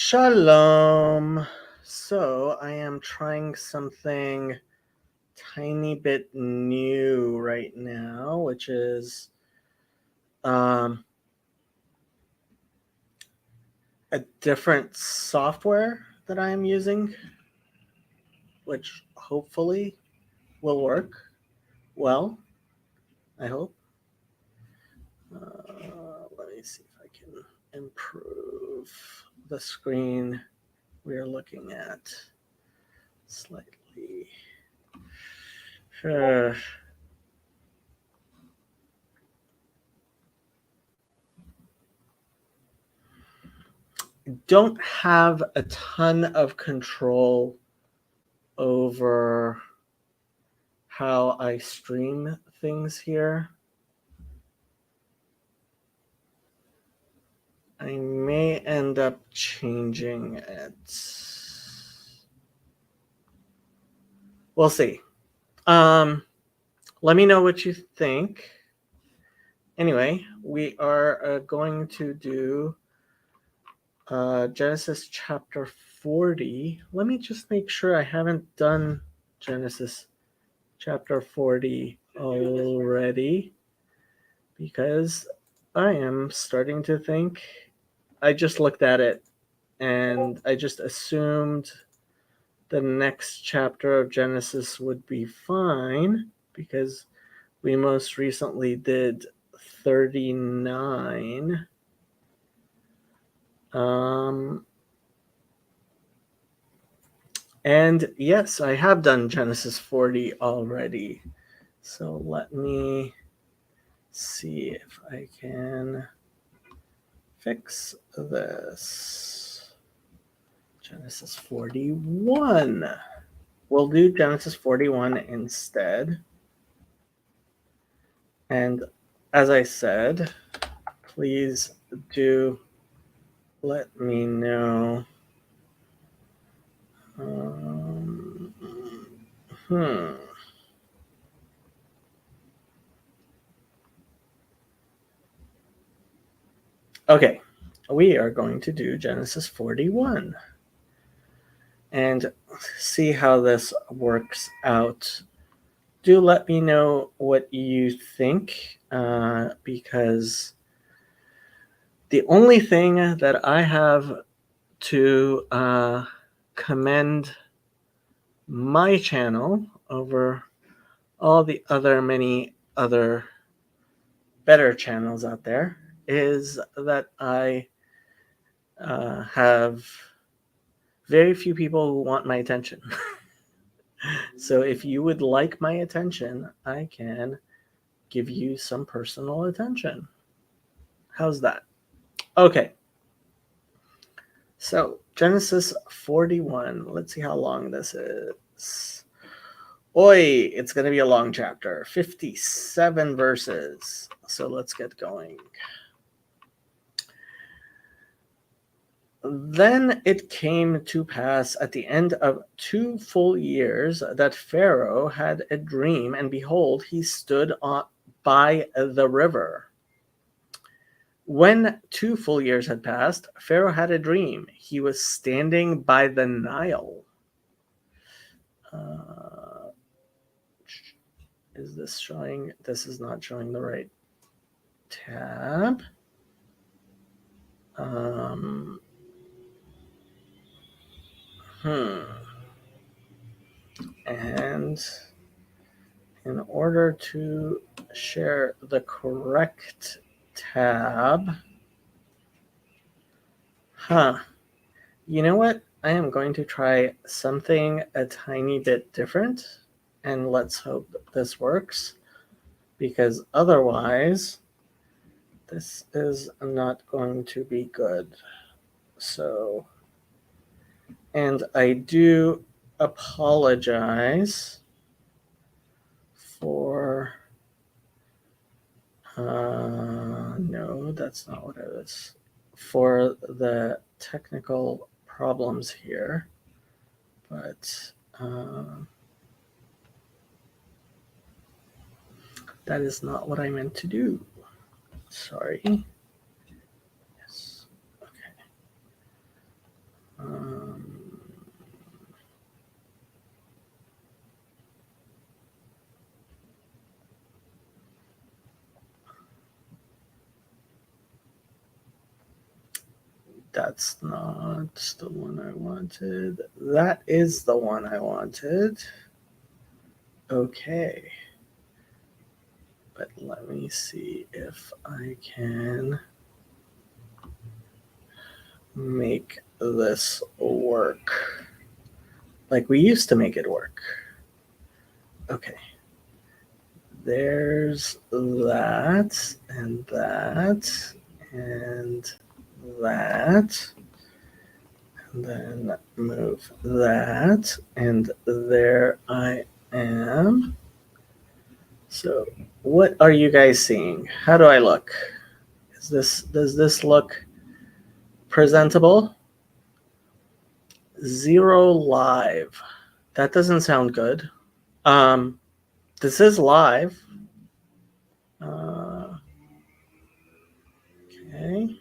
Shalom. So I am trying something tiny bit new right now, which is a different software that I am using, which hopefully will work well. I hope. Let me see if I can improve the screen we are looking at slightly. Sure. Don't have a ton of control over how I stream things here. I may end up changing it. We'll see. Let me know what you think. Anyway, we are going to do Genesis chapter 40. Let me just make sure I haven't done Genesis chapter 40 already, because I am starting to think I just looked at it and I just assumed the next chapter of Genesis would be fine because we most recently did 39. And yes, I have done Genesis 40 already. So let me see if I can fix this. Genesis 41. We'll do Genesis 41 instead. And as I said, please do let me know. Okay, we are going to do Genesis 41 and see how this works out. Do let me know what you think, because the only thing that I have to commend my channel over all the many other better channels out there is that I have very few people who want my attention. So if you would like my attention, I can give you some personal attention. How's that? Okay. So Genesis 41. Let's see how long this is. Oi, it's going to be a long chapter. 57 verses. So let's get going. Then it came to pass at the end of 2 full years that Pharaoh had a dream, and behold, he stood by the river. When 2 full years had passed, Pharaoh had a dream. He was standing by the Nile. Is this showing? This is not showing the right tab. And in order to share the correct tab, you know what? I am going to try something a tiny bit different, and let's hope this works, because otherwise this is not going to be good. So, and I do apologize for no, that's not what it is, for the technical problems here, but that is not what I meant to do. Sorry. Yes. Okay. That's not the one I wanted. That is the one I wanted. Okay. But let me see if I can make this work like we used to make it work. Okay. There's that and that and that. And then move that, and there I am. So what are you guys seeing? How do I look? Does this look presentable? 0 live. That doesn't sound good. This is live. Okay.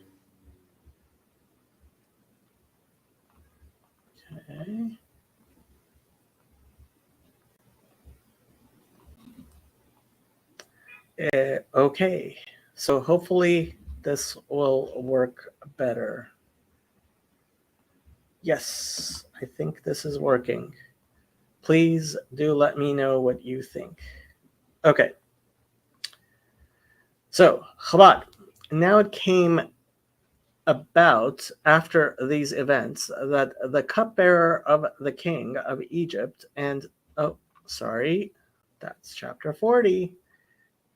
Okay. So hopefully this will work better. Yes, I think this is working. Please do let me know what you think. Okay. So, Chabad, now it came about after these events that the cupbearer of the king of Egypt and, oh, sorry, that's chapter 40,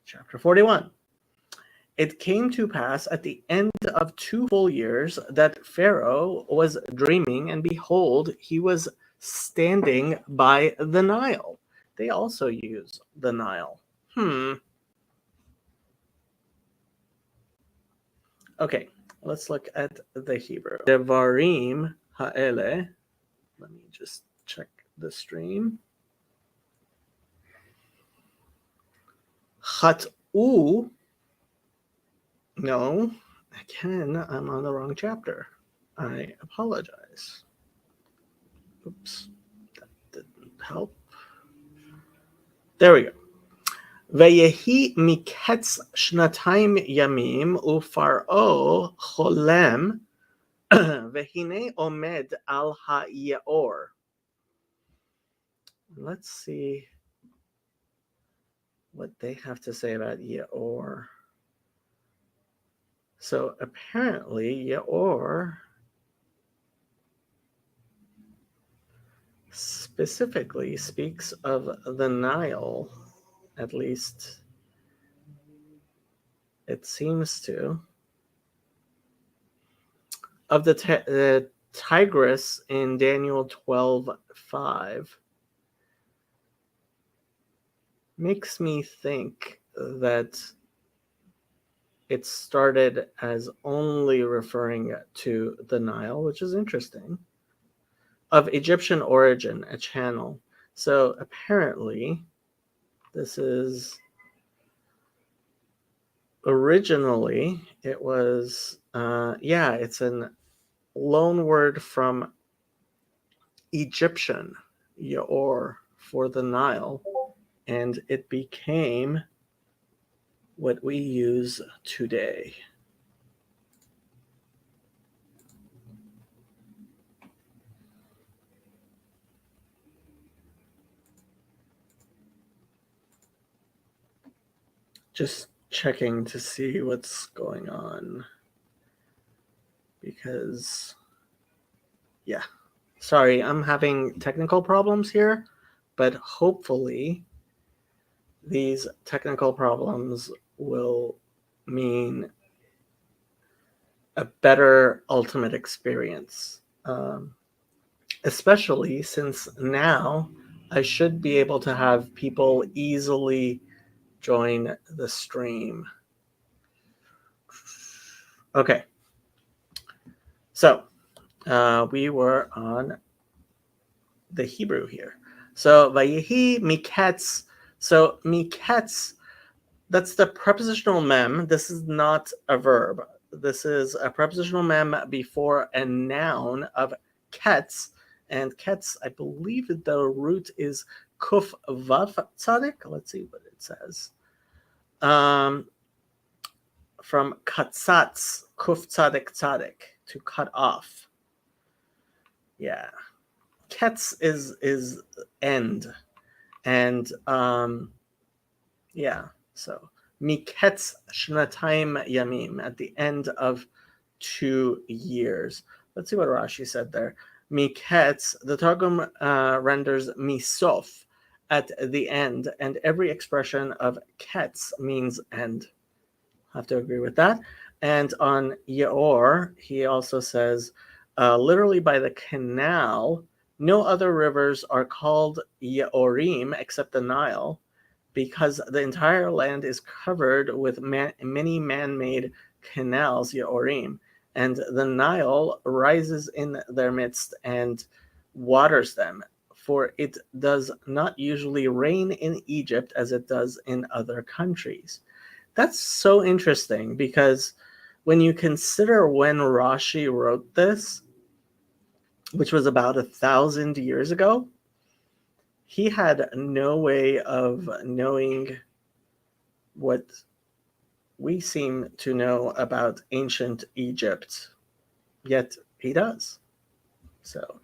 chapter 41. It came to pass at the end of 2 full years that Pharaoh was dreaming, and behold, he was standing by the Nile. They also use the Nile. Okay, let's look at the Hebrew. Devarim ha'ele. Let me just check the stream. Chat'u. No, again, I'm on the wrong chapter. I apologize. Oops, that didn't help. There we go. Veyehi miketz shnatayim yamim uFar'o cholem vehine omed al ha'yeor. Let's see what they have to say about Yeor. So apparently Yeor specifically speaks of the Nile, at least it seems to, of the Tigris in Daniel 12:5. Makes me think that it started as only referring to the Nile, which is interesting, of Egyptian origin, a channel. So apparently this is originally, it was, it's a loan word from Egyptian, Yaor, for the Nile, and it became what we use today. Just checking to see what's going on, because sorry, I'm having technical problems here, but hopefully these technical problems will mean a better ultimate experience, especially since now I should be able to have people easily join the stream. Okay, so we were on the Hebrew here. So Vayehi miketz. So miketz, that's the prepositional mem. This is not a verb. This is a prepositional mem before a noun of ketz. And ketz, I believe the root is kuf vav tzadik. Let's see what it says. from katzatz, kuf tzadik tzadik, to cut off. Yeah. Ketz is end. And yeah, so miketz shnatayim yamim, at the end of 2 years. Let's see what Rashi said there. Miketz, the Targum renders misof, at the end, and every expression of ketz means end. I have to agree with that. And on Yaor, he also says, literally by the canal, no other rivers are called Yaorim except the Nile, because the entire land is covered with many man-made canals, Yaorim, and the Nile rises in their midst and waters them, for it does not usually rain in Egypt as it does in other countries. That's so interesting, because when you consider when Rashi wrote this, which was about 1,000 years ago, he had no way of knowing what we seem to know about ancient Egypt, yet he does. So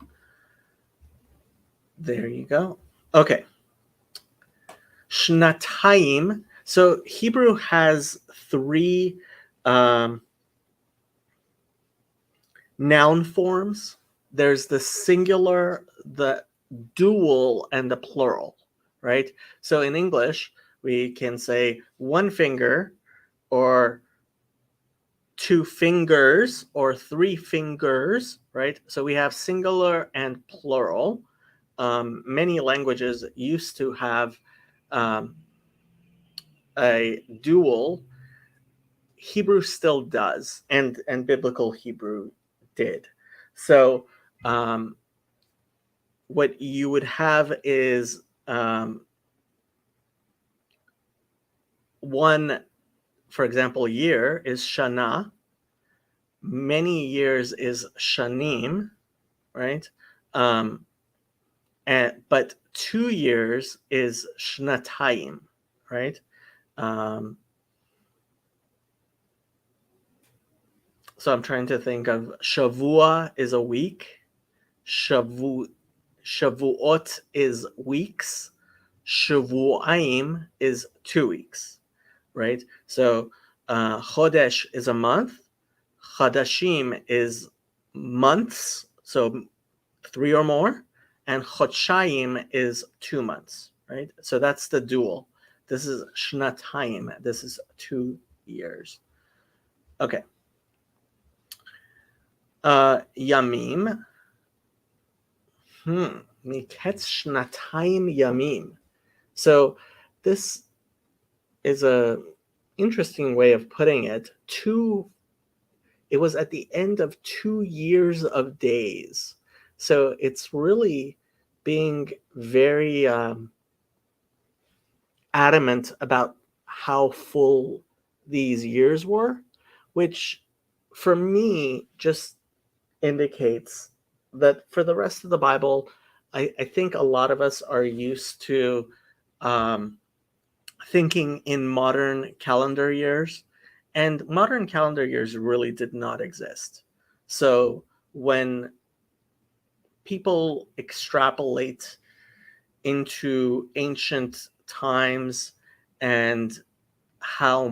there you go. Okay. Shnatayim. So Hebrew has 3 noun forms. There's the singular, the dual, and the plural, right? So in English, we can say 1 finger, or 2 fingers, or 3 fingers, right? So we have singular and plural. Many languages used to have a dual. Hebrew still does, and biblical Hebrew did. So what you would have is 1, for example, year is shana. Many years is shanim, right? But 2 years is shnatayim, right? So I'm trying to think of Shavua is a week. Shavuot is weeks. Shavuaim is 2 weeks, right? So Chodesh is a month. Chadashim is months, so 3 or more. And Chodshayim is 2 months, right? So that's the dual. This is Shnatayim. This is 2 years. Okay. Yamim. Miketz shnatayim yamim. So this is a interesting way of putting it. It was at the end of 2 years of days. So it's really being very adamant about how full these years were, which for me just indicates that for the rest of the Bible, I think a lot of us are used to thinking in modern calendar years, and modern calendar years really did not exist. So when people extrapolate into ancient times and how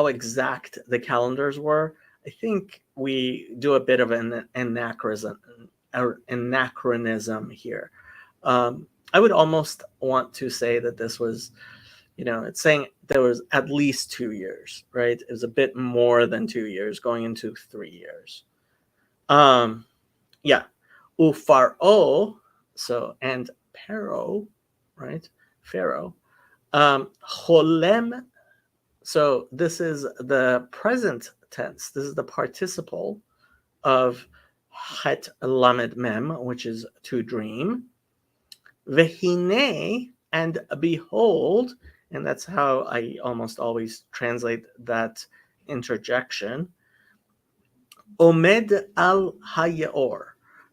exact the calendars were, I think we do a bit of an anachronism here. I would almost want to say that this was, it's saying there was at least 2 years, right? It was a bit more than 2 years, going into 3 years. Yeah. Pharaoh, and Pharaoh, right? Pharaoh. Cholem. So this is the present tense. This is the participle of het lamed mem, which is to dream. Vehine, and behold, and that's how I almost always translate that interjection. Omed al hayaor.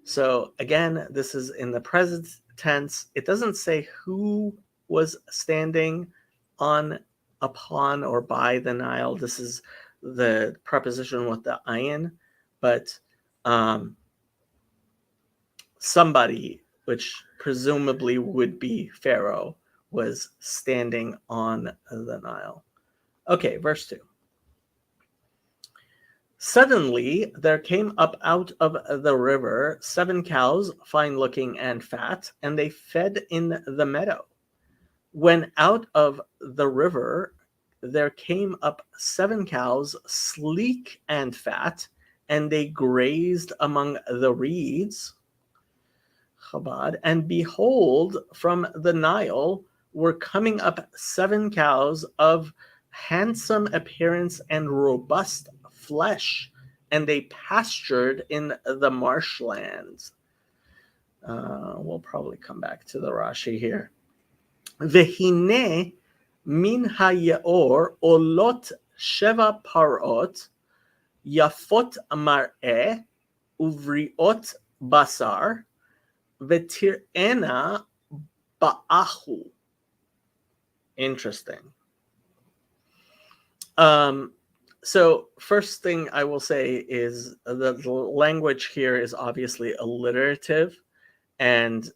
So again, this is in the present tense. It doesn't say who was standing on upon or by the Nile. This is the preposition with the ayin, but somebody, which presumably would be Pharaoh, was standing on the Nile. Okay, verse 2. Suddenly there came up out of the river 7 cows, fine looking and fat, and they fed in the meadow. When out of the river there came up 7 cows, sleek and fat, and they grazed among the reeds. Chabad, and behold, from the Nile were coming up 7 cows of handsome appearance and robust flesh, and they pastured in the marshlands. We'll probably come back to the Rashi here. Vehine min hayaor olot sheva parot yafot mar'eh uvriot basar Vetir'ena ba'ahu. Interesting. So first thing I will say is the language here is obviously alliterative, and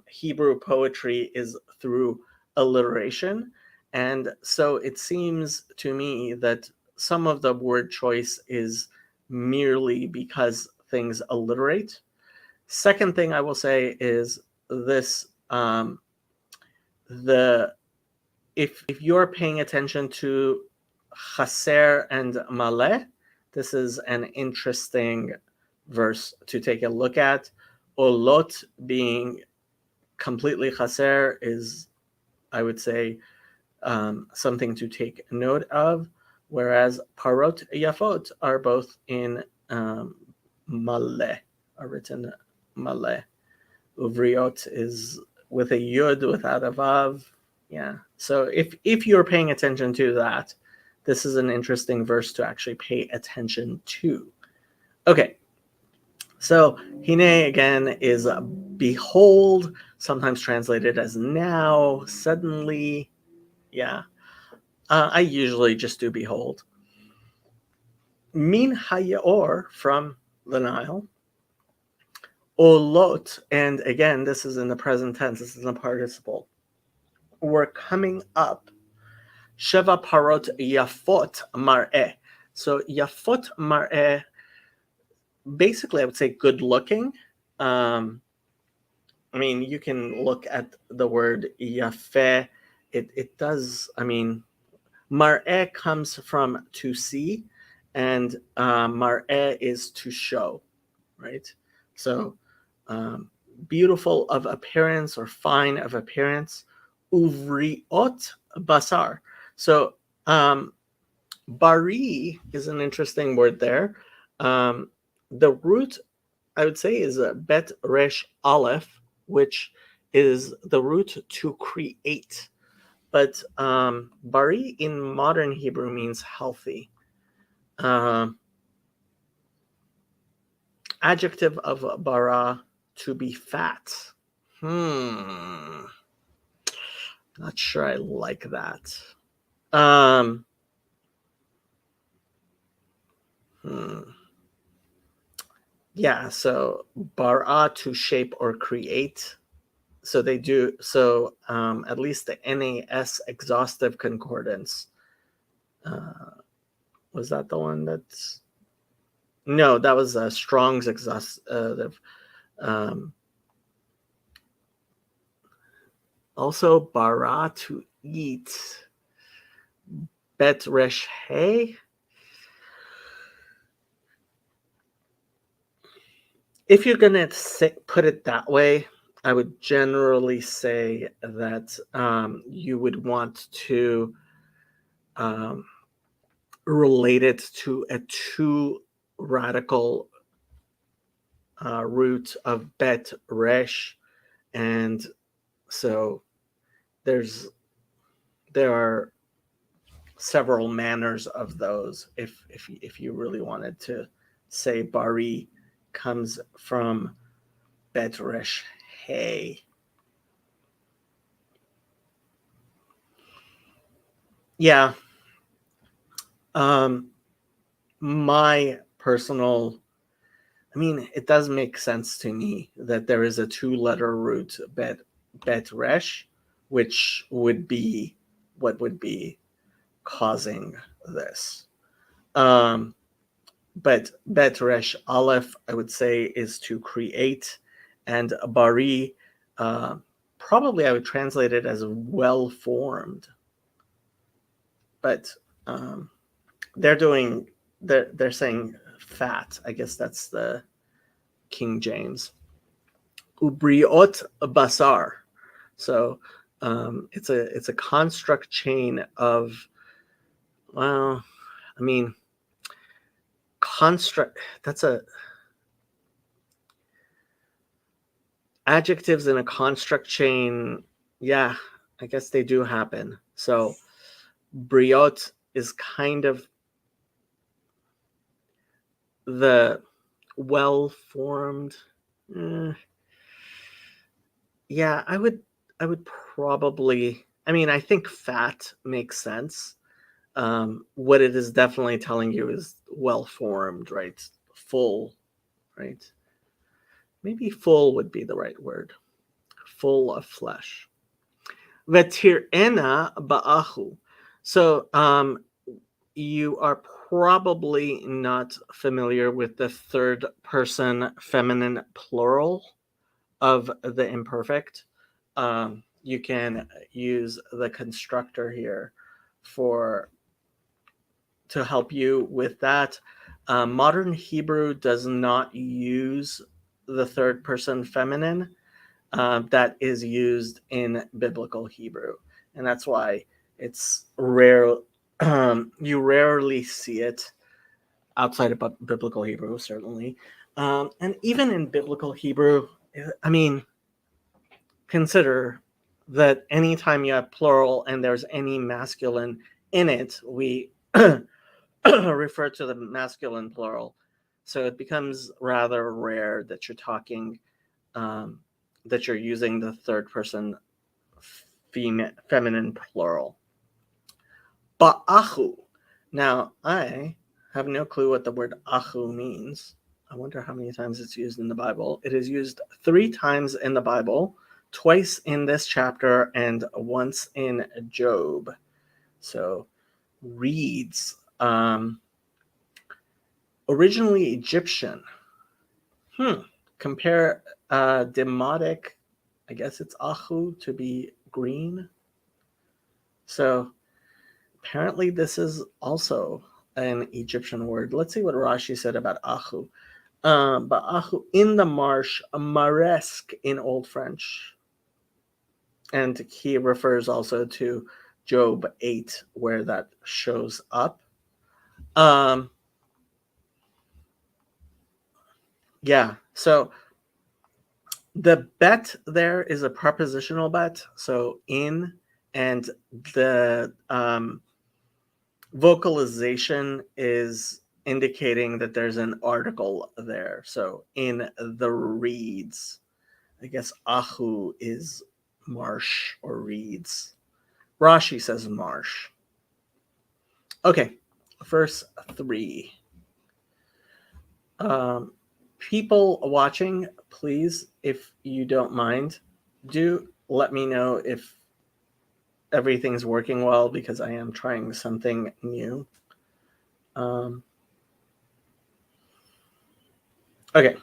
Hebrew poetry is through alliteration. And so it seems to me that some of the word choice is merely because things alliterate. Second thing I will say is this: if you're paying attention to chaser and maleh, this is an interesting verse to take a look at. Olot being completely chaser is, I would say, something to take note of, whereas parot yafot are both in maleh, are written maleh. Uvriot is with a yud without a vav. Yeah. So if you're paying attention to that, this is an interesting verse to actually pay attention to. Okay. So hine again is behold, sometimes translated as now, suddenly. Yeah. I usually just do behold. Min hayaor, from the Nile. Olot, and again, this is in the present tense, this is a participle. We're coming up. Sheva parot yafot mar'eh. So yafot mar'eh, basically I would say good looking. I mean, you can look at the word yafeh. It does, I mean, mar'eh comes from to see, and mar'eh is to show, right? So beautiful of appearance or fine of appearance. Uvriot basar. So bari is an interesting word there. The root, I would say, is a bet resh aleph, which is the root to create. But bari in modern Hebrew means healthy. Adjective of bara, to be fat. Not sure I like that. Yeah, so bara, to shape or create. So they do, so at least the NAS exhaustive concordance. Was that the one that's... No, that was Strong's exhaustive. Also, bara, to eat. Bet resh hey. If you're going to put it that way, I would generally say that you would want to relate it to a too radical root of bet resh, and so there are several manners of those. If you really wanted to say bari comes from bet resh hey. Yeah. My personal, it does make sense to me that there is a 2-letter root bet resh, which would be what would be causing this. But bet resh aleph, I would say, is to create, and bari, probably I would translate it as well formed. But they're saying fat. I guess that's the King James. Ubriot basar. So it's a construct chain of, well, construct. That's a adjectives in a construct chain. Yeah, I guess they do happen. So briot is kind of the well formed. Yeah, I would probably, I think fat makes sense. What it is definitely telling you is well formed, right? Full, right? Maybe full would be the right word. Full of flesh. Vetirena ba'ahu. So you are probably not familiar with the third person feminine plural of the imperfect. You can use the constructor here to help you with that. Modern Hebrew does not use the third person feminine that is used in biblical Hebrew, and that's why it's rare. You rarely see it outside of biblical Hebrew, certainly, and even in biblical Hebrew. Consider that anytime you have plural and there's any masculine in it, we refer to the masculine plural. So it becomes rather rare that you're talking, that you're using the third person feminine plural. Ba'ahu. Now, I have no clue what the word ahu means. I wonder how many times it's used in the Bible. It is used 3 times in the Bible, twice in this chapter, and once in Job. So, reeds. Originally Egyptian. Compare demotic, I guess it's ahu, to be green. So, apparently this is also an Egyptian word. Let's see what Rashi said about ahu. But ahu, in the marsh, maresque in Old French. And he refers also to Job 8, where that shows up. Yeah, so the bet there is a prepositional bet. So in, and the vocalization is indicating that there's an article there. So in the reeds, I guess ahu is marsh or reeds. Rashi says marsh. Okay, verse 3. People watching, please, if you don't mind, do let me know if everything's working well, because I am trying something new. Okay.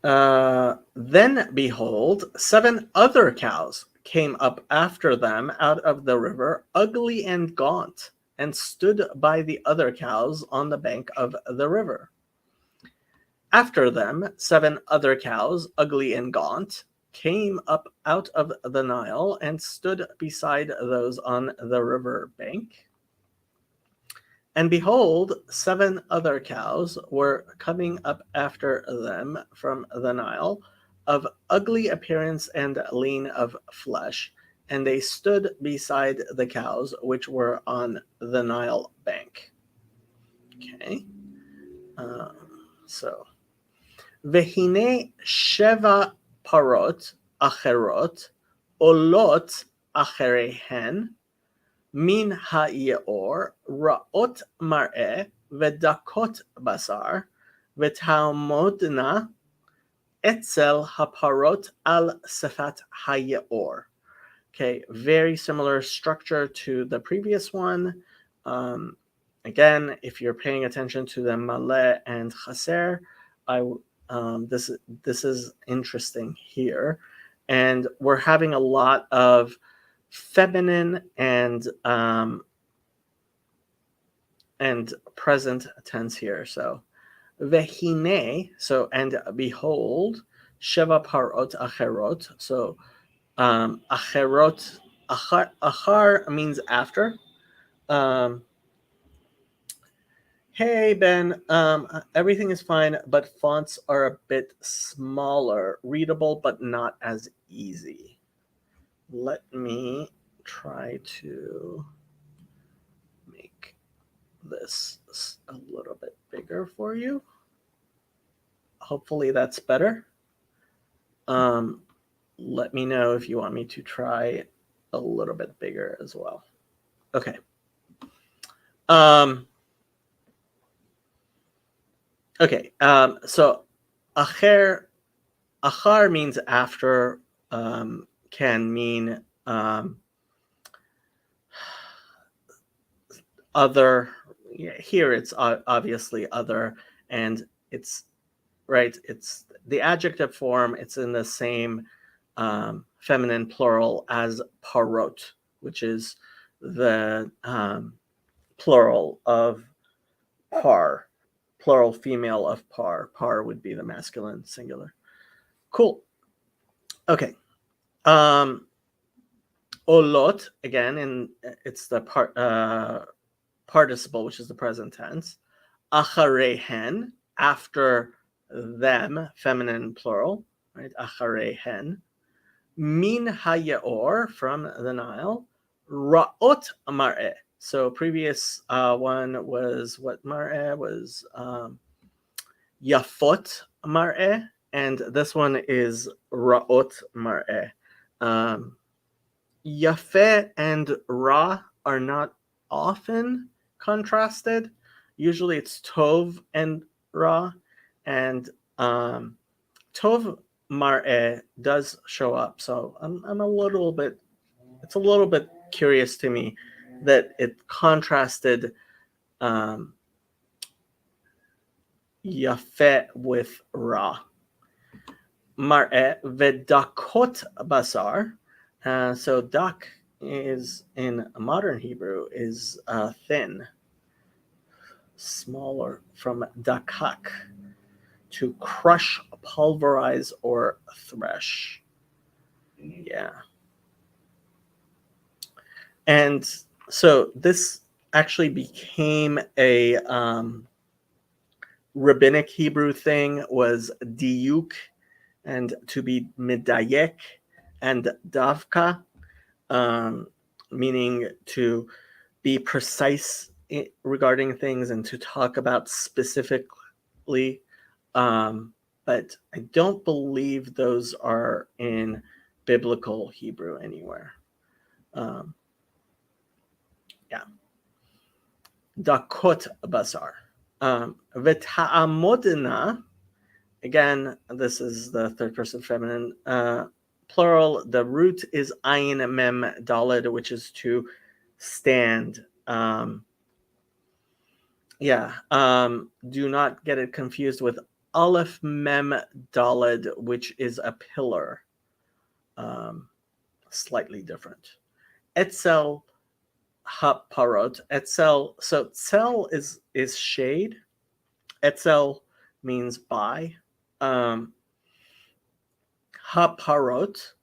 Then behold, 7 other cows came up after them out of the river, ugly and gaunt, and stood by the other cows on the bank of the river. After them, 7 other cows, ugly and gaunt, came up out of the Nile and stood beside those on the river bank. And behold, 7 other cows were coming up after them from the Nile, of ugly appearance and lean of flesh, and they stood beside the cows which were on the Nile bank. Okay. So, Vehine sheva parot acherot olot acherehen min ha'yeor ra'ot mar'eh v'dakot basar v'ta'amodna etzel haparot al sefat ha'yeor. Okay, very similar structure to the previous one. Again, if you're paying attention to the maleh and chaser, this is interesting here, and we're having a lot of feminine and present tense here. So vehine, so and behold, sheva parot acherot. So acherot, achar means after. Hey Ben, everything is fine, but fonts are a bit smaller, readable but not as easy. Let me try to make this a little bit bigger for you. Hopefully that's better. Let me know if you want me to try a little bit bigger as well. Okay. Okay. So achar means after, can mean other. Here it's obviously other, and it's right. It's the adjective form. It's in the same feminine plural as parot, which is the plural of par, plural female of par. Par would be the masculine singular. Cool. Okay. Olot, again, and it's the participle, which is the present tense. Acharehen, after them, feminine plural, right? Acharehen. Min hayaor, from the Nile. Ra'ot mar'eh. So previous one was what mar'eh was yafot mar'eh, and this one is ra'ot mar'eh. Yafeh and Ra are not often contrasted. Usually it's Tov and Ra, and Tov Mar'eh does show up. So I'm a little bit, it's a little bit curious to me that it contrasted Yafeh with Ra. Mar'eh v'dakot basar. So dak is in modern Hebrew is thin, smaller, from dakak, to crush, pulverize, or thresh. Yeah. And so this actually became a rabbinic Hebrew thing, was diuk, and to be midayek, and davka, meaning to be precise regarding things and to talk about specifically. But I don't believe those are in biblical Hebrew anywhere. Yeah. Dakot basar. V'ta'amodna, again, this is the third person feminine plural. The root is ayin mem daled, which is to stand. Do not get it confused with aleph mem daled, which is a pillar. Slightly different. Etzel haparot. Etzel. So tzel is shade. Etzel means by. Haparot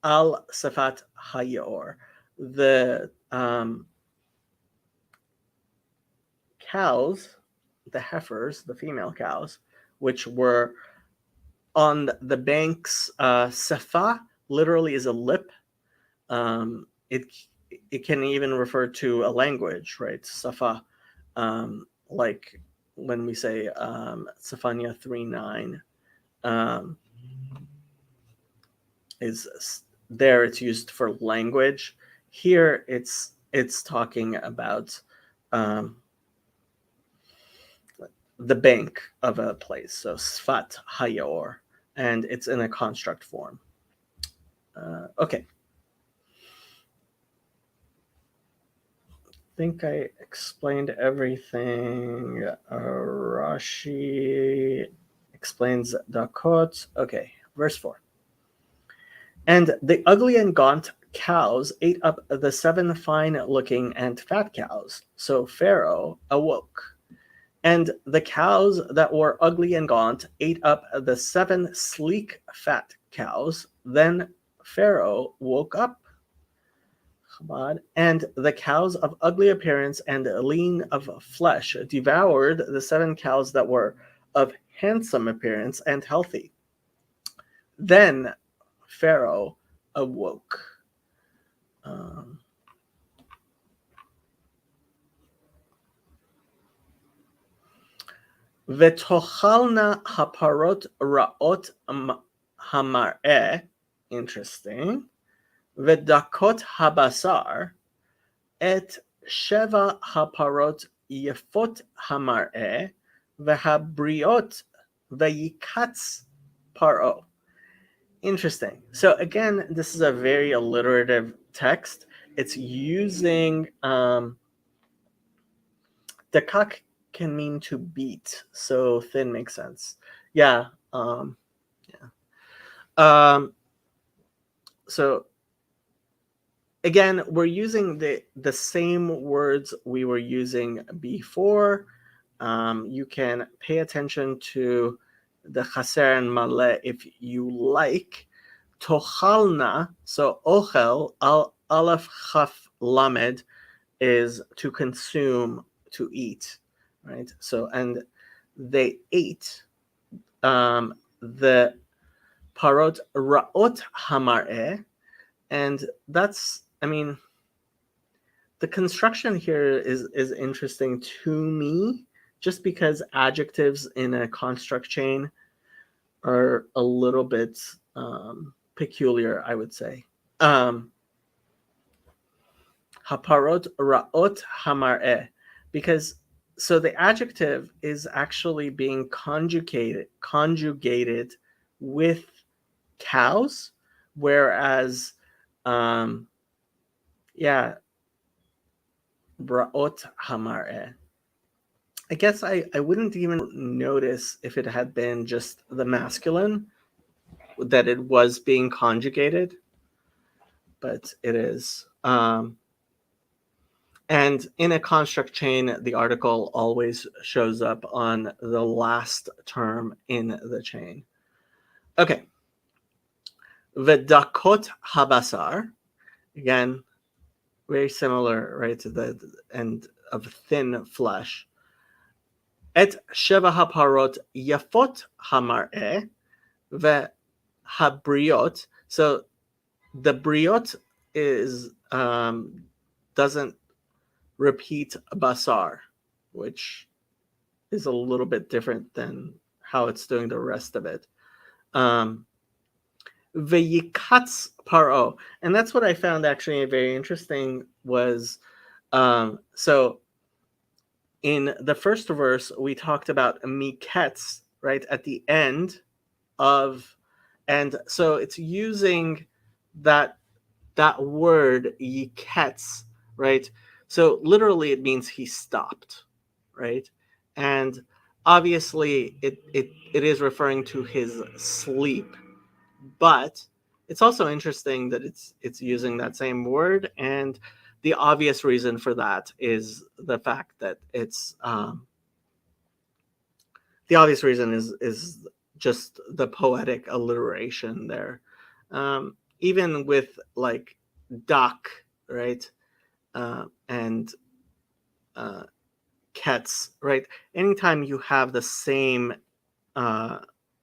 al sefat hayor. The cows, the heifers, the female cows, which were on the banks. Sefa literally is a lip. It can even refer to a language, right? Safa, like when we say Safanya 3:9, is there. It's used for language. Here, it's it's talking about the bank of a place. So Sfat Hayor, and it's in a construct form. Okay. I think I explained everything. Rashi explains Dakot. Okay, verse 4. And the ugly and gaunt cows ate up the 7 fine-looking and fat cows. So Pharaoh awoke. And the cows that were ugly and gaunt ate up the 7 sleek fat cows. Then Pharaoh woke up. And the cows of ugly appearance and lean of flesh devoured the 7 cows that were of handsome appearance and healthy. Then Pharaoh awoke. Vetochalna haparot raot hamar'eh. Interesting. Vedakot habasar et sheva haparot yefot hamar'eh vehabriot vayikatz paro. Interesting. So again, this is a very alliterative text. It's using dakak can mean to beat, so thin makes sense. Yeah. So again, we're using the same words we were using before. You can pay attention to the chaser and maleh if you like. Tochalna, so ochel, aleph chaf lamed, is to consume, to eat, right? So, and they ate the parot raot hamar'eh, and that's, I mean, the construction here is interesting to me, just because adjectives in a construct chain are a little bit peculiar, I would say. Haparot raot hamar'eh, because so the adjective is actually being conjugated with cows, whereas Braot hamar'eh. I guess I wouldn't even notice if it had been just the masculine, that it was being conjugated, but it is. And in a construct chain, the article always shows up on the last term in the chain. Okay. Vedakot habasar. Again, very similar, right, to the end of thin flesh. Et sheva haparot yafot hamar'eh vehabriot. So the briot is doesn't repeat basar, which is a little bit different than how it's doing the rest of it. Vayikatz paro, and that's what I found actually very interesting was so in the first verse we talked about miketz, right, at the end of, and so it's using that word yiketz, right? So literally it means he stopped, right? And obviously it is referring to his sleep, but it's also interesting that it's using that same word, and the obvious reason for that is the fact that it's the obvious reason is just the poetic alliteration there. Even with like duck, right, and cats, right? Anytime you have the same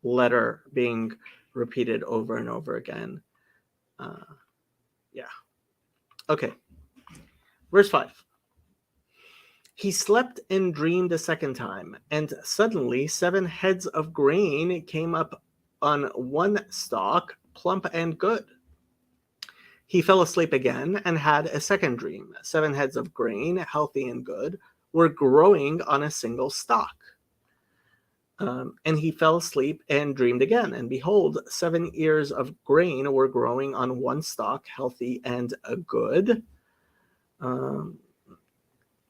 letter being repeated over and over again. Yeah. Okay. Verse 5. He slept and dreamed a second time, and suddenly 7 heads of grain came up on one stalk, plump and good. He fell asleep again and had a second dream. 7 heads of grain, healthy and good, were growing on a single stalk. And he fell asleep and dreamed again. And behold, 7 ears of grain were growing on one stalk, healthy and good.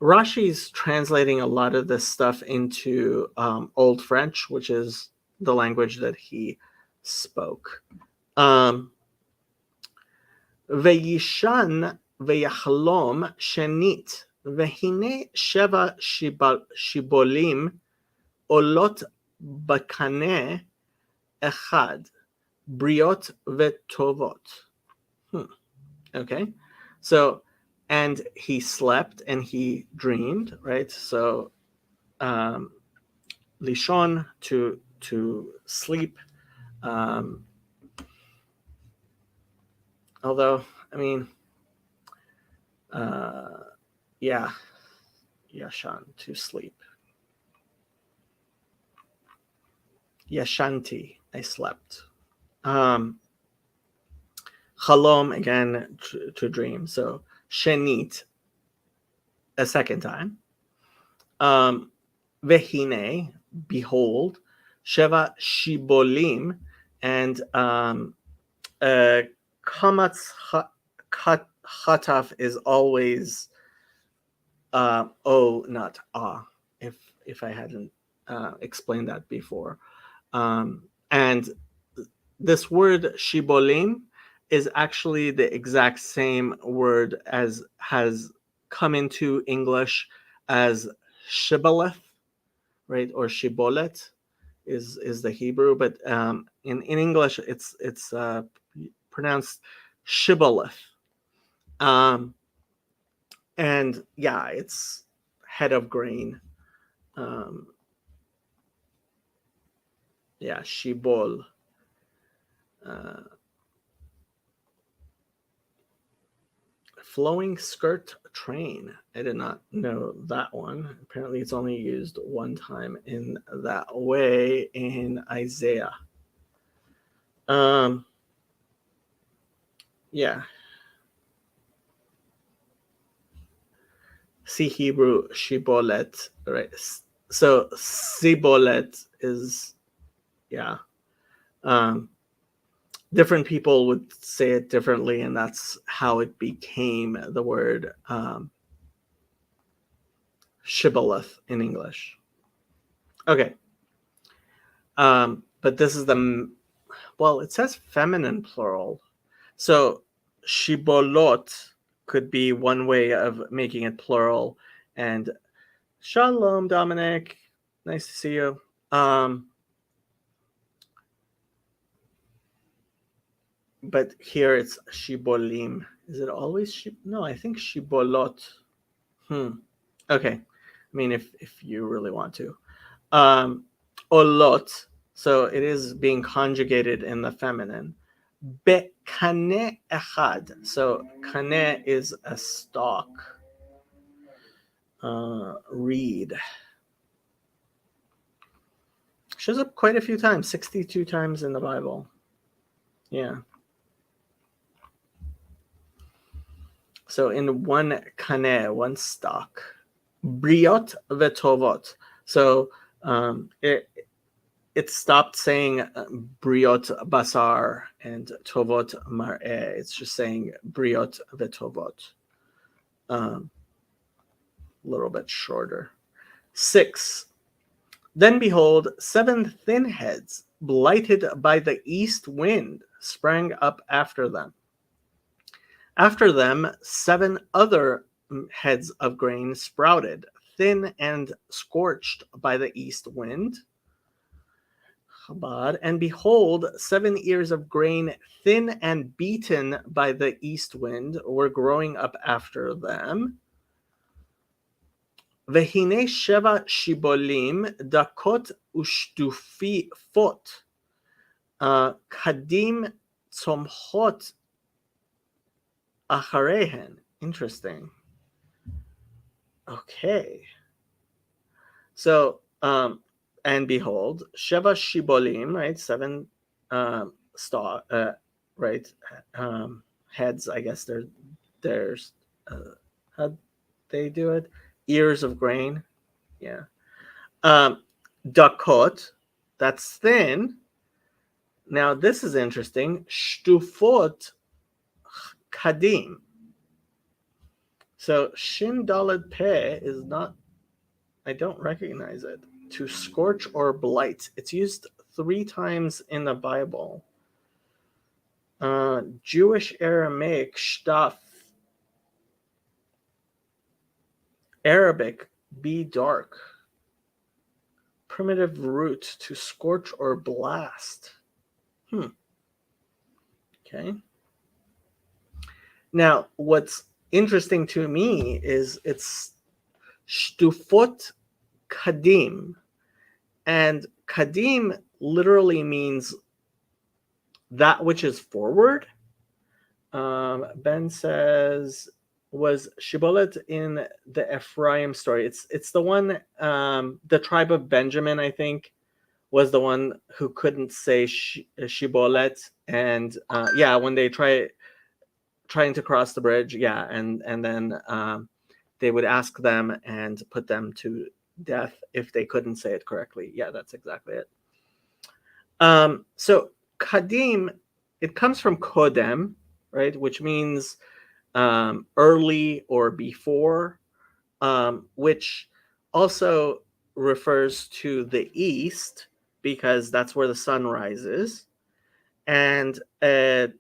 Rashi's translating a lot of this stuff into Old French, which is the language that he spoke. Veyishan veyachlom shenit vehine sheva shibolim olot bakane echad briot vetovot. Okay, so and he slept and he dreamed, right? So lishon, to sleep. Although, I mean, yeah, yashan, to sleep. Yashanti, I slept. Chalom, again, to dream. So shenit, a second time. Vehine, behold. Sheva shibolim, and kamatz chataf is always not if I hadn't explained that before. And this word shibolim is actually the exact same word as has come into English as shibboleth, right? Or shibolet is the Hebrew, but in English it's pronounced shibboleth. And yeah, it's head of grain. Yeah, shibol. Flowing skirt train. I did not know that one. Apparently it's only used one time in that way in Isaiah. Yeah. See Hebrew shibolet, right? So sibolet is, yeah. Different people would say it differently, and that's how it became the word shibboleth in English. Okay. But this is it says feminine plural. So shibolot could be one way of making it plural. And shalom, Dominic. Nice to see you. But here it's shibolim. Is it always no, I think shibolot. Okay. I mean, if you really want to. Olot. So it is being conjugated in the feminine. Bekane echad. So kane is a stalk. Reed. Shows up quite a few times, 62 times in the Bible. Yeah. So in one kane, one stalk. Briot vetovot. So it stopped saying briot basar and tovot mar'eh. It's just saying briot vetovot. A little bit shorter. 6. Then behold, 7 thin heads, blighted by the east wind, sprang up after them. After them, 7 other heads of grain sprouted, thin and scorched by the east wind. Chabad. And behold, 7 ears of grain, thin and beaten by the east wind, were growing up after them. Vehine sheva shibolim dakot ushtufi fot kadim tzomchot acharehen. Interesting. Okay. So, and behold, sheva shibolim, right? 7 right? heads, I guess there's how they do it, ears of grain. Yeah. Dakot, that's thin. Now this is interesting. Shtufot kadim. So shin daled peh is not, I don't recognize it. To scorch or blight. It's used 3 times in the Bible. Jewish Aramaic shtaf. Arabic be dark. Primitive root to scorch or blast. Okay. Now, what's interesting to me is it's shtufot kadim. And kadim literally means that which is forward. Ben says, was Shibboleth in the Ephraim story? It's the one, the tribe of Benjamin, I think, was the one who couldn't say Shibboleth, and yeah, when they trying to cross the bridge, yeah, and then they would ask them and put them to death if they couldn't say it correctly. Yeah, that's exactly it. So Kadim, it comes from Kodem, right, which means early or before, which also refers to the east because that's where the sun rises, and the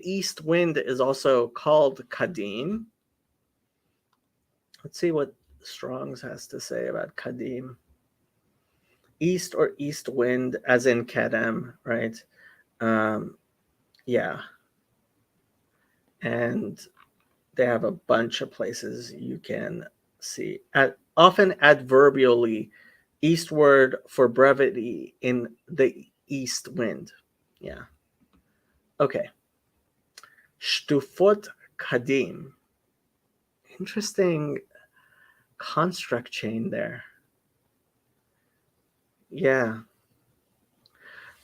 east wind is also called Kadim. Let's see what Strong's has to say about Kadim. East or east wind, as in Kedem, right? Yeah. And they have a bunch of places you can see. Often adverbially, eastward for brevity in the east wind. Yeah. Okay. Shtufot Kadim. Interesting construct chain there. Yeah.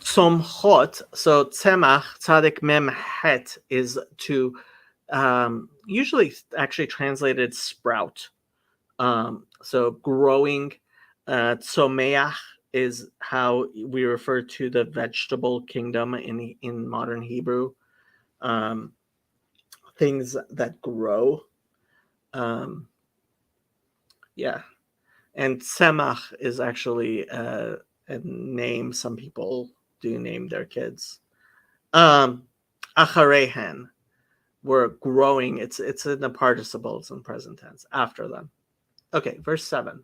Tzomchot, so tzemach, tzadik mem het, is to usually actually translated sprout. So growing. Tzomeach is how we refer to the vegetable kingdom in modern Hebrew. Things that grow. Yeah. And tzemach is actually a name some people do name their kids. Acharehen, we're growing. It's in the participles in present tense after them. Okay, verse 7.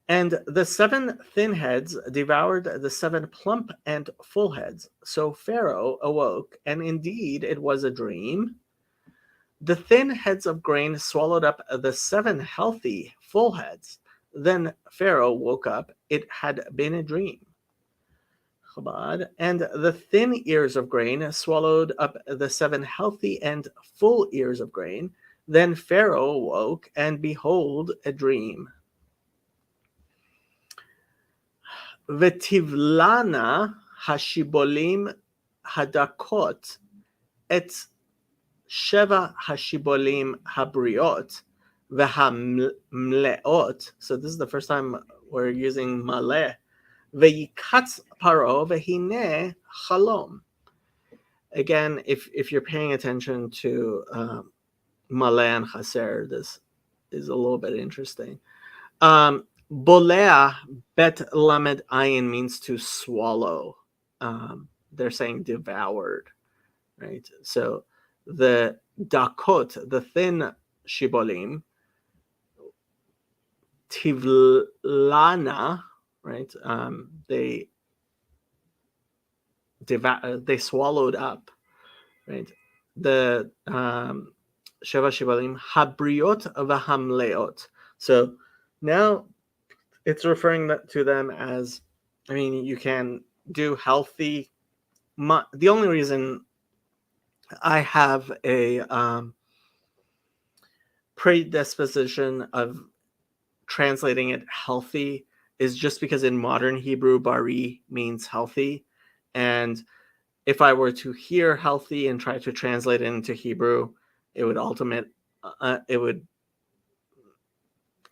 And the 7 thin heads devoured the 7 plump and full heads. So Pharaoh awoke, and indeed it was a dream. The thin heads of grain swallowed up the 7 healthy full heads. Then Pharaoh woke up. It had been a dream. Chabad. And the thin ears of grain swallowed up the 7 healthy and full ears of grain. Then Pharaoh awoke, and behold, a dream. V'tivlana hashibolim hadakot et sheva hashibolim habriot v'hamleot. So this is the first time we're using maleh. V'yikatz paro v'hine chalom. Again, if you're paying attention to maleh and chaser, this is a little bit interesting. Bolea bet lamed ayin means to swallow. They're saying devoured, right? So the dakot, the thin shibolim, tivlana, right? They swallowed up, right? The sheva shibolim habriot v'hamleot. So now it's referring to them as, I mean, you can do healthy. The only reason I have a predisposition of translating it healthy is just because in modern Hebrew, bari means healthy. And if I were to hear healthy and try to translate it into Hebrew, it would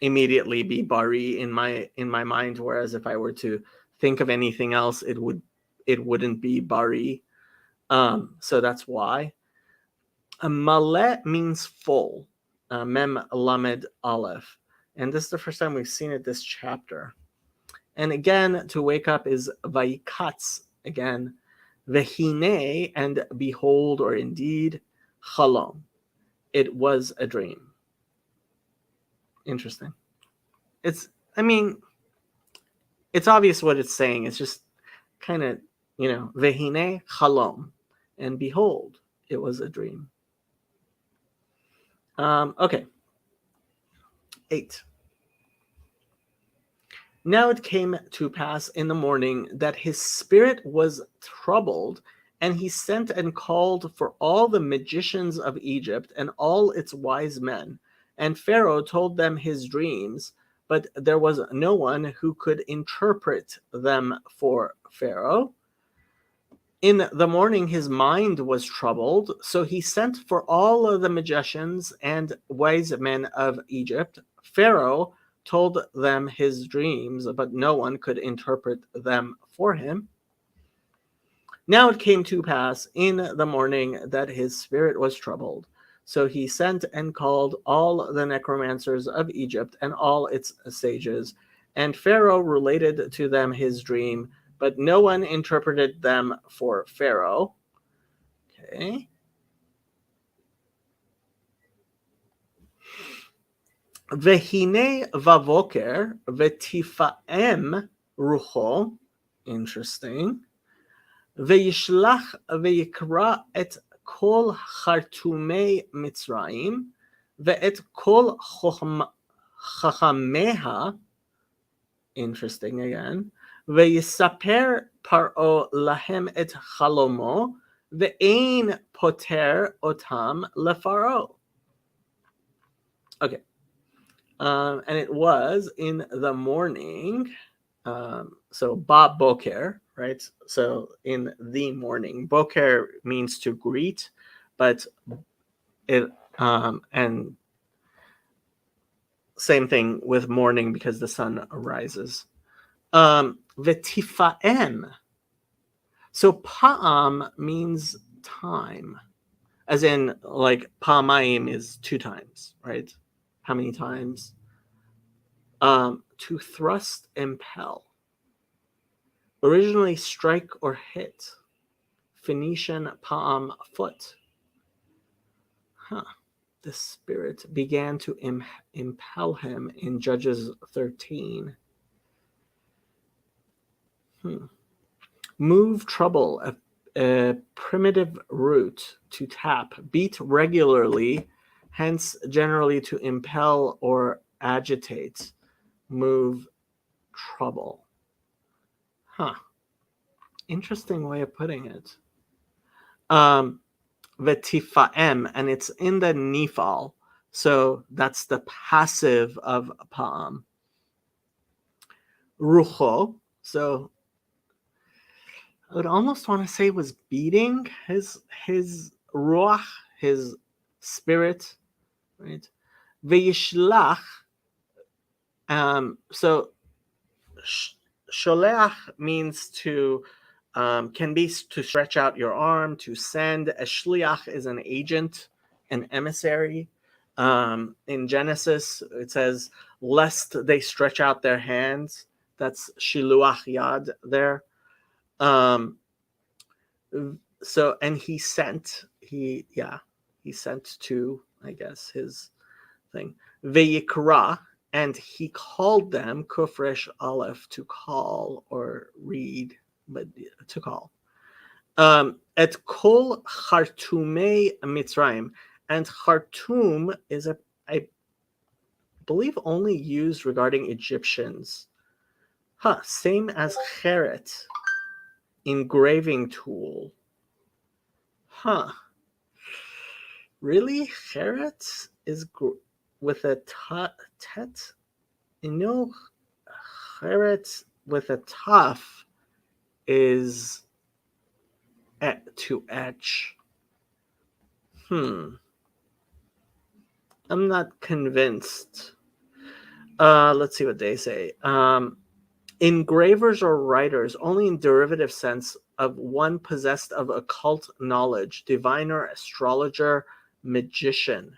immediately be bari in my mind. Whereas if I were to think of anything else, it wouldn't be bari. So that's why. Maleh means full. Mem lamed aleph, and this is the first time we've seen it this chapter. And again, to wake up is vayikatz again. Vehine, and behold, or indeed, chalom. It was a dream. Interesting. It's obvious what it's saying. It's just kind of, vehine chalom, and behold, it was a dream. Okay. 8. Now it came to pass in the morning that his spirit was troubled, and he sent and called for all the magicians of Egypt and all its wise men. And Pharaoh told them his dreams, but there was no one who could interpret them for Pharaoh. In the morning his mind was troubled, so he sent for all of the magicians and wise men of Egypt. Pharaoh told them his dreams, but no one could interpret them for him. Now it came to pass in the morning that his spirit was troubled. So he sent and called all the necromancers of Egypt and all its sages. And Pharaoh related to them his dream, but no one interpreted them for Pharaoh. Okay. Vehine vavoker vetifaem rucho. Interesting. Veyishlach veyikra et kol chartumei Mitzrayim ve'et kol chachameha. Interesting again. Veyisaper paro lahem et chalomo ve'ein poter otam lefaro. Okay. And it was in the morning. So ba boker, right? So in the morning. Boker means to greet, but it and same thing with morning because the sun arises. Vetifaem. So pa'am means time, as in like pa'mayim is 2 times, right? How many times? To thrust, impel. Originally strike or hit. Phoenician pa'am, foot. The spirit began to impel him in Judges 13. Move, trouble, a primitive root, to tap, beat regularly, hence generally to impel or agitate. Move, trouble. Interesting way of putting it. Vetifaem, and it's in the nifal, so that's the passive of pa'am. Rucho, so I would almost want to say was beating his ruach, his spirit, right? Veyishlach, so sholeach means to can be to stretch out your arm, to send. A shliach is an agent, an emissary. In Genesis, it says, lest they stretch out their hands. That's shiluach yad there. So, and he sent to, I guess, his thing. Vayikra, and he called them, kufresh aleph, to call or read, but to call. Et kol chartumei Mitzrayim, and chartum is I believe only used regarding Egyptians. Same as cheret, engraving tool. Really? Cheret is with a tet? Cheret with a taf is to etch. I'm not convinced. Let's see what they say. Engravers or writers only in derivative sense of one possessed of occult knowledge, diviner, astrologer, magician.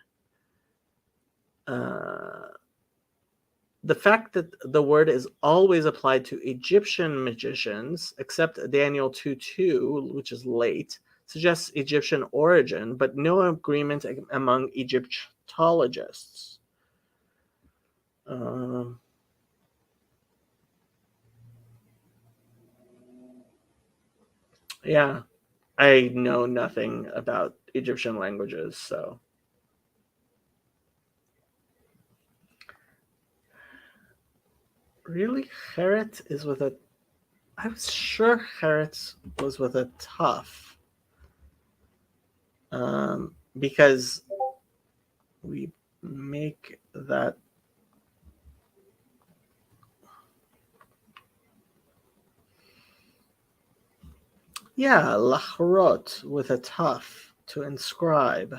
The fact that the word is always applied to Egyptian magicians, except Daniel 2:2, which is late, suggests Egyptian origin, but no agreement among Egyptologists. Yeah, I know nothing about Egyptian languages, so. Really? Heret is with a. I was sure Heret was with a tough. Because we make that. Yeah, lachrot with a tough to inscribe.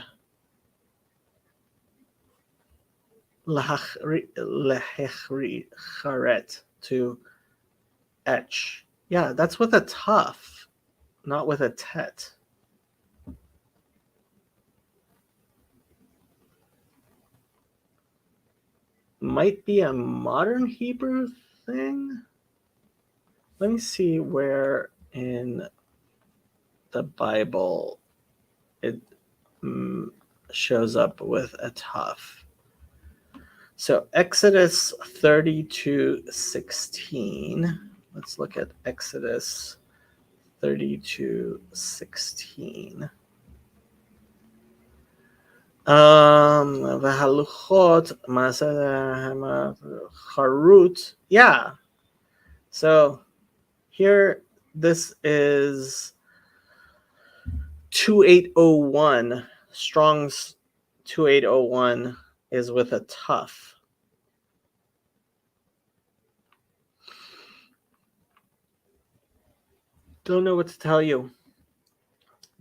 Lehechri charet to etch. Yeah, that's with a tough, not with a tet. Might be a modern Hebrew thing. Let me see where in the Bible it shows up with a tough. So Exodus 32:16. Let's look at Exodus 32:16. V'haluchot charut. Yeah. So here, this is 2801. Strong's 2801 is with a tough. Don't know what to tell you.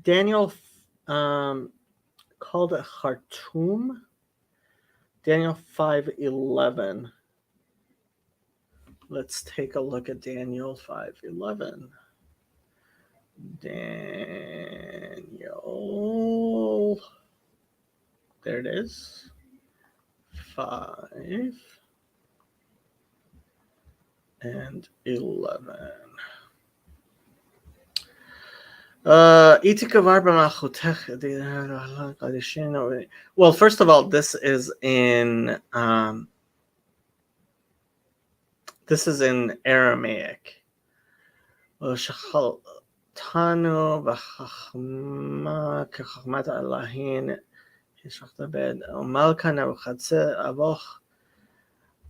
Daniel called it Khartoum. Daniel 5:11. Let's take a look at Daniel 5:11. Daniel. There it is. 5 and 11. Well, first of all, this is in Aramaic.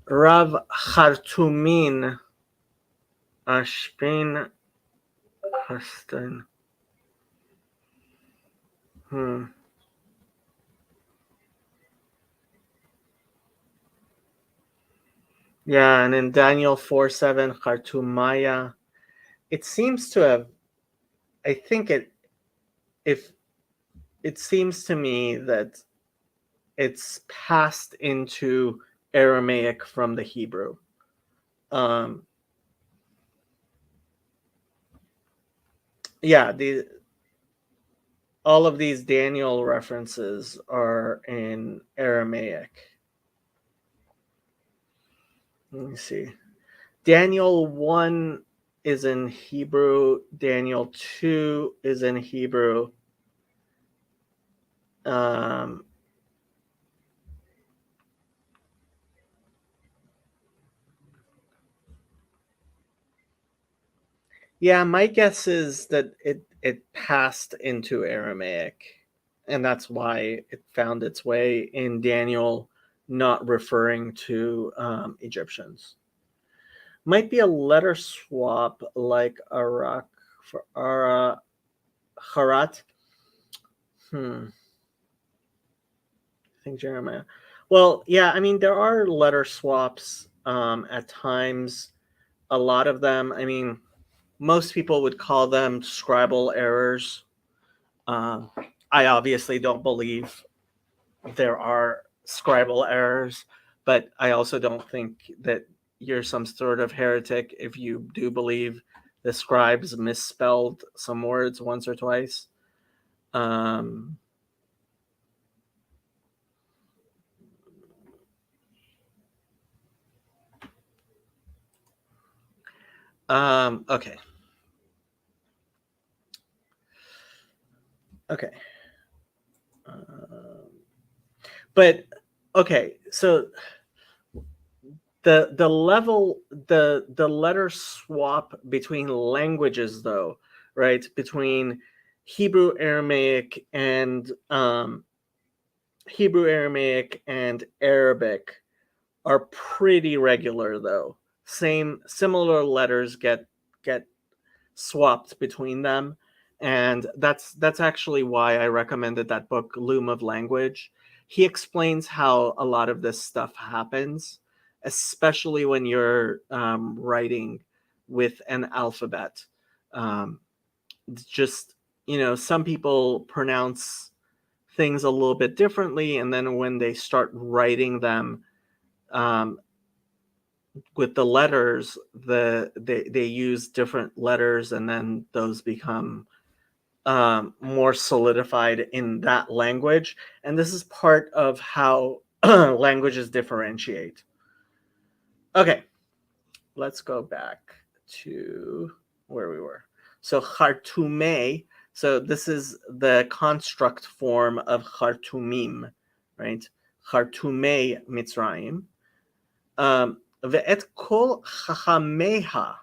Rav Khartoumin Ashpin Hastan. Yeah, and in Daniel 4:7, Khartoumaya. It seems to have. I think it seems to me that it's passed into Aramaic from the Hebrew. Yeah, all of these Daniel references are in Aramaic. Let me see. Daniel 1 is in Hebrew. Daniel 2 is in Hebrew. Yeah, my guess is that it passed into Aramaic, and that's why it found its way in Daniel, not referring to Egyptians. Might be a letter swap like Arak for Ara Harat. I think Jeremiah. Well, yeah, I mean there are letter swaps at times. A lot of them. I mean, most people would call them scribal errors. I obviously don't believe there are scribal errors, but I also don't think that you're some sort of heretic if you do believe the scribes misspelled some words once or twice. Um, okay. Okay. But okay, so the letter swap between languages though, right? Between Hebrew Aramaic and Arabic are pretty regular though. Similar letters get swapped between them, and that's actually why I recommended that book Loom of Language. He explains how a lot of this stuff happens, especially when you're writing with an alphabet. um, just, some people pronounce things a little bit differently, and then when they start writing them um, with the letters, they use different letters, and then those become more solidified in that language. And this is part of how languages differentiate. Okay, let's go back to where we were. So Khartoumé. So this is the construct form of Khartoumim, right? Khartoumé Mitzrayim. Ve'et kol chachameha.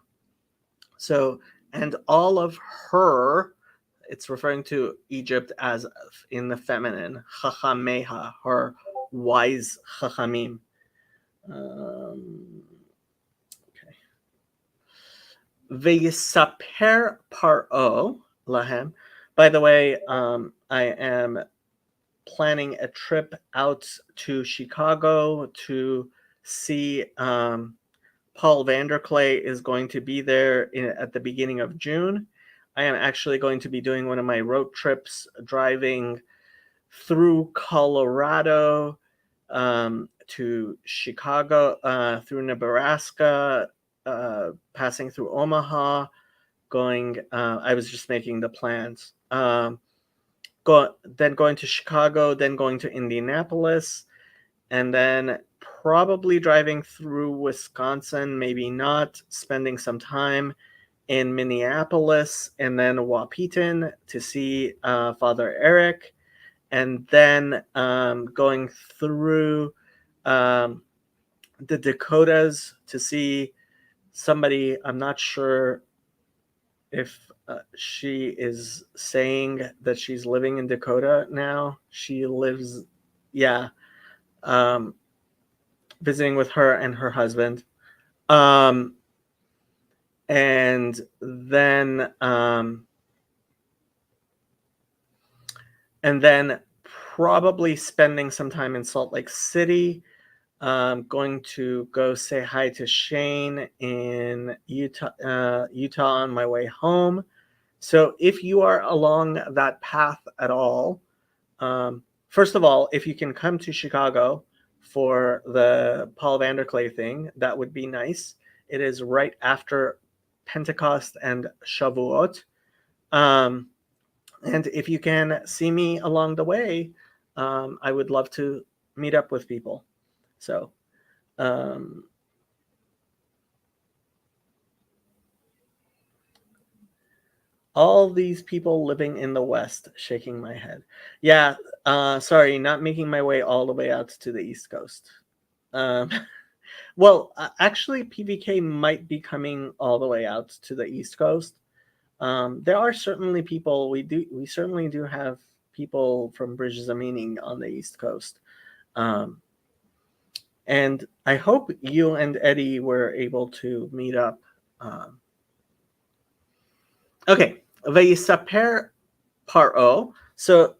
So, and all of her, it's referring to Egypt as in the feminine, chachameha, her wise chachamim. Okay. Ve'yisaper paro lahem. By the way, I am planning a trip out to Chicago to see Paul Vanderklay is going to be there at the beginning of June. I am actually going to be doing one of my road trips, driving through Colorado to Chicago, through Nebraska, passing through Omaha, going. I was just making the plans. Then going to Chicago, then going to Indianapolis, and then probably driving through Wisconsin, maybe not, spending some time in Minneapolis and then Wahpeton to see Father Eric, and then going through the Dakotas to see somebody. I'm not sure if she is saying that she's living in Dakota now. She lives, yeah, um, visiting with her and her husband. Um, and then probably spending some time in Salt Lake City. Going to go say hi to Shane in Utah on my way home. So if you are along that path at all, first of all, if you can come to Chicago for the Paul Vanderklay thing, that would be nice. It is right after Pentecost and Shavuot. And if you can see me along the way, I would love to meet up with people. So, all these people living in the West, shaking my head. Yeah, sorry, not making my way all the way out to the East Coast. Well, actually, PVK might be coming all the way out to the East Coast. There are certainly people. We certainly do have people from Bridges of Meaning on the East Coast. And I hope you and Eddie were able to meet up. Okay, Vayisaper Paro. So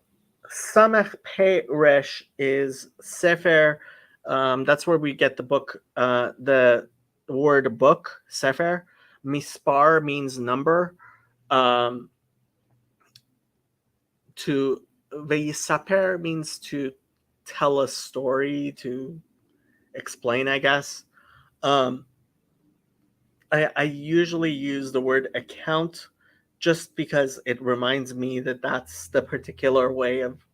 Samech Peresh is Sefer. That's where we get the book, the word book, Sefer. Mispar means number. Um, to Veisaper means to tell a story, to explain, I guess. Um, I usually use the word account just because it reminds me that that's the particular way of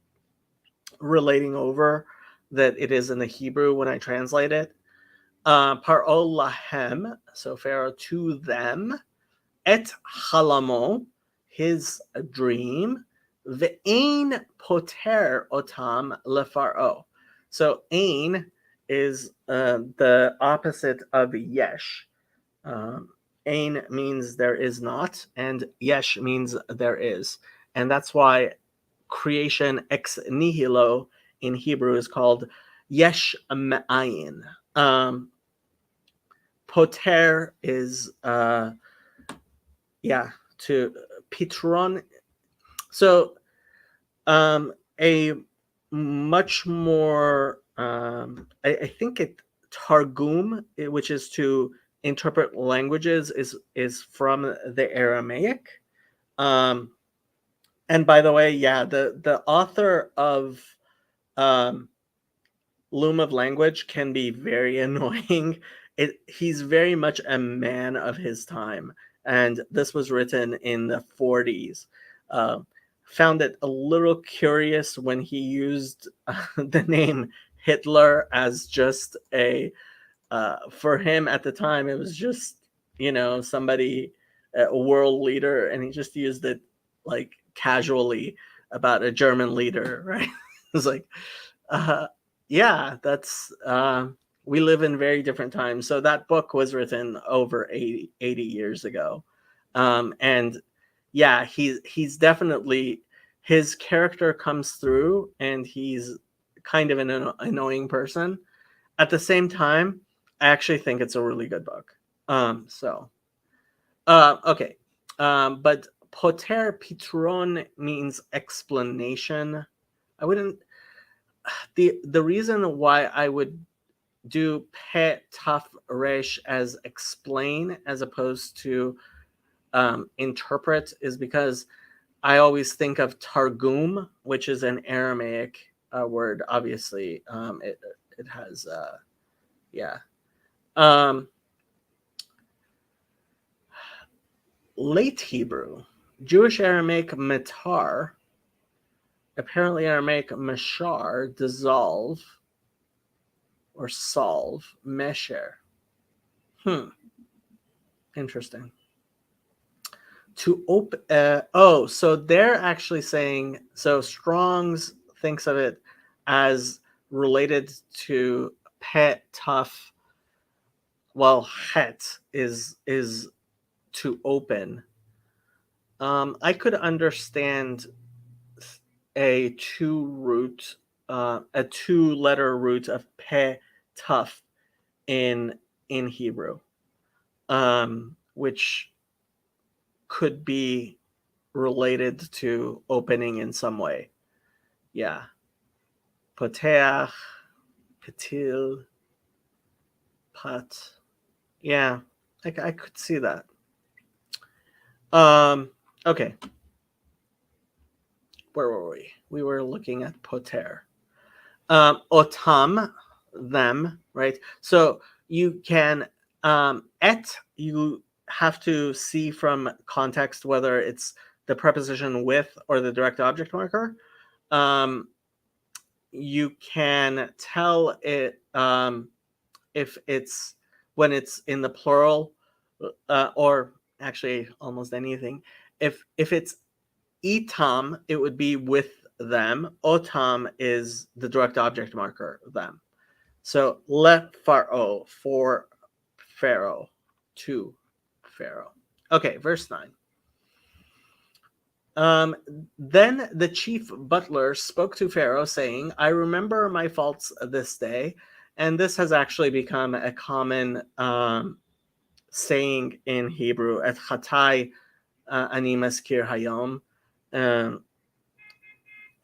relating over that it is in the Hebrew when I translate it. Paro lahem, so Pharaoh to them, et halamo, his dream, ve'ein poter otam lefaro. So ein is the opposite of yesh. Um, Ein means there is not, and yesh means there is. And that's why creation ex nihilo in Hebrew is called yesh me'ayin. Poter is, to pitron. So a much more, I think it Targum, which is to interpret languages, is from the Aramaic. And by the way, the author of um, Loom of Language can be very annoying. He's very much a man of his time, and this was written in the 40s. Uh, Found it a little curious when he used the name Hitler as just for him at the time, it was just, somebody, a world leader, and he just used it like casually about a German leader, right? It's like, uh, yeah, that's, we live in very different times. So that book was written over 80 years ago. And yeah, he's definitely, his character comes through, and he's kind of an annoying person. At the same time, I actually think it's a really good book. Okay. But poter pitron means explanation. I wouldn't, the reason why I would do pe taf resh as explain as opposed to interpret is because I always think of targum, which is an Aramaic word. Obviously, it has yeah. Late Hebrew, Jewish Aramaic metar, apparently Aramaic mashar, dissolve or solve, mesher. Interesting. To open, so they're actually saying, so Strong's thinks of it as related to pet tough. Well, het is to open. I could understand a a two-letter root of pe tough in Hebrew, which could be related to opening in some way. Yeah. Poteach, petil, pat. Yeah, I could see that. Okay. Where were we? We were looking at poter. Otam, them, right? So you can, you have to see from context whether it's the preposition with or the direct object marker. You can tell it if it's when it's in the plural, or actually almost anything. If it's itam, it would be with them. Otam is the direct object marker, them. So le Pharaoh, for Pharaoh, to Pharaoh. Okay, verse 9. Then the chief butler spoke to Pharaoh, saying, I remember my faults this day. And this has actually become a common saying in Hebrew, et chatai ani maskir hayom.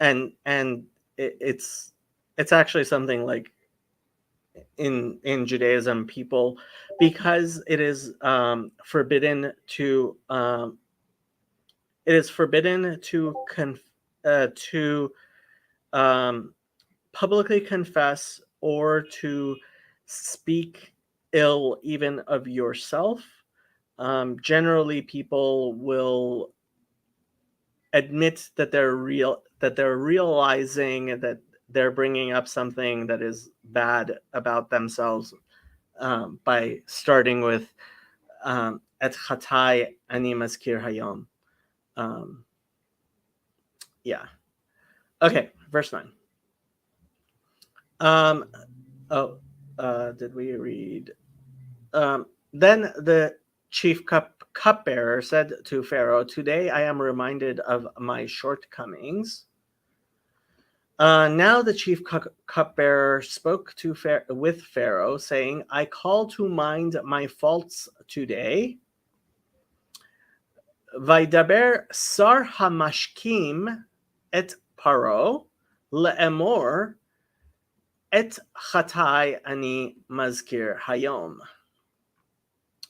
And it's actually something like in Judaism, people, because it is forbidden to to publicly confess or to speak ill even of yourself. Generally, people will admit that they're realizing that they're bringing up something that is bad about themselves, by starting with et chatai ani mazkir hayom. Yeah. Okay, verse 9. Did we read? Then the chief cupbearer said to Pharaoh, "Today I am reminded of my shortcomings." Now the chief cupbearer spoke with Pharaoh, saying, "I call to mind my faults today. Vaidaber sar hamashkim et paro le'emor et chatai ani mazkir hayom."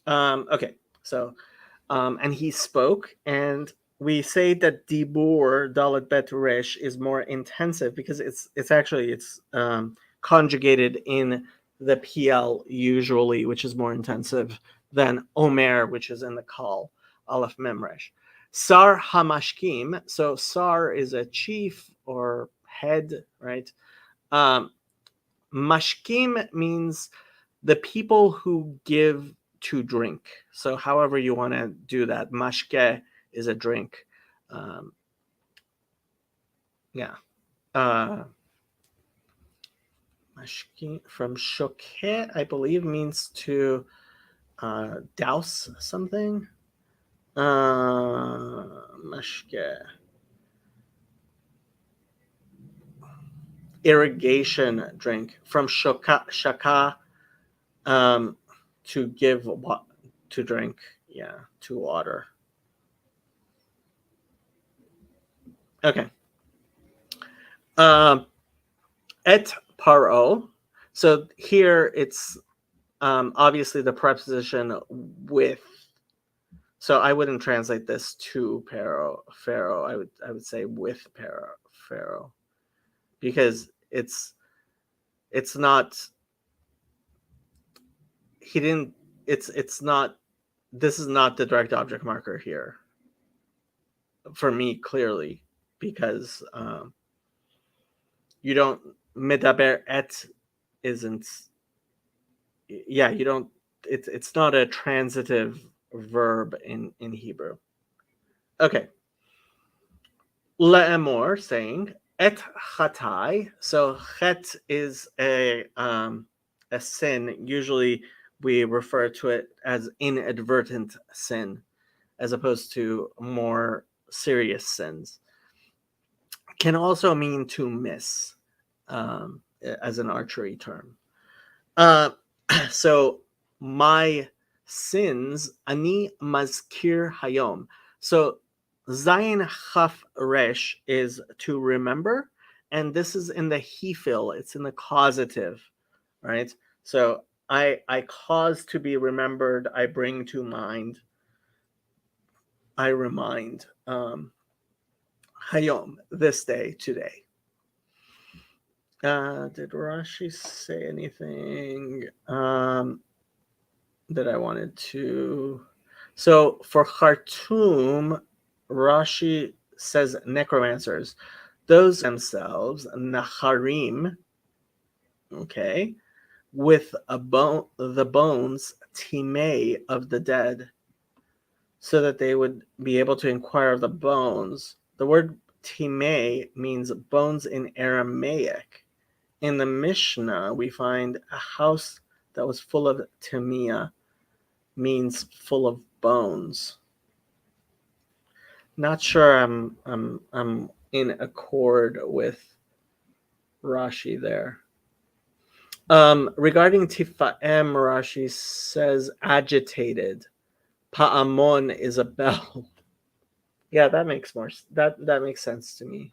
Okay, so and he spoke, and we say that dibur dalet bet resh is more intensive because it's actually conjugated in the PL usually, which is more intensive than omer, which is in the kal aleph mem resh. Sar hamashkim. So sar is a chief or head, right? Mashkim means the people who give to drink. So however you want to do that, mashke is a drink. Yeah. Mashke from shoke, I believe, means to douse something. Mashke. Irrigation drink. From shaka, to give to drink. Yeah, to water. Okay. Et paro. So here it's obviously the preposition with. So I wouldn't translate this to Pharaoh. I would say with Pharaoh, because it's not. He didn't. It's not. This is not the direct object marker here. For me, clearly, because you don't medaber et isn't. Yeah, you don't. It's not a transitive verb in Hebrew. Okay. Le'emor, saying et chatai. So chet is a sin. Usually we refer to it as inadvertent sin, as opposed to more serious sins. Can also mean to miss, as an archery term. So my sins, ani mazkir hayom. So zayin chaf resh is to remember, and this is in the hefil. It's in the causative, right? So I cause to be remembered. I bring to mind. I remind. Hayom, this day, today. Did Rashi say anything that I wanted to? So for Khartoum, Rashi says necromancers. Those themselves, Naharim, okay, with the bones, Timei, of the dead, so that they would be able to inquire of the bones. The word Timei means bones in Aramaic. In the Mishnah, we find a house that was full of Timia means full of bones. Not sure I'm in accord with Rashi there. Regarding Tifaem, Rashi says agitated. Pa'amon is a bell. Yeah, that makes sense to me.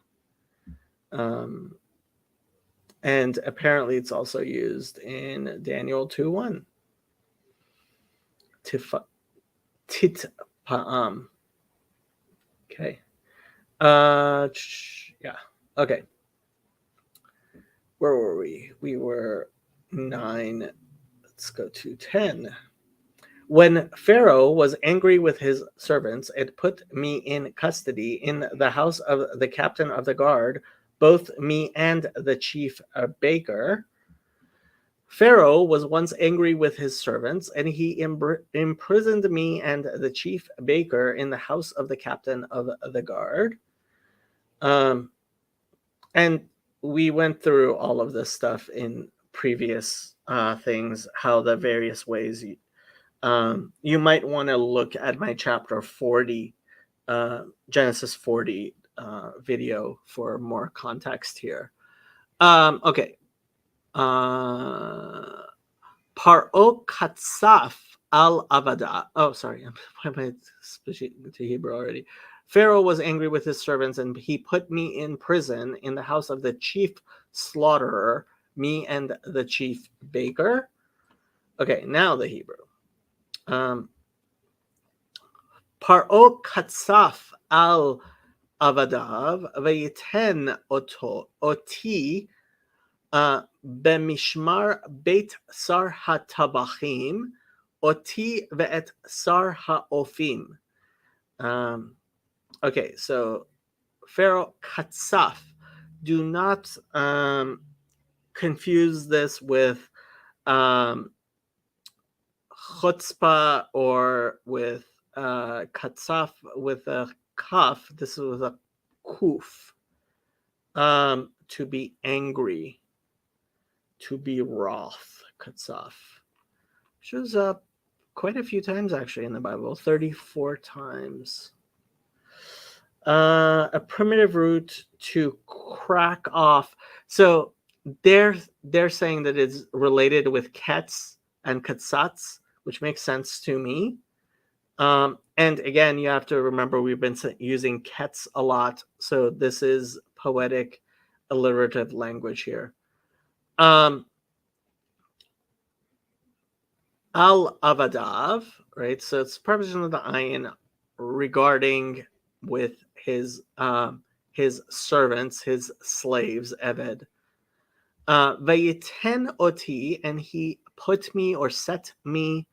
And apparently it's also used in Daniel 2:1. Titpa'am. Okay. Yeah. Okay. Where were we? We were 9. Let's go to 10. When Pharaoh was angry with his servants and put me in custody in the house of the captain of the guard, both me and the chief baker. Pharaoh was once angry with his servants, and he imprisoned me and the chief baker in the house of the captain of the guard. And we went through all of this stuff in previous things, how the various ways you might want to look at my chapter 40, Genesis 40 video for more context here. Okay. Paro Katsaf al Avada. Oh, sorry. Why am I switching to Hebrew already? Pharaoh was angry with his servants, and he put me in prison in the house of the chief slaughterer, me and the chief baker. Okay, now the Hebrew. Paro Katsaf al Avadav vayiten oti במשמר בית שר הטבחים, אותי ואת שר האופים. Okay, so Pharaoh Katsaf. Do not confuse this with chutzpah or with Katsaf with a kaf. This is a kuf. To be angry. To be wroth, Katsaf. Shows up quite a few times actually in the Bible, 34 times. A primitive root to crack off. So they're saying that it's related with ketz and katsatz, which makes sense to me. And again, you have to remember we've been using ketz a lot, so this is poetic, alliterative language here. Al Avadav, right? So it's preposition of the ayin regarding with his servants, his slaves, Eved. Vayiten oti, and he put me or set me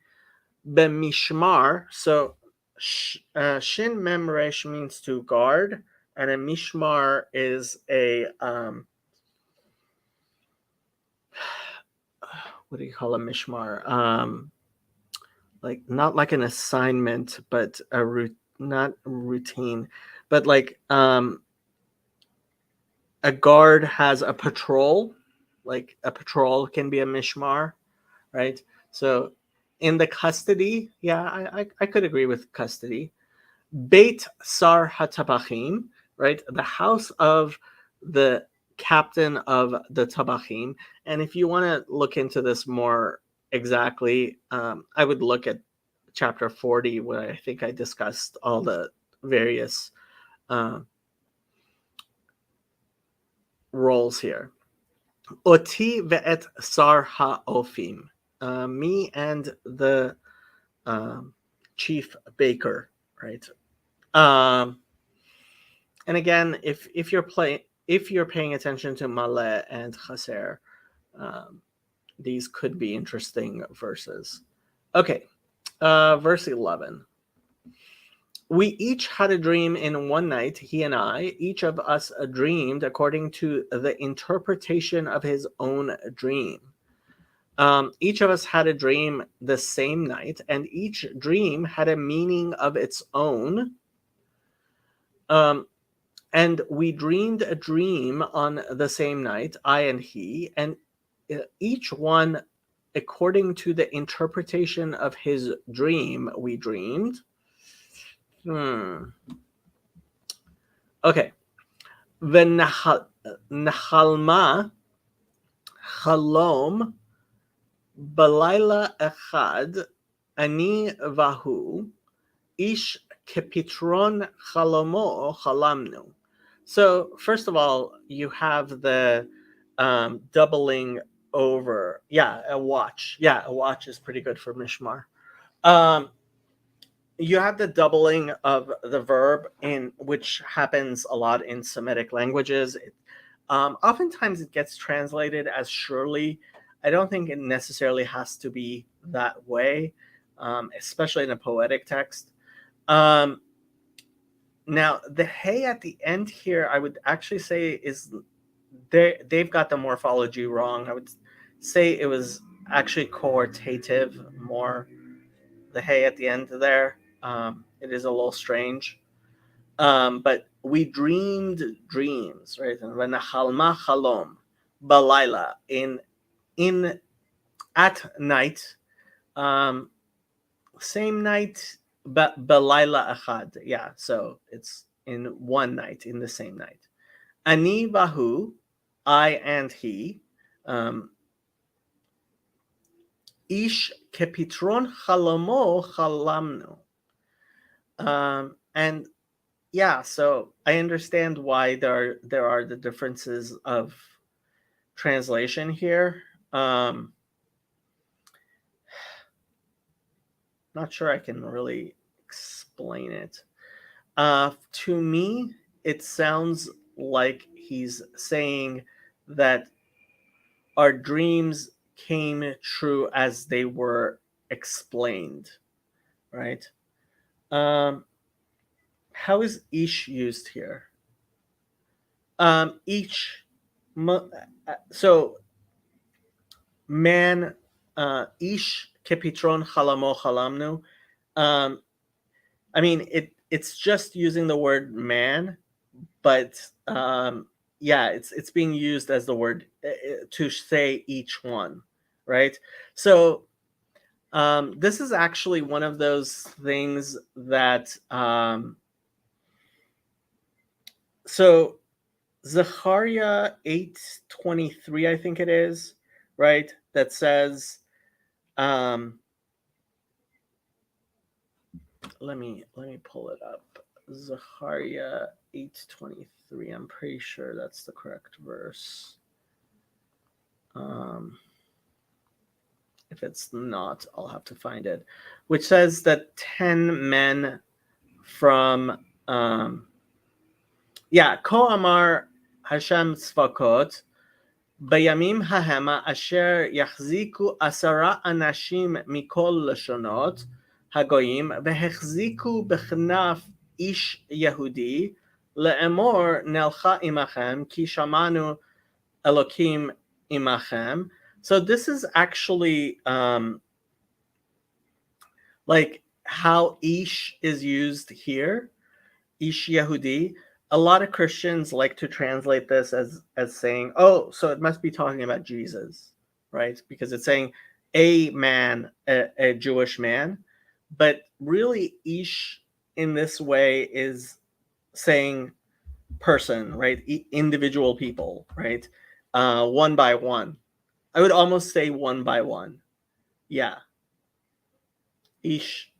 b'mishmar. So shin mem resh means to guard, and a mishmar is a what do you call a mishmar? Like not like an assignment, but not routine, but like a guard has a patrol. Like a patrol can be a mishmar, right? So in the custody, yeah, I could agree with custody. Beit Sar HaTabachim, right? The house of the captain of the Tabachim. And if you want to look into this more exactly, I would look at chapter 40, where I think I discussed all the various roles here. Oti ve'et Sar HaOfim. Me and the chief baker, right? And again, if you're paying attention to Maleh and Chaser, these could be interesting verses. Okay, verse 11. We each had a dream in one night, he and I. Each of us dreamed according to the interpretation of his own dream. Each of us had a dream the same night, and each dream had a meaning of its own. And we dreamed a dream on the same night, I and he, and each one, according to the interpretation of his dream, we dreamed. Okay. V'nachalma chalom balayla echad ani vahu ish kepitron chalomo chalamnu. So first of all, you have the doubling over. Yeah, a watch. Yeah, a watch is pretty good for mishmar. Um, you have the doubling of the verb, in which happens a lot in Semitic languages. Oftentimes it gets translated as surely. I don't think it necessarily has to be that way, especially in a poetic text. Um, Now, the hey at the end here, I would actually say is they've got the morphology wrong. I would say it was actually coortative more. The hey at the end there, it is a little strange. But we dreamed dreams, right? And when halma halom balayla in at night, um, same night, but balayla achad. Yeah, so it's in one night, in the same night. Ani vahu, I and he. Um, Ish kepitron halamo halamnu. And yeah, so I understand why there are the differences of translation here. Not sure I can really explain it. To me, it sounds like he's saying that our dreams came true as they were explained, right? How is ish used here? Each, so man, ish kepitron halamo halamnu. Um, I mean, it's just using the word man, but yeah, it's being used as the word to say each one, right? So this is actually one of those things that so Zechariah 8:23, I think it is, right? That says, um, let me pull it up. Zechariah 8:23. I'm pretty sure that's the correct verse. If it's not, I'll have to find it. Which says that 10 men from Ko Amar Hashem Tzvakot בימים ההמה אשר יחזיקו 10 אנשים מכל לשונות הגויים והחזיקו בכנף איש יהודי לאמור נלכה עמכם כי שמענו אלוקים עמכם. So this is actually like how ish is used here, ish Yehudi. A lot of Christians like to translate this as saying, "Oh, so it must be talking about Jesus," right? Because it's saying a man, a Jewish man, but really ish in this way is saying person, right? Individual people, right? One by one. I would almost say one by one. Yeah. Ish.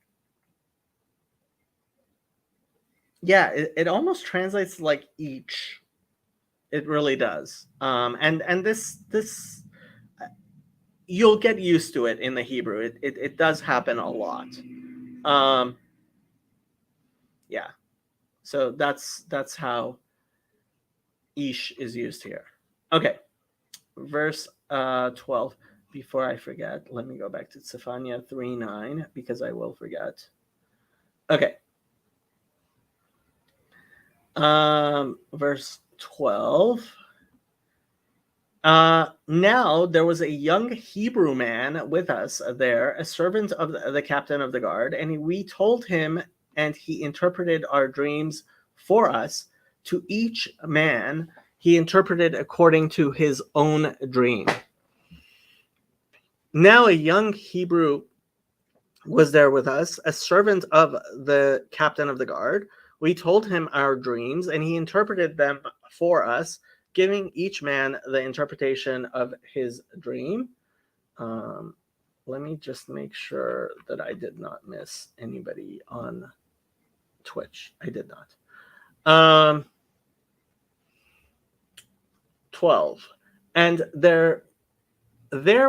Yeah, it almost translates like each. It really does. And this you'll get used to it in the Hebrew. It does happen a lot. Yeah. So that's how ish is used here. Okay. Verse 12. Before I forget, let me go back to Zephaniah 3:9 because I will forget. Okay. Verse 12. Now there was a young Hebrew man with us there, a servant of the captain of the guard, and we told him, and he interpreted our dreams for us. To each man he interpreted according to his own dream. Now a young Hebrew was there with us, a servant of the captain of the guard. We told him our dreams, and he interpreted them for us, giving each man the interpretation of his dream. Let me just make sure that I did not miss anybody on Twitch. I did not. 12. And there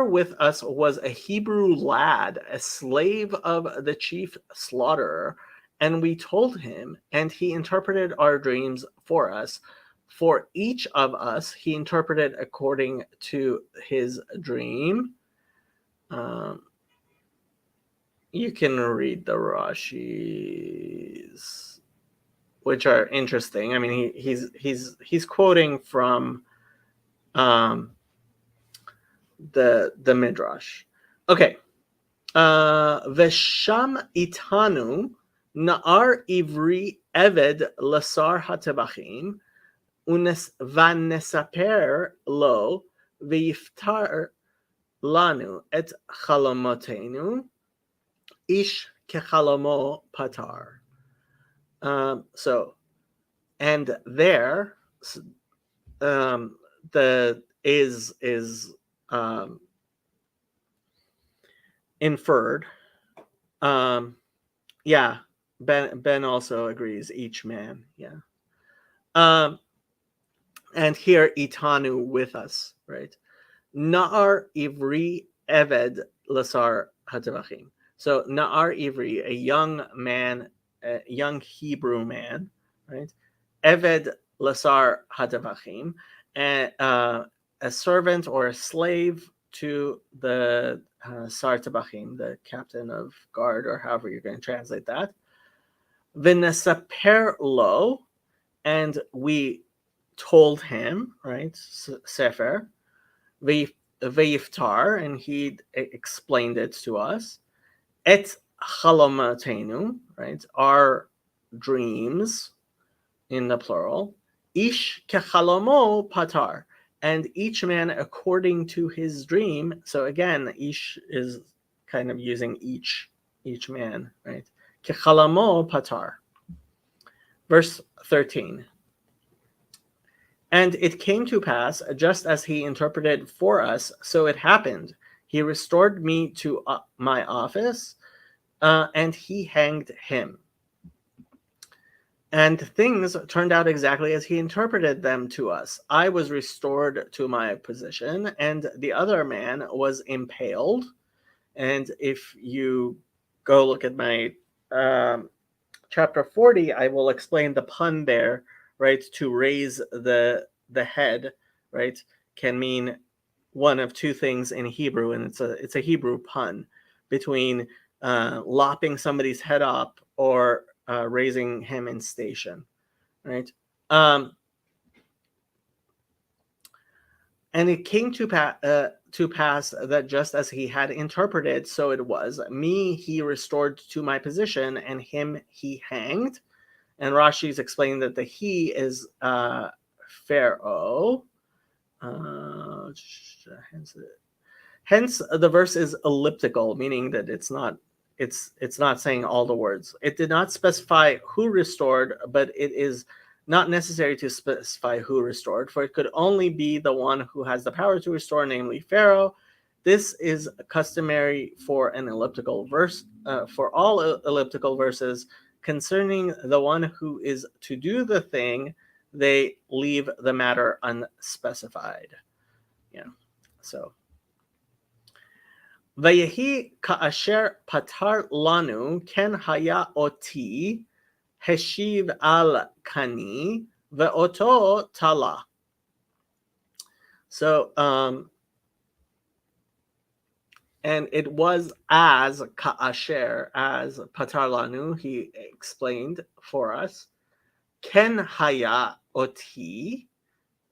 with us was a Hebrew lad, a slave of the chief slaughterer, and we told him, and he interpreted our dreams for us. For each of us, he interpreted according to his dream. You can read the Rashis, which are interesting. I mean, he's quoting from the Midrash. Okay. Vesham itanu na'ar ivri eved lasar hatebachim vanesaper lo v'yiftar lanu et chalomotenu ish kechalomo patar. So, and there, the is inferred. Yeah, Ben also agrees. Each man, yeah. And here itanu with us, right? Na'ar ivri eved lasar hatevachim. So na'ar ivri, a young man, a young Hebrew man, right? Eved lasar hatevachim, a servant or a slave to the Sar Tabachim, the captain of guard, or however you're going to translate that. V'nesaper lo, and we told him, right? Sefer, v'yiftar, and he explained it to us. Et chalomatenu, right? Our dreams, in the plural. Ish kechalomo patar, and each man according to his dream. So again, ish is kind of using each man, right? Kechalamo patar. Verse 13. And it came to pass, just as he interpreted for us, so it happened. He restored me to my office, and he hanged him. And things turned out exactly as he interpreted them to us. I was restored to my position, and the other man was impaled. And if you go look at my chapter 40, I will explain the pun there, right? To raise the head, right, can mean one of two things in Hebrew, and it's a Hebrew pun between lopping somebody's head up or raising him in station, right? And it came to pass that just as he had interpreted, so it was. Me he restored to my position, and him he hanged. And Rashi's explaining that the he is Pharaoh. Hence, the verse is elliptical, meaning that it's not saying all the words. It did not specify who restored, but it is not necessary to specify who restored, for it could only be the one who has the power to restore, namely Pharaoh. This is customary for an elliptical verse, for all elliptical verses. Concerning the one who is to do the thing, they leave the matter unspecified. Yeah, so. Vayehi ka'asher patar lanu ken haya oti heshiv al kani ve'oto tala. So, and it was as ka'asher, as patar lanu, he explained for us. Ken haya oti,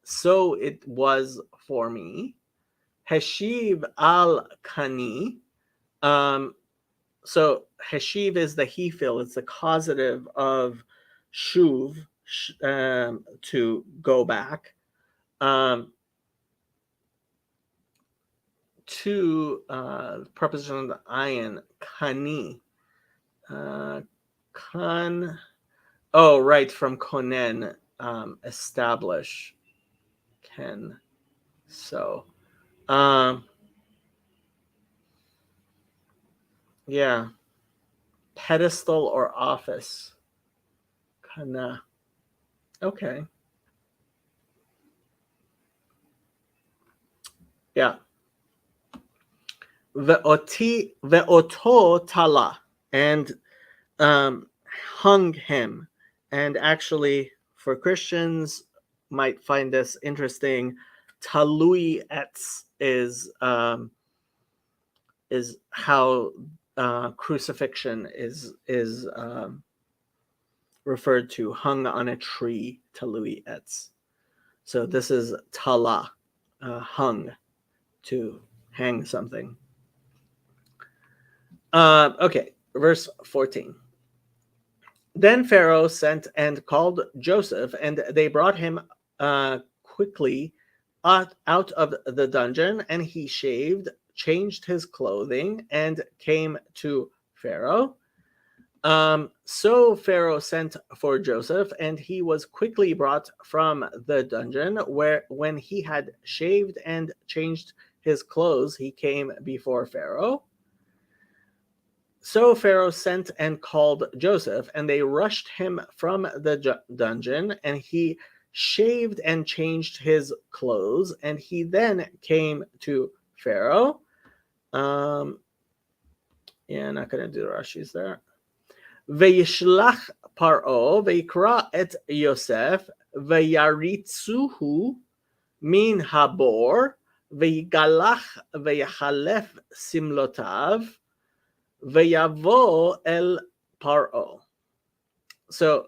so it was for me. Heshiv al kani. So heshiv is the he-fil. It's the causative of shuv, to go back. To preposition of the ayin, kani. Kan. Oh, right, from konen, establish. Ken. So. Yeah. Pedestal or office. Kana. Okay. Yeah. Ve'oto tala, and hung him. And actually, for Christians, might find this interesting. Talui etz is how crucifixion is referred to, hung on a tree. Talui etz. So this is tala, hung, to hang something. Okay, verse 14. Then Pharaoh sent and called Joseph, and they brought him quickly out of the dungeon, and he shaved, changed his clothing, and came to Pharaoh. So Pharaoh sent for Joseph, and he was quickly brought from the dungeon, where when he had shaved and changed his clothes, he came before Pharaoh. So Pharaoh sent and called Joseph, and they rushed him from the dungeon, and he shaved and changed his clothes, and he then came to Pharaoh. Yeah, not going to do the Rashi's there. Vayishlach Paro vayikra et Yosef vayaritzuhu min habor vayigalach vayachalef simlotav vayavo el Paro. So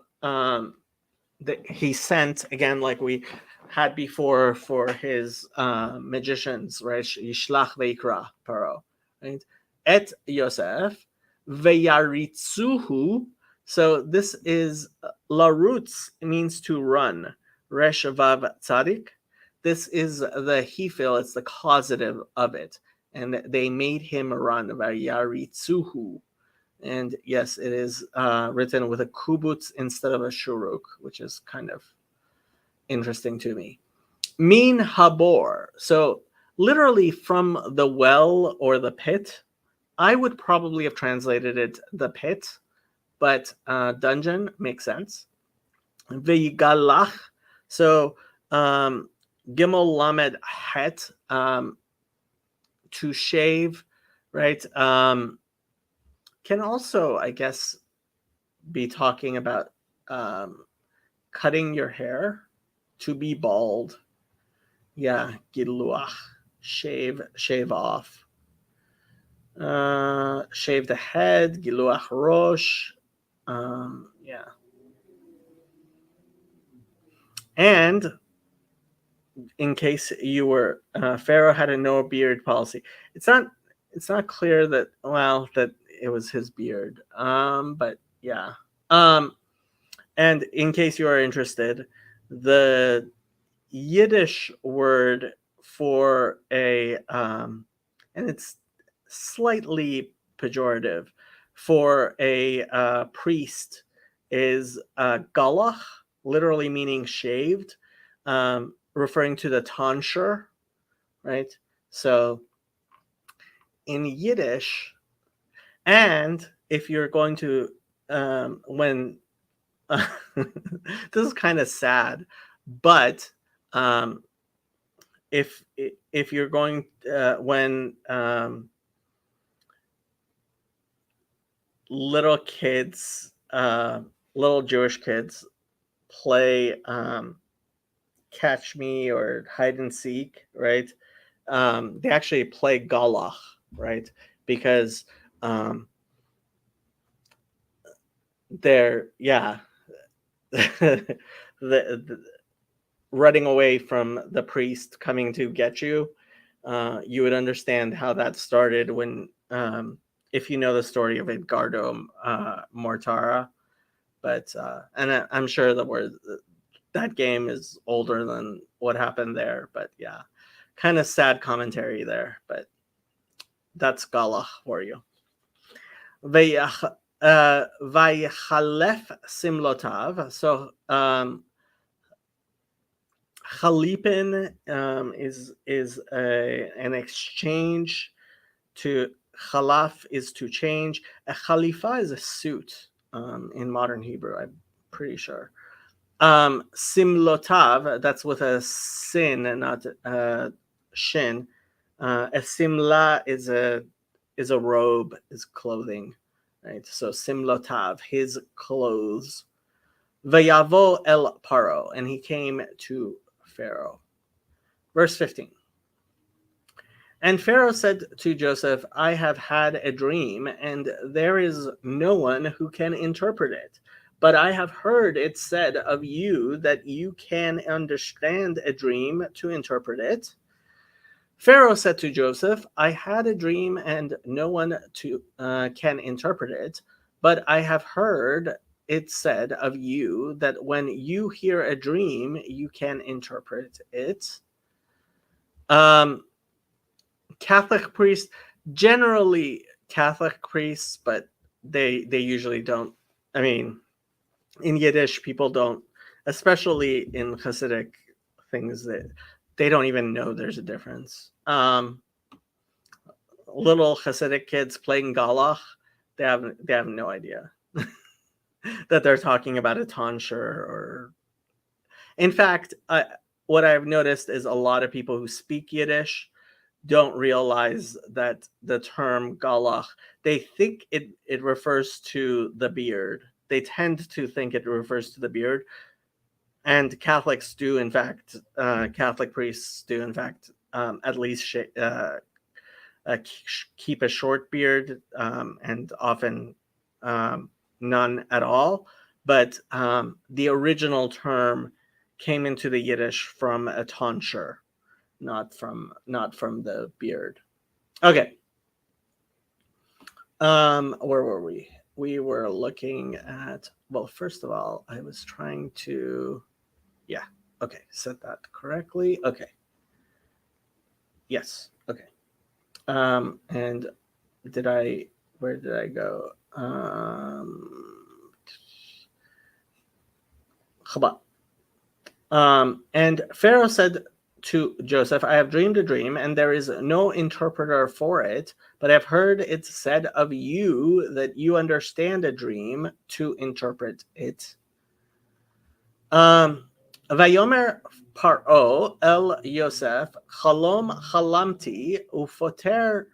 he sent, again, like we had before for his magicians, right? Yishlach vayikra Paro, right? Et Yosef veyaritzuhu. So this is larutz, means to run. Resh vav tzadik. This is the hefil, it's the causative of it, and they made him run. Vayaritzuhu. And yes, it is written with a kubutz instead of a shuruk, which is kind of interesting to me. Min habor. So literally from the well or the pit. I would probably have translated it the pit, but dungeon makes sense. V'yigalach. So gimel lamed het, to shave, right? Can also, I guess, be talking about cutting your hair, to be bald. Yeah, giluach, shave off. Shave the head, giluach rosh. Yeah. And in case you were, Pharaoh had a no beard policy. It's not clear that, well, that it was his beard. But yeah. And in case you are interested, the Yiddish word for a and it's slightly pejorative, for a priest is galach, literally meaning shaved, referring to the tonsure, right? So in Yiddish, and if you're going to when this is kind of sad, but if you're going when little kids, little Jewish kids play catch me or hide and seek, right? They actually play galach, right? Because they're the running away from the priest coming to get you. You would understand how that started when, if you know the story of Edgardo Mortara. But and I'm sure that game is older than what happened there. But yeah, kind of sad commentary there. But that's galach for you. Vaychalef simlotav. So chalipin is an exchange. To chalaf is to change. A khalifa is a suit in modern Hebrew, I'm pretty sure. Simlotav, that's with a sin and not shin. A simla is a robe, is clothing, right? So simlotav, his clothes. Vayavo el Paro, and he came to Pharaoh. Verse 15. And Pharaoh said to Joseph, I have had a dream, and there is no one who can interpret it. But I have heard it said of you that you can understand a dream to interpret it. Pharaoh said to Joseph, I had a dream, and no one can interpret it. But I have heard it said of you that when you hear a dream, you can interpret it. Catholic priests, generally Catholic priests, but they usually don't. I mean, in Yiddish, people don't, especially in Hasidic things, that they don't even know there's a difference. Little Hasidic kids playing Galach, they have no idea that they're talking about a tonsure. Or, in fact, what I've noticed is a lot of people who speak Yiddish don't realize that the term galach, they think it refers to the beard. They tend to think it refers to the beard. And Catholics do, in fact, Catholic priests do, in fact, at least keep a short beard, and often none at all. But the original term came into the Yiddish from a tonsure, not from the beard. Okay. Where were we? We were looking at, well, first of all, I was trying to, yeah, okay, set that correctly. Okay. Yes. Okay. And where did I go? And Pharaoh said to Joseph, I have dreamed a dream, and there is no interpreter for it, but I've heard it said of you that you understand a dream to interpret it. Vayomer Paro el Yosef, Chalom chalamti ufoter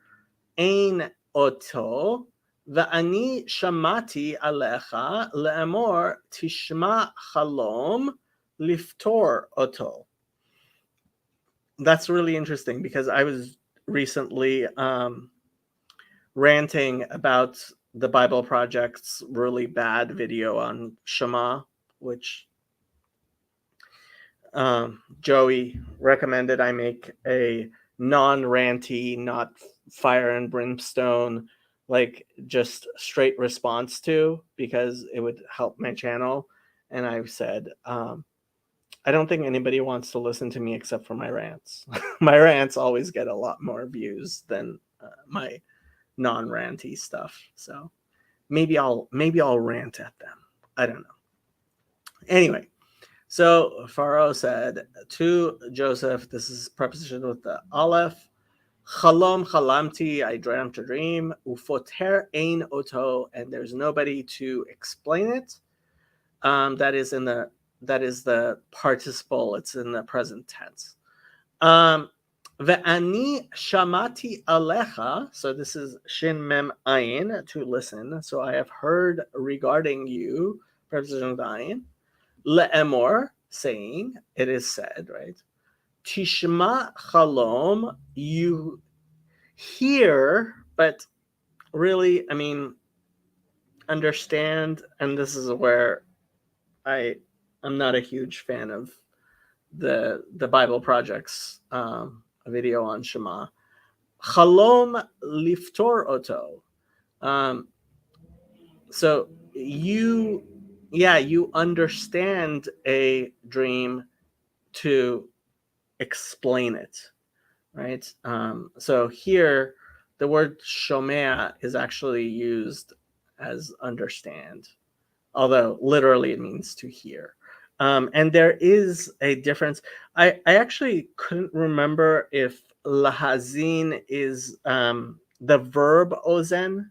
ein oto, va'ani shamati alecha le'amor tishma chalom liftor oto. That's really interesting because I was recently ranting about the Bible Project's really bad video on Shema, which Joey recommended I make a non-ranty, not fire and brimstone, like just straight response to, because it would help my channel. And I said, I don't think anybody wants to listen to me except for my rants. My rants always get a lot more views than my non-ranty stuff. So maybe I'll rant at them. I don't know. Anyway, so Pharaoh said to Joseph, this is preposition with the aleph, Chalom chalamti, I dreamt a dream, ufoter ein oto, and there's nobody to explain it. That is the participle. It's in the present tense. Ve'ani shamati alecha. So this is shin mem ayin, to listen. So I have heard regarding you, preposition of ayin. Le'emor, saying, it is said, right? Tishma chalom, you hear, but really, I mean, understand. And this is where I'm not a huge fan of the Bible Project's video on Shema. Chalom liftor oto. So you understand a dream to explain it, right? So here, the word shomea is actually used as understand, although literally it means to hear. And there is a difference. I actually couldn't remember if lahazin is the verb ozen.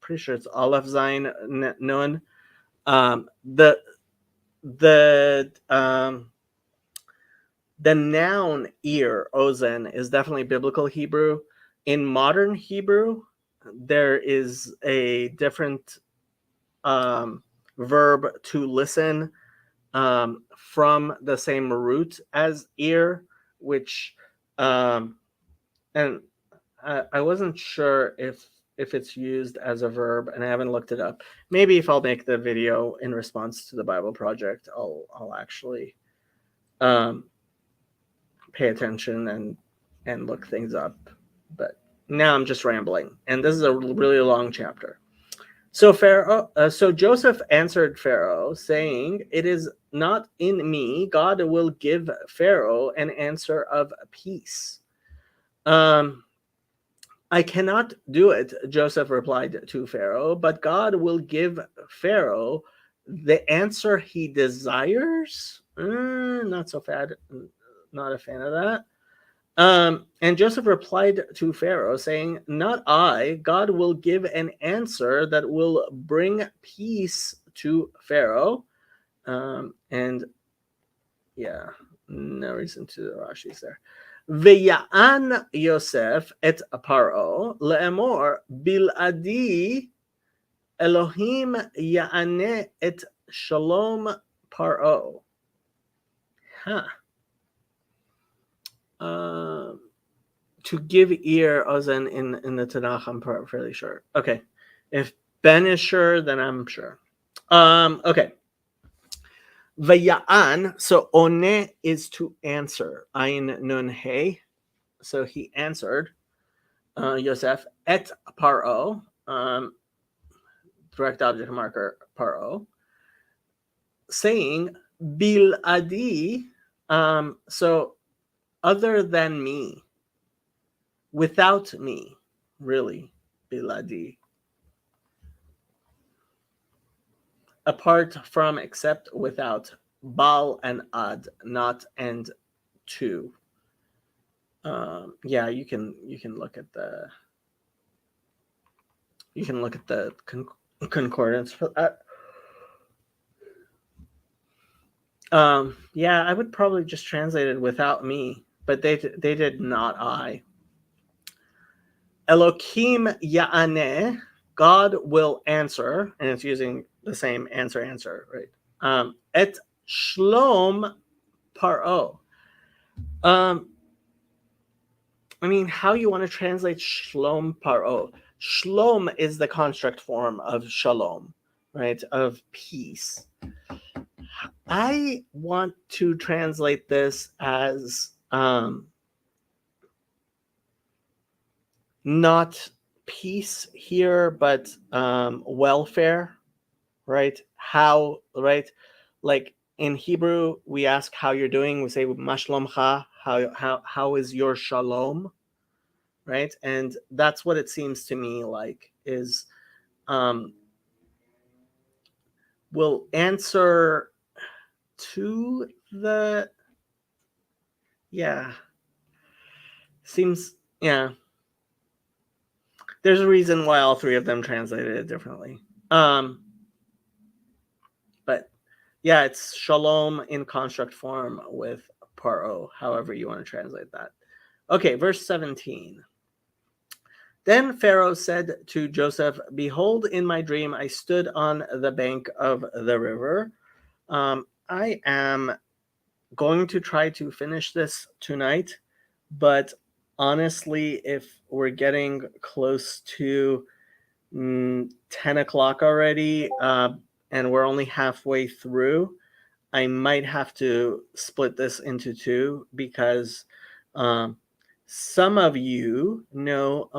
Pretty sure it's aleph zayin nun. The The noun ear, ozen, is definitely biblical Hebrew. In modern Hebrew, there is a different verb to listen from the same root as ear, which and I wasn't sure if it's used as a verb, and I haven't looked it up. Maybe if I'll make the video in response to the Bible Project, I'll actually pay attention and look things up. But now I'm just rambling, and this is a really long chapter. So so Joseph answered Pharaoh, saying, "It is not in me. God will give Pharaoh an answer of peace." I cannot do it, Joseph replied to Pharaoh, but God will give Pharaoh the answer he desires. Not so bad. Not a fan of that. And Joseph replied to Pharaoh, saying, "Not I. God will give an answer that will bring peace to Pharaoh." And yeah, no reason to the Rashi's there. V'ya'an Yosef et Paro le'emor bil'adi Elohim ya'aneh et shalom Paro. Huh. To give ear, ozen in the Tanakh, I'm fairly sure. Okay. If Ben is sure, then I'm sure. Okay. Vaya'an, so one is to answer. Ayin nun hey. So he answered, Yosef, et Paro, direct object marker, Paro, saying, Bil adi, so other than me, without me, really, biladi. Apart from, except, without, bal and ad, not and to. Yeah, you can look at the concordance for that. Yeah, I would probably just translate it without me, but they did not I. Elohim ya'aneh, God will answer, and it's using the same answer, right? Et shlom paro. I mean, how you want to translate shlom paro? Shlom is the construct form of shalom, right? Of peace. I want to translate this as not peace here, but welfare, right? How, right? Like in Hebrew, we ask how you're doing. We say mashlomcha. How is your shalom, right? And that's what it seems to me like is will answer to the seems there's a reason why all three of them translated it differently. But yeah, it's shalom in construct form with paro, however you want to translate that. Okay, verse 17. Then Pharaoh said to Joseph, "Behold, in my dream I stood on the bank of the river. I am going to try to finish this tonight, but honestly, if we're getting close to 10 o'clock already, and we're only halfway through, I might have to split this into two because some of you know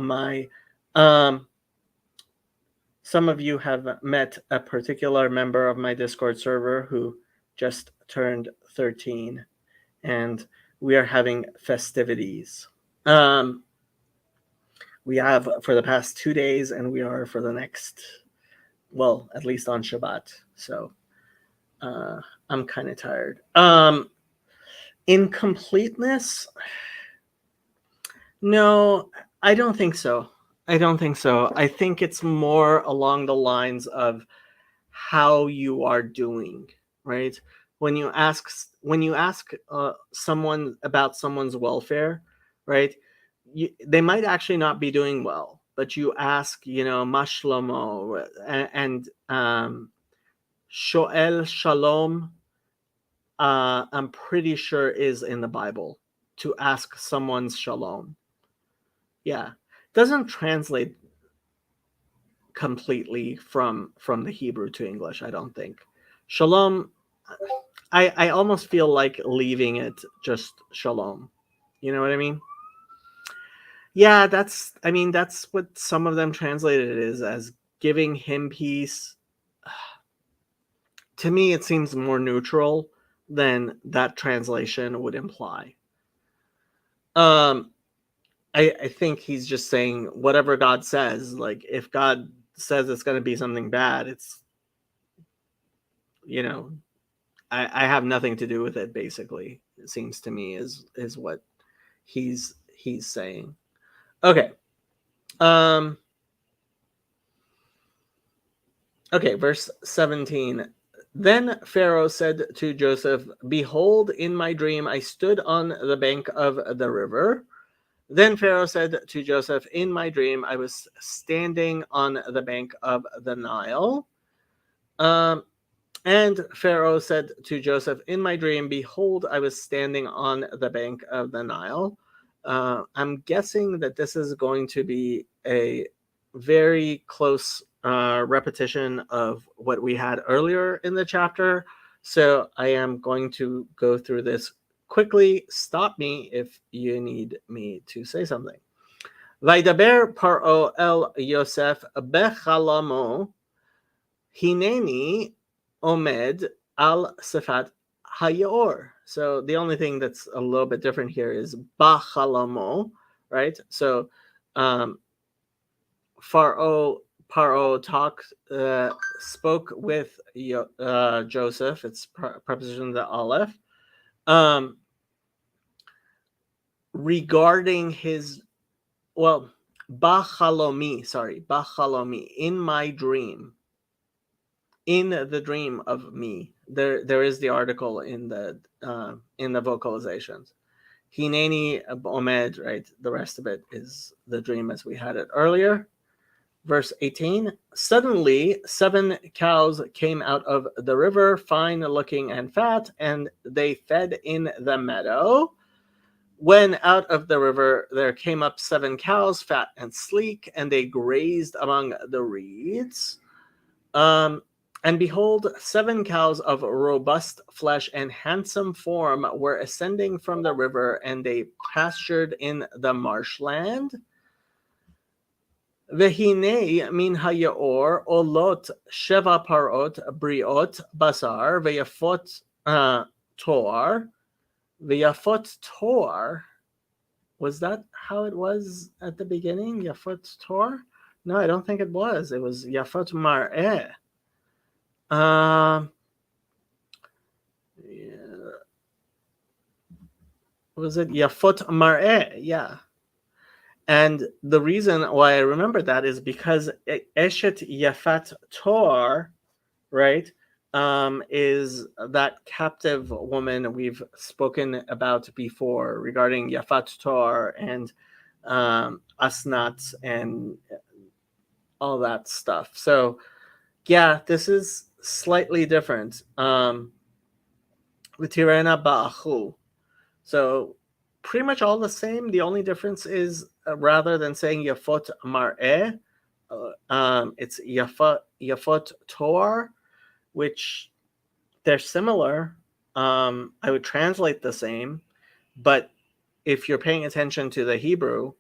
some of you have met a particular member of my Discord server who just turned 13, and we are having festivities. We have for the past 2 days, and we are for the next, well, at least on Shabbat. So I'm kind of tired. Incompleteness? No, I don't think so. I think it's more along the lines of how you are doing, right? when you ask someone about someone's welfare, right? They might actually not be doing well, but you ask, mashlomo, and shoel shalom. I'm pretty sure is in the Bible to ask someone's shalom. Yeah, doesn't translate completely from the Hebrew to English, I don't think. Shalom, I almost feel like leaving it just shalom. You know what I mean? Yeah, that's what some of them translated it as giving him peace. To me, it seems more neutral than that translation would imply. I think he's just saying whatever God says. Like, if God says it's going to be something bad, it's, I have nothing to do with it. Basically, it seems to me is what he's saying. Okay. Okay, verse 17. Then Pharaoh said to Joseph, "Behold, in my dream I stood on the bank of the river." Then Pharaoh said to Joseph, "In my dream I was standing on the bank of the Nile." And Pharaoh said to Joseph, "In my dream, behold, I was standing on the bank of the Nile." I'm guessing that this is going to be a very close repetition of what we had earlier in the chapter. So I am going to go through this quickly. Stop me if you need me to say something. Vaidaber Paro el Yosef bechalamo hineni omed al sefat hayor. So the only thing that's a little bit different here is bachalamo, right? So Paro spoke with Joseph. It's preposition the aleph, regarding his, bachalomi, in my dream, in the dream of me. There is the article in the vocalizations. Hineni omed, right? The rest of it is the dream as we had it earlier. Verse 18, suddenly 7 cows came out of the river, fine looking and fat, and they fed in the meadow. When out of the river there came up 7 cows, fat and sleek, and they grazed among the reeds. And behold, 7 cows of robust flesh and handsome form were ascending from the river, and they pastured in the marshland. Vehine min hayaor olot sheva parot briot basar veyafot tor. Veyafot tor. Was that how it was at the beginning? Yafot tor? No, I don't think it was. It was Yafot mar'eh. Yeah. Was it Yafot mar'eh? Yeah. And the reason why I remember that is because Eshet Yafat Tor, right, is that captive woman we've spoken about before regarding Yafat Tor and Asnat and all that stuff. So, yeah, this is slightly different. L'tirena ba'achu. So pretty much all the same. The only difference is rather than saying Yafot Mar'eh, it's Yafot Tor, which they're similar. I would translate the same, but if you're paying attention to the Hebrew,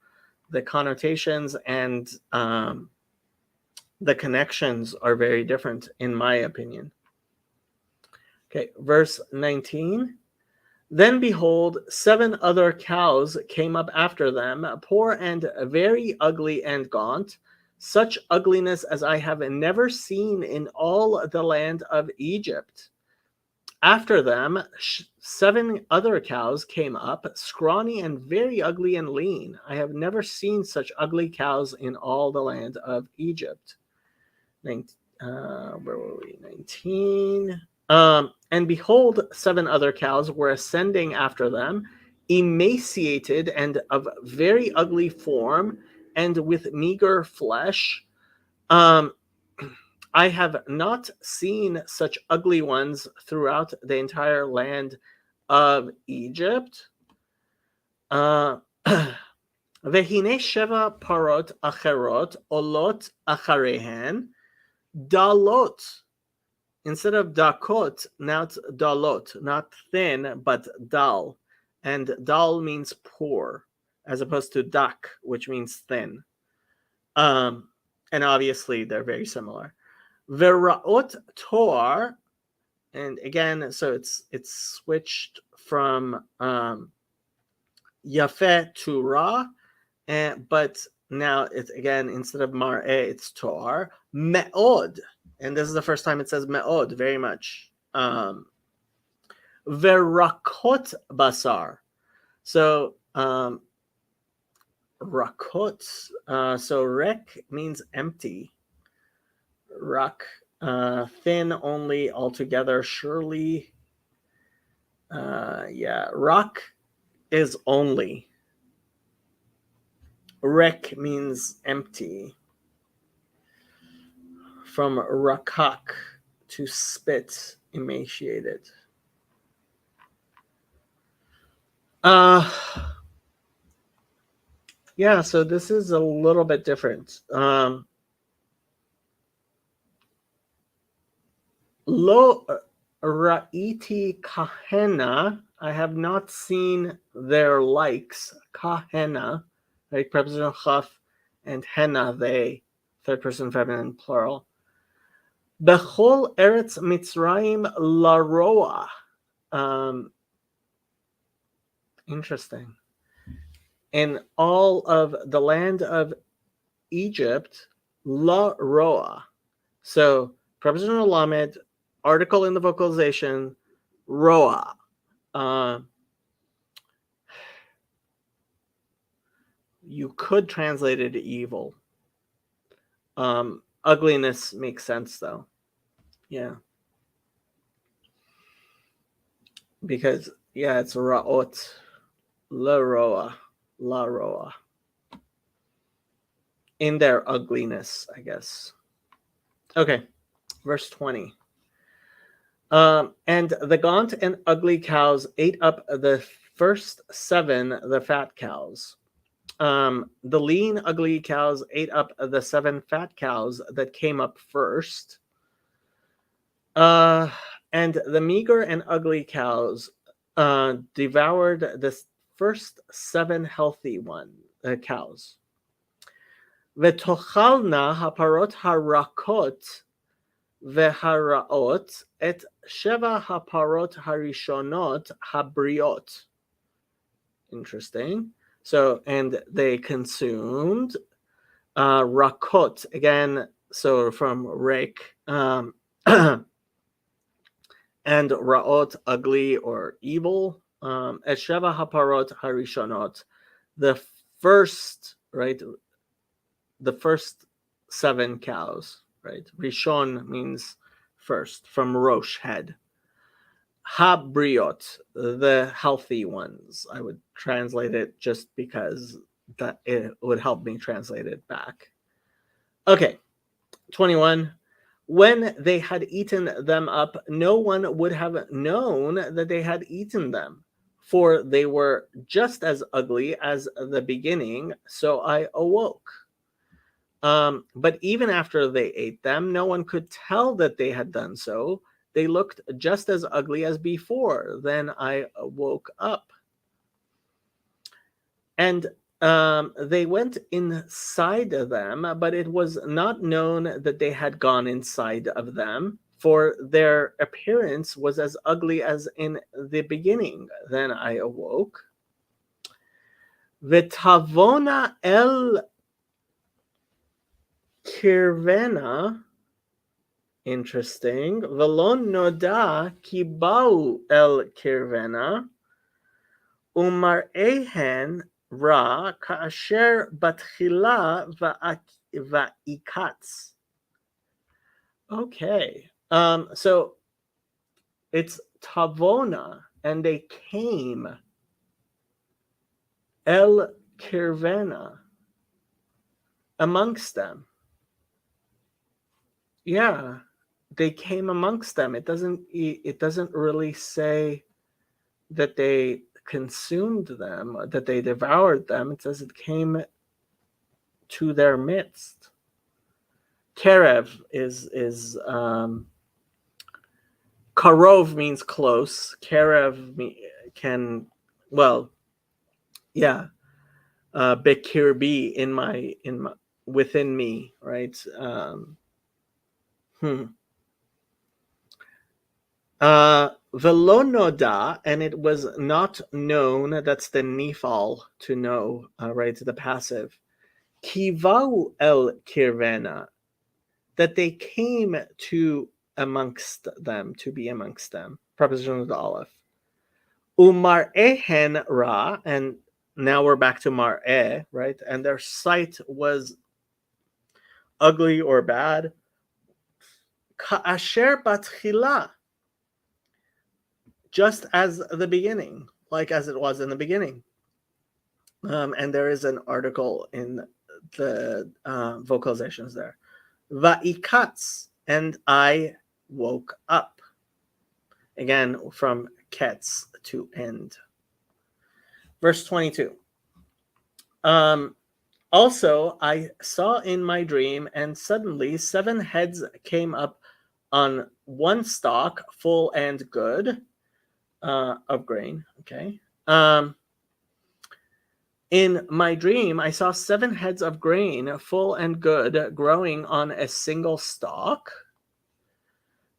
the connotations and the connections are very different, in my opinion. Okay, verse 19. Then behold, 7 other cows came up after them, poor and very ugly and gaunt, such ugliness as I have never seen in all the land of Egypt. After them, 7 other cows came up, scrawny and very ugly and lean. I have never seen such ugly cows in all the land of Egypt. Where were we? 19. And behold, 7 other cows were ascending after them, emaciated and of very ugly form, and with meager flesh. I have not seen such ugly ones throughout the entire land of Egypt. Vehine sheva parot acherot olot acharehen dalot. Instead of dakot, now it's dalot, not thin, but dal. And dal means poor, as opposed to dak, which means thin. And obviously, they're very similar. Veraot toar, and again, so it's switched from yafeh to ra, but now it's again, instead of mar'eh, it's toar. Me'od, and this is the first time it says me'od, very much. Verakot basar. So rakot. So rek means empty. Rak, thin only, altogether, surely. Rak is only. Rek means empty. From rakak, to spit, emaciated. Yeah, so this is a little bit different. Lo ra'iti kahena, I have not seen their likes. Kahena, right? Preposition chaf, and henna, they, third person feminine plural. Bechol eretz Mitzrayim laroa. Interesting. In all of the land of Egypt, la roa. So prepositional lamed, article in the vocalization, roa. You could translate it evil. Ugliness makes sense though. Yeah. Because it's ra'ot, la roa. In their ugliness, I guess. Okay, verse 20. And the gaunt and ugly cows ate up the first 7, the fat cows. The lean, ugly cows ate up the 7 fat cows that came up first. And the meager and ugly cows devoured the first 7 healthy cows. Vetochalna haparot harakot veharaot et sheva haparot harishonot habriot. Interesting. So, and they consumed rakot, again, so from rake, and ra'ot, ugly or evil. Et sheva haparot harishonot, the first, right? The first 7 cows, right? Rishon means first, from rosh, head. Habriot, the healthy ones. I would translate it just because that it would help me translate it back. Okay, 21. When they had eaten them up, no one would have known that they had eaten them, for they were just as ugly as the beginning, so I awoke. But even after they ate them, no one could tell that they had done so. They looked just as ugly as before. Then I woke up. And they went inside of them, but it was not known that they had gone inside of them, for their appearance was as ugly as in the beginning. Then I awoke. V'tavona el kirvena. Interesting. Velon noda kibau el kirvena. Umar'ehen ra ka'asher batchila va'ikatz. Okay. So It's tavona, and they came. El kirvena, amongst them. Yeah, they came amongst them. It doesn't really say that they consumed them, that they devoured them. It says it came to their midst. Kerev is karov means close. Kerev can, well, yeah, bekirbi, in my within me, right? Velonoda, and it was not known. That's the nifal, to know, right? The passive. Kivau el kirvena, that they came to amongst them, to be amongst them. Preposition of the Aleph. Umar ehen ra, and now we're back to mar'eh, right? And their sight was ugly or bad. Ka'asher batchila, just as the beginning, like as it was in the beginning. And there is an article in the vocalizations there. Va'ikatz, and I woke up. Again, from ketz, to end. Verse 22. Also, I saw in my dream, and suddenly 7 heads came up on one stalk, full and good, of grain. Okay. In my dream, I saw 7 heads of grain, full and good, growing on a single stalk.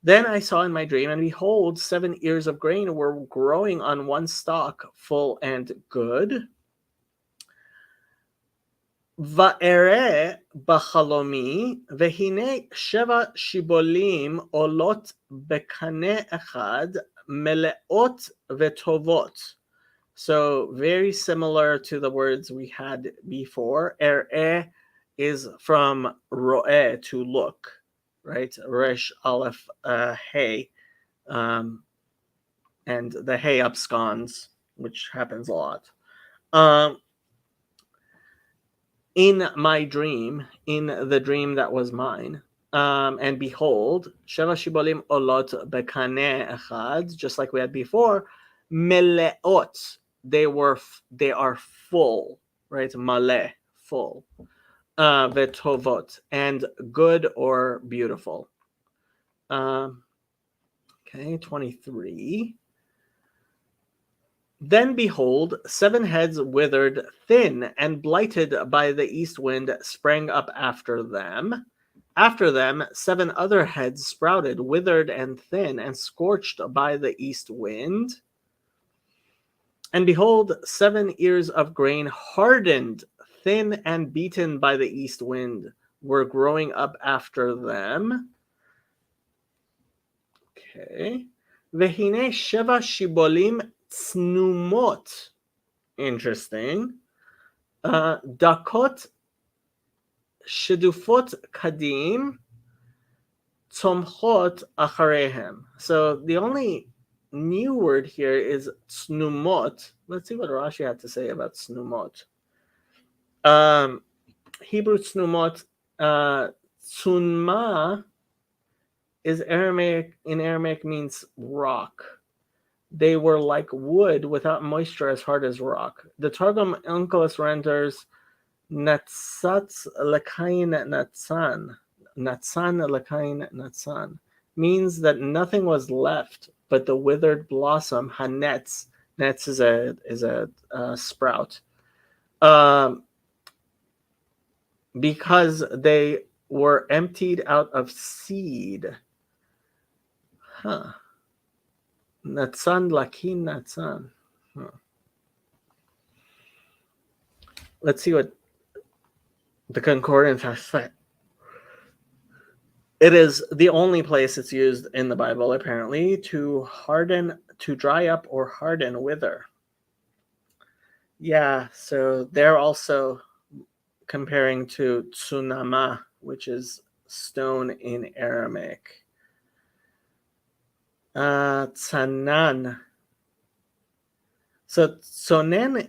Then I saw in my dream, and behold, 7 ears of grain were growing on one stalk, full and good. Va'ere b'chalomi, vehine sheva shibolim olot bekane echad, meleot vetovot. So very similar to the words we had before. Er'eh is from ro'eh, to look, right? Resh aleph hey, and the hey absconds, which happens a lot. In my dream, in the dream that was mine, and behold, sheva shibolim olot bekane echad, just like we had before, meleot, they are full, right? Maleh, full. Vetovot, and good or beautiful. Okay, 23. Then behold, 7 heads withered, thin and blighted by the east wind, sprang up after them. After them, 7 other heads sprouted, withered and thin, and scorched by the east wind. And behold, 7 ears of grain, hardened, thin, and beaten by the east wind, were growing up after them. Okay. Vehine sheva shibolim tsnumot. Interesting. Dakot shedufot kadim tzomchot acharehem. So the only new word here is tsnumot. Let's see what Rashi had to say about tsnumot. Hebrew tsnumot, tsunma is Aramaic. In Aramaic means rock. They were like wood without moisture, as hard as rock. The Targum Onkelos renders natsatz lekain natzan. Natzan lekain natzan means that nothing was left but the withered blossom. Hanetz, netz is a sprout. Because they were emptied out of seed. Huh. Natzan lakin natzan. Huh. Let's see what the concordance has said. It is the only place it's used in the Bible, apparently, to harden, to dry up or harden, wither. Yeah, so they're also comparing to tsunama, which is stone in Aramaic. Tzanan. So tzonen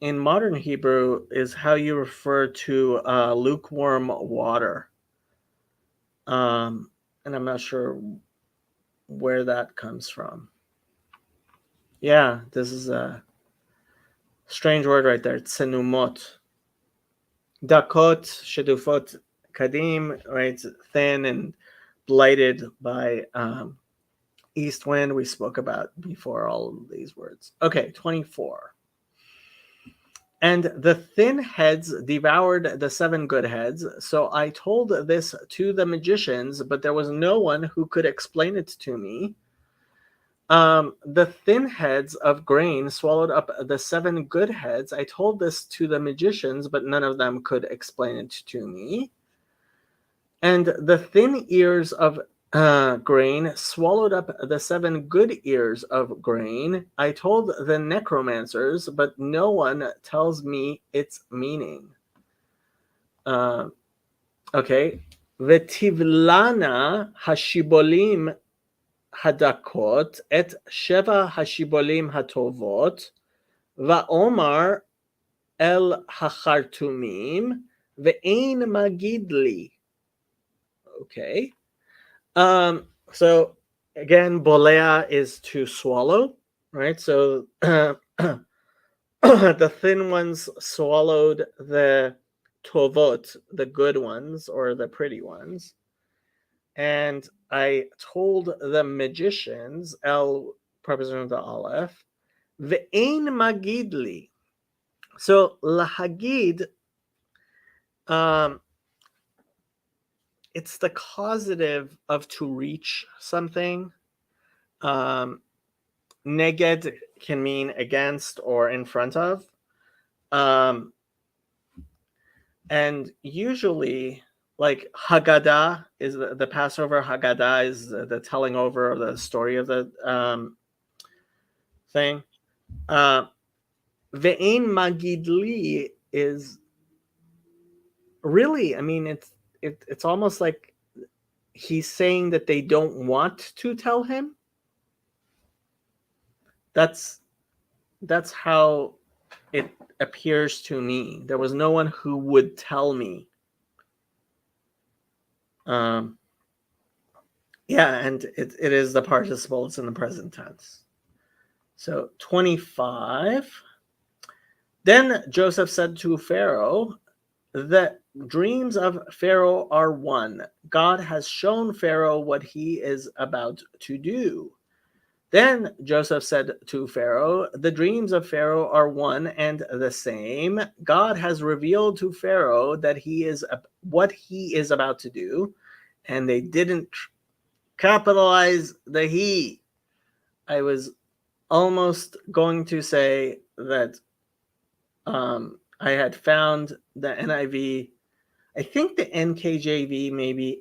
in modern Hebrew is how you refer to lukewarm water. And I'm not sure where that comes from. Yeah, this is a strange word right there. Tsenumot. Dakot, shedufot, kadim, right? Thin and blighted by east wind. We spoke about before all of these words. Okay, 24. And the thin heads devoured the 7 good heads. So I told this to the magicians, but there was no one who could explain it to me. The thin heads of grain swallowed up the 7 good heads. I told this to the magicians, but none of them could explain it to me. And the thin ears of grain swallowed up the 7 good ears of grain. I told the necromancers, but no one tells me its meaning. Okay. V'tivlana hashibolim hadakot et sheva hashibolim hatovot va'omar el hachartumim ve'ein magidli. Okay. So again, bolea is to swallow, right? So the thin ones swallowed the tovot, the good ones or the pretty ones. And I told the magicians, El preposition of the Aleph, ve'ein magidli. So lahagid, it's the causative of to reach something. Neged can mean against or in front of. And usually, like Haggadah is the Passover. Haggadah is the telling over of the story of the thing. Ve'ein magidli is really, I mean, it's almost like he's saying that they don't want to tell him. That's how it appears to me. There was no one who would tell me. Yeah, and it is the participle. It's in the present tense. So 25. Then Joseph said to Pharaoh, the dreams of Pharaoh are one. God has shown Pharaoh what he is about to do. Then Joseph said to Pharaoh, the dreams of Pharaoh are one and the same. God has revealed to Pharaoh that he is what he is about to do, and they didn't capitalize the he. I was almost going to say that I had found the NIV. I think the NKJV maybe.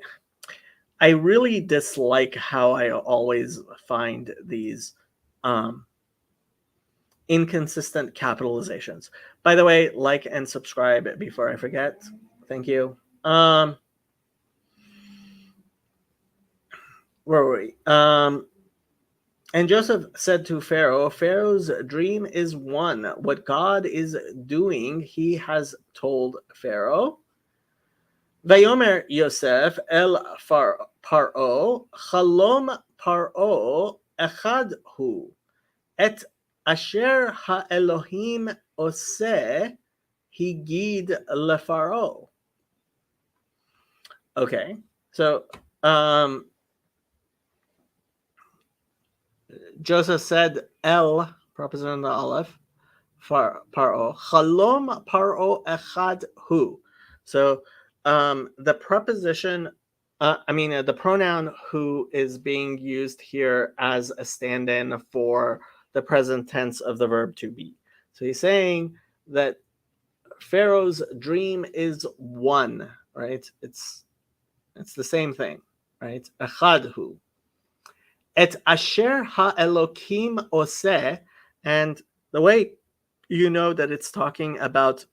I really dislike how I always find these inconsistent capitalizations. By the way, like and subscribe before I forget. Thank you. Where were we? And Joseph said to Pharaoh, Pharaoh's dream is one. What God is doing, he has told Pharaoh. Vayomer Yosef el Paro, Chalom Paro echad hu, et asher ha'Elohim oseh higid leFaro. Okay, so Joseph said El, preposition of the Aleph, Paro, Chalom Paro echad hu. So the preposition, the pronoun who is being used here as a stand-in for the present tense of the verb to be. So he's saying that Pharaoh's dream is one, right? It's the same thing, right? Echad hu. Et asher ha'Elokim oseh, and the way you know that it's talking about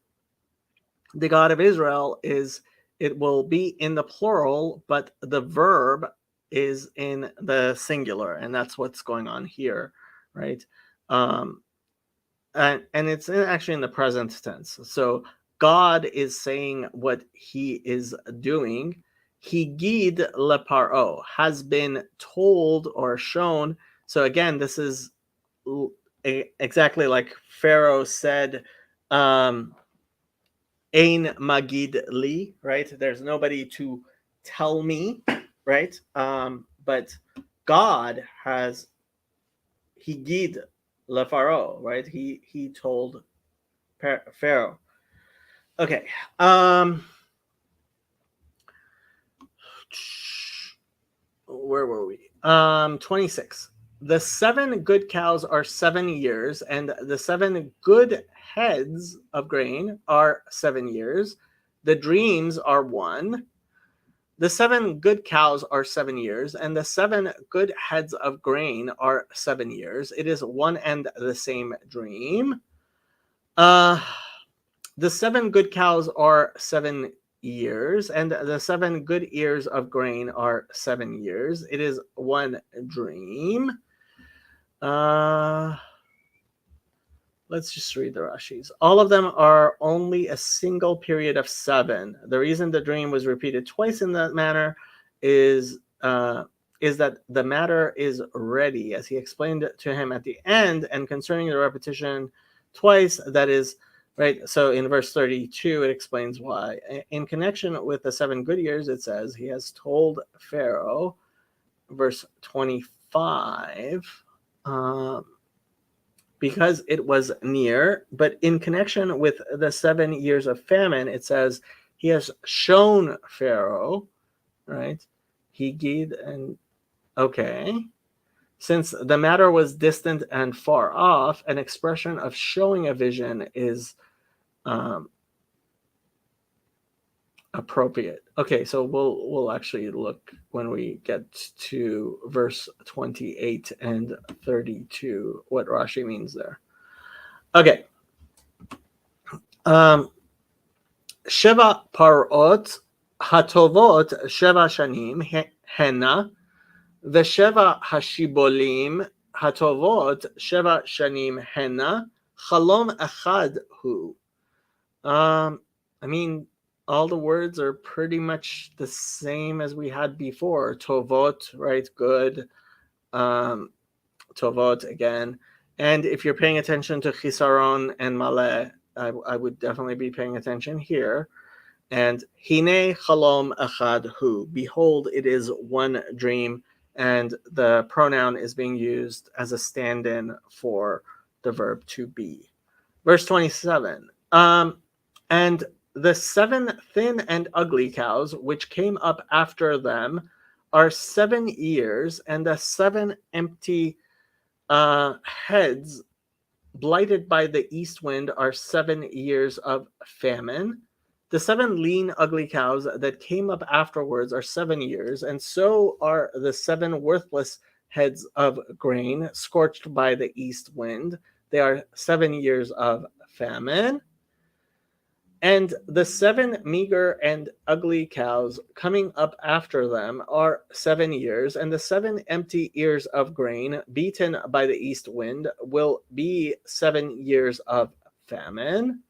the God of Israel is it will be in the plural, but the verb is in the singular, and that's what's going on here, right? Um, and it's actually in the present tense. So God is saying what he is doing. Higid le paro, has been told or shown. So again, this is exactly like Pharaoh said, Ein magid li, right? There's nobody to tell me, right? But God has higid le Pharaoh, right? He told Pharaoh. Okay. Where were we? 26. The 7 good cows are 7 years, and the 7 good heads of grain are 7 years. The dreams are 1. The 7 good cows are 7 years, and the 7 good heads of grain are 7 years. It is one and the same dream. The 7 good cows are 7 years, and the 7 good ears of grain are 7 years. It is one dream. Let's just read the Rashis. All of them are only a single period of 7. The reason the dream was repeated twice in that manner is that the matter is ready, as he explained to him at the end. And concerning the repetition twice, that is right. So in verse 32, it explains why. In connection with the 7 good years, it says he has told Pharaoh, verse 25. Because it was near, but in connection with the 7 years of famine, it says he has shown Pharaoh, right? He gave, and okay. Since the matter was distant and far off, an expression of showing a vision is appropriate. Okay, so we'll actually look when we get to verse 28 and 32 what Rashi means there. Okay. Sheva parot hatovot sheva shanim hena, vesheva hashibolim hatovot sheva shanim hena, chalom echad hu. I mean, all the words are pretty much the same as we had before. Tovot, right? Good. Tovot again. And if you're paying attention to chisaron and maleh, I would definitely be paying attention here. And hine chalom echad hu. Behold, it is one dream. And the pronoun is being used as a stand-in for the verb to be. Verse 27. And the 7 thin and ugly cows which came up after them are 7 years, and the 7 empty heads blighted by the east wind are 7 years of famine. The 7 lean, ugly cows that came up afterwards are 7 years, and so are the 7 worthless heads of grain scorched by the east wind. They are 7 years of famine. And the 7 meager and ugly cows coming up after them are 7 years, and the 7 empty ears of grain beaten by the east wind will be 7 years of famine.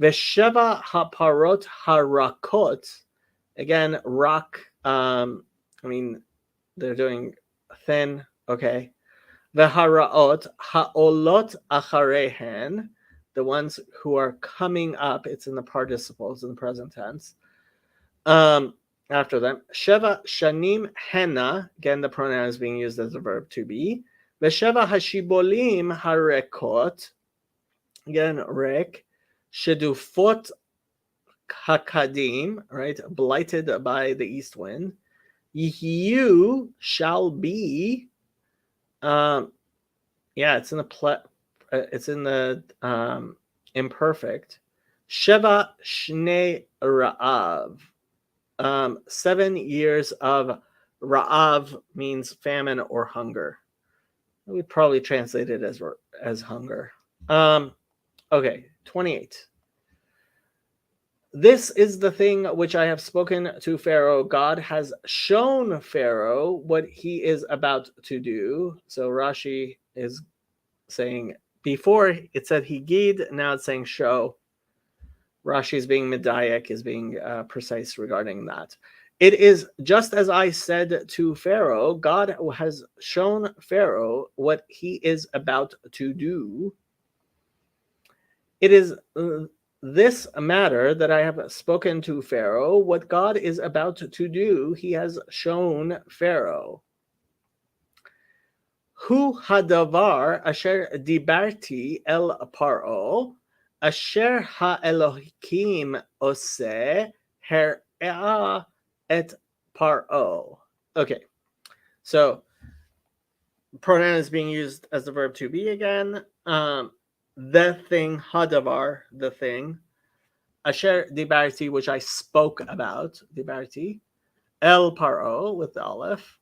Vesheva haparot harakot, again, rak, they're doing thin, okay. Veharaot haolot acharehen, the ones who are coming up, it's in the participles in the present tense. After them, Sheva shanim hena, again the pronoun is being used as a verb to be. Vesheva hashibolim harekot, again rek, shedufot hakadim, right, blighted by the east wind. Yihiyu shall be, it's in the imperfect. Sheva shnei ra'av. 7 years of ra'av means famine or hunger. We would probably translate it as hunger. Okay, 28. This is the thing which I have spoken to Pharaoh. God has shown Pharaoh what he is about to do. So Rashi is saying, before it said higid, now it's saying show. Rashi is being medayek, is being precise regarding that. It is just as I said to Pharaoh, God has shown Pharaoh what he is about to do. It is this matter that I have spoken to Pharaoh, what God is about to do, he has shown Pharaoh. Hu hadavar asher dibarti el paro, asher ha-Elohim oseh her'ah et paro. Okay, so pronoun is being used as the verb to be again. The thing, hadavar, the thing. Asher dibarti, which I spoke about, dibarti. El paro, with the aleph.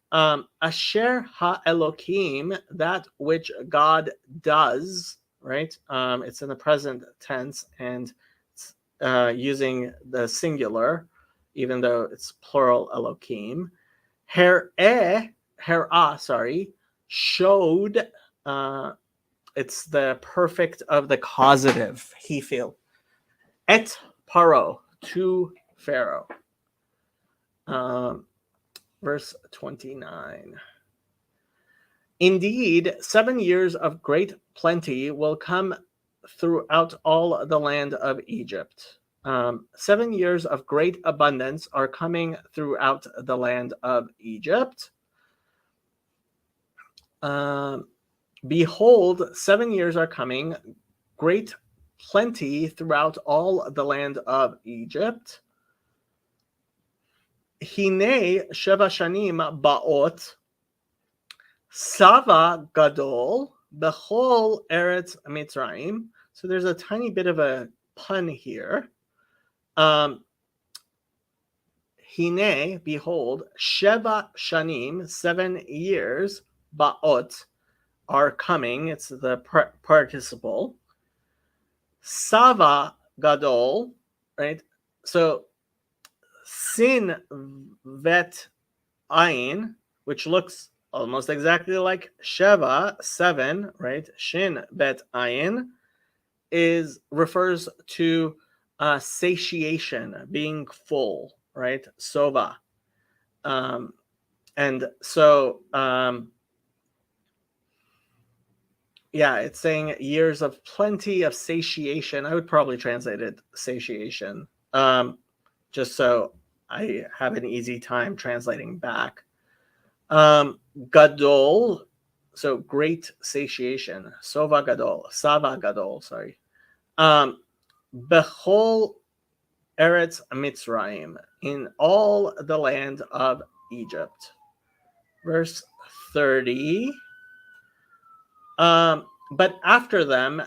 Asher ha-Elohim, that which God does, right? It's in the present tense and it's using the singular, even though it's plural Elohim. Her'ah, showed. It's the perfect of the causative, he feel. Et paro, to Pharaoh. Verse 29. Indeed, 7 years of great plenty will come throughout all the land of Egypt. 7 years of great abundance are coming throughout the land of Egypt. Behold, 7 years are coming, great plenty throughout all the land of Egypt. Hine sheva shanim ba'ot Sava gadol bechol eretz Mitzrayim. So there's a tiny bit of a pun here. Hine, behold, sheva shanim, 7 years, ba'ot, are coming. It's the participle. Sava gadol, right? So sin vet ayin, which looks almost exactly like Sheva, 7, right? Shin bet ayin refers to satiation, being full, right? Sova. And so, yeah, it's saying years of plenty of satiation. I would probably translate it satiation, just so I have an easy time translating back. Gadol, so great satiation. Sova gadol, Sava gadol, sorry. Bechol Eretz Mitzrayim, in all the land of Egypt. Verse 30. But after them,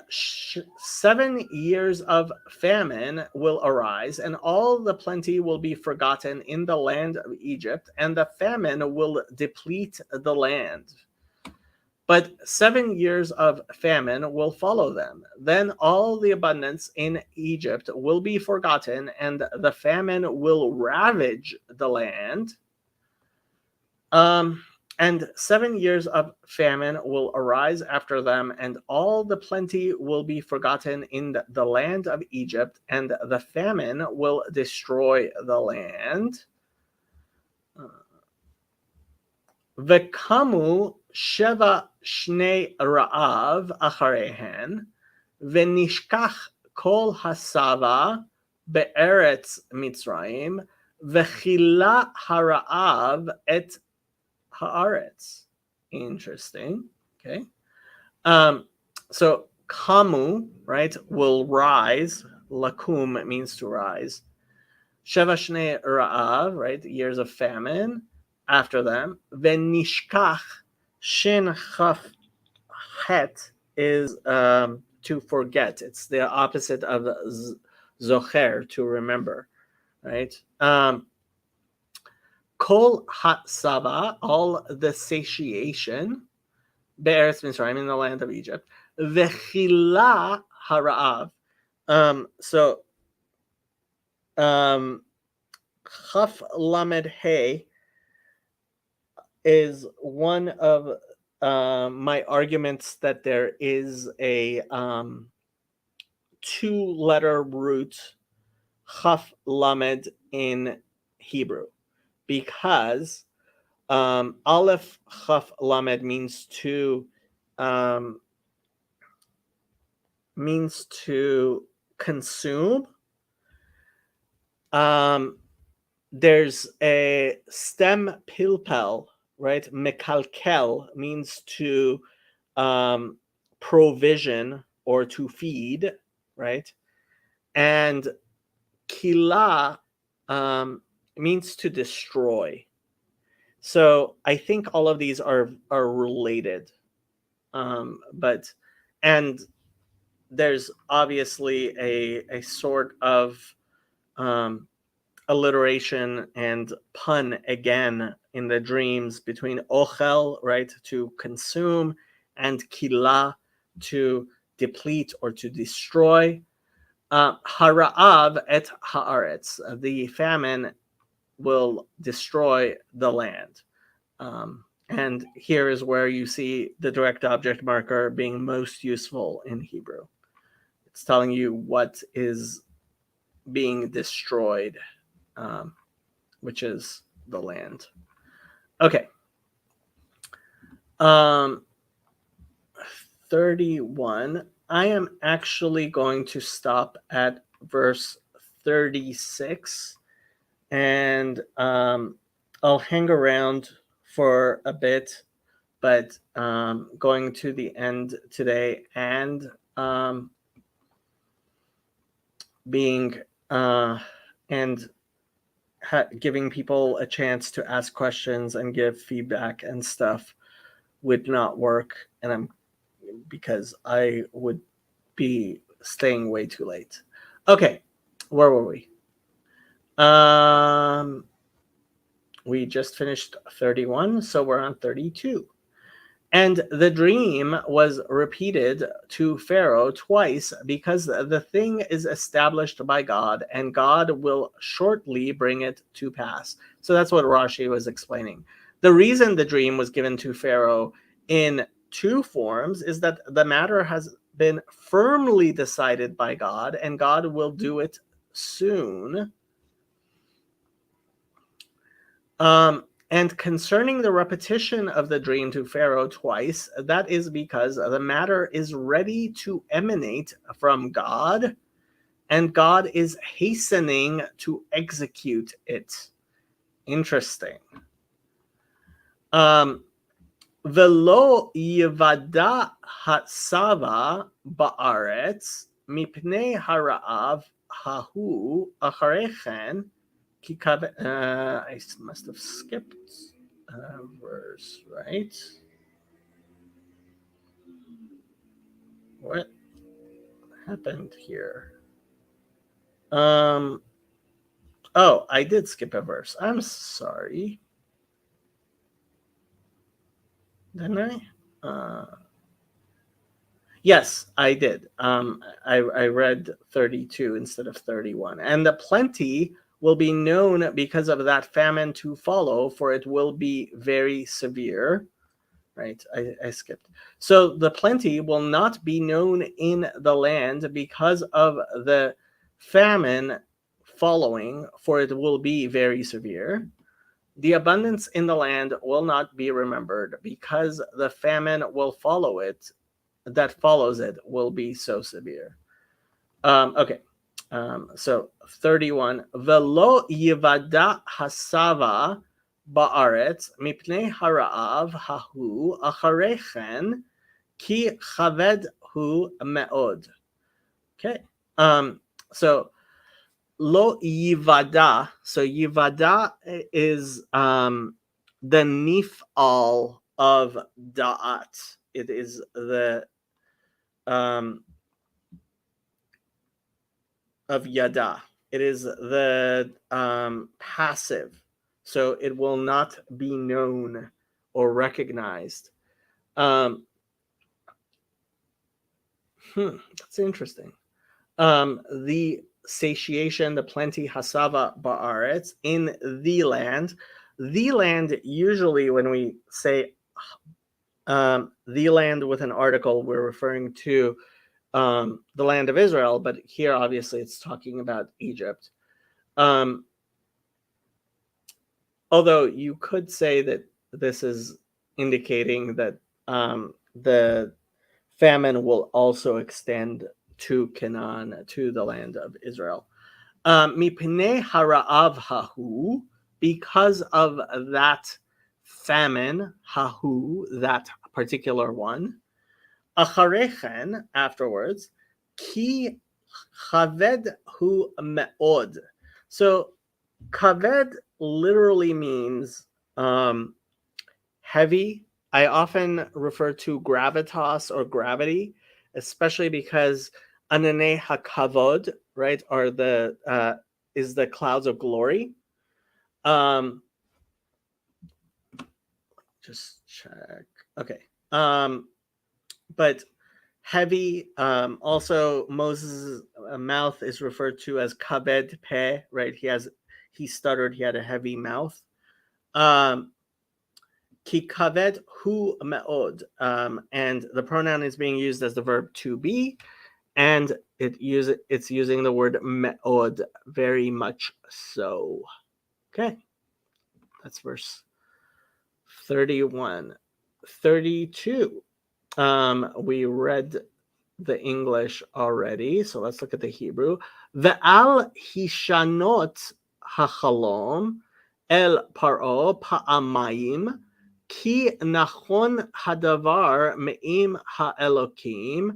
7 years of famine will arise, and all the plenty will be forgotten in the land of Egypt, and the famine will deplete the land. But 7 years of famine will follow them. Then all the abundance in Egypt will be forgotten, and the famine will ravage the land. And 7 years of famine will arise after them, and all the plenty will be forgotten in the land of Egypt, and the famine will destroy the land. V'kamu sheva shnei ra'av acharehen, v'nishkach kol hasava be'eretz Mitzrayim, v'chila hara'av et haaretz. Interesting. Okay. So kamu, right, will rise. Lakum means to rise. Sheva shnei ra'av, right, years of famine after them. Venishkach, shin chaf het is to forget. It's the opposite of zocher, to remember, right? Kol hatsava, all the satiation, be'eretz Mitzrayim, in the land of Egypt. Vechila hara'av. So Chaf Lamed Hey is one of my arguments that there is a two-letter root Chaf Lamed in Hebrew, because Aleph Chaf Lamed means to consume. There's a stem pilpel, right? Mekalkel means to provision or to feed, right? And kila means to destroy. So I think all of these are related, but and there's obviously a sort of alliteration and pun again in the dreams between ochel, right, to consume, and kila, to deplete or to destroy. Hara'av et haaretz, the famine will destroy the land. And here is where you see the direct object marker being most useful in Hebrew. It's telling you what is being destroyed, which is the land. Okay. 31. I am actually going to stop at verse 36, and I'll hang around for a bit, but going to the end today and being and giving people a chance to ask questions and give feedback and stuff would not work, and because I would be staying way too late. Okay, where were we? We just finished 31, so we're on 32. And the dream was repeated to Pharaoh twice, because the thing is established by God, and God will shortly bring it to pass. So that's what Rashi was explaining. The reason the dream was given to Pharaoh in two forms is that the matter has been firmly decided by God, and God will do it soon. And concerning the repetition of the dream to Pharaoh twice, that is because the matter is ready to emanate from God, and God is hastening to execute it. Interesting. Velo yivada hatsava ba'aretz mipnei hara'av hahu acharechen. I must have skipped a verse, right? What happened here? Oh, I did skip a verse. I'm sorry. Didn't I? Yes, I did. I read 32 instead of 31. And the plenty will be known because of that famine to follow, for it will be very severe. Right, I skipped. So the plenty will not be known in the land because of the famine following, for it will be very severe. The abundance in the land will not be remembered, because the famine will follow it, that follows it, will be so severe. Okay. So 31. Velo yivada hasava ba'aretz mipnei hara'av hahu acharechen ki chaved hu me'od. Okay. So lo yivada. So yivada is the nif'al of da'at. It is the of yada. It is the passive, so it will not be known or recognized. That's interesting. The satiation, the plenty, hasava ba'aretz, in the land. The land, usually when we say the land with an article, we're referring to the land of Israel, but here obviously it's talking about Egypt. Although you could say that this is indicating that the famine will also extend to Canaan, to the land of Israel. Mipnei hara'av hahu, because of that famine, hahu, that particular one. Acharechen, afterwards, ki chaved hu me'od. So kaved literally means heavy. I often refer to gravitas or gravity, especially because ananei hakavod, right, are the is the clouds of glory. Just check. Okay. But heavy. Also, Moses' mouth is referred to as kaved peh, right? He stuttered. He had a heavy mouth. Ki kaved hu me'od, and the pronoun is being used as the verb to be, and it's using the word me'od, very much so. Okay, that's verse 31. 32. We read the English already, so let's look at the Hebrew. Ve'al hishanot hachalom el paro pa'amayim ki nachon hadavar me'im ha'elokim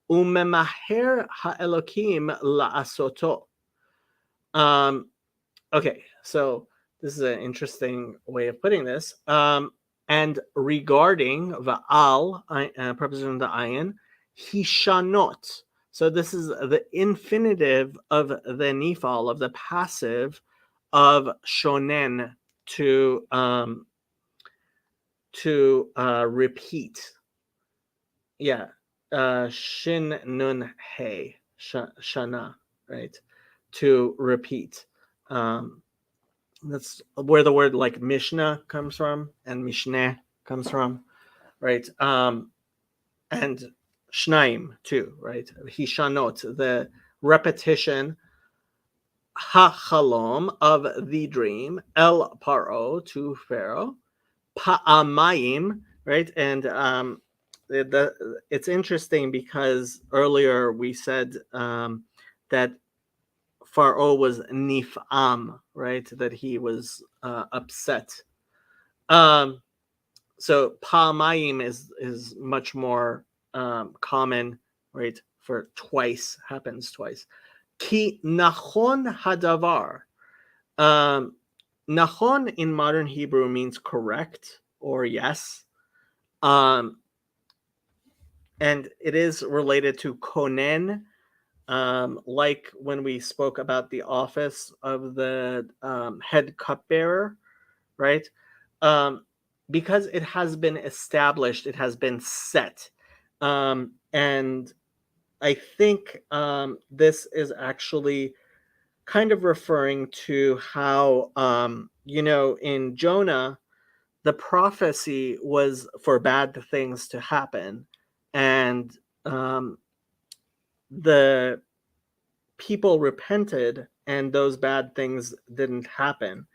umemaher ha'elokim la'asoto. Okay, so this is an interesting way of putting this. And regarding va'al, preposition of the ayin, hishanot. So this is the infinitive of the nifal, of the passive of shonen, to repeat. Yeah, shin nun hey, shana, right? To repeat. That's where the word like Mishnah comes from, and Mishneh comes from, right? And Shnaim too, right? Hishanot, the repetition, hachalom, of the dream, el paro, to Pharaoh, pa'amayim, right? And it's interesting because earlier we said that Pharaoh was nif'am, right? That he was upset. So pa'amayim is much more common, right? For twice, happens twice. Ki nachon hadavar. Nachon in modern Hebrew means correct or yes. And it is related to konen, like when we spoke about the office of the head cupbearer, right? Because it has been established, it has been set. And I think this is actually kind of referring to how, in Jonah, the prophecy was for bad things to happen. And the people repented and those bad things didn't happen.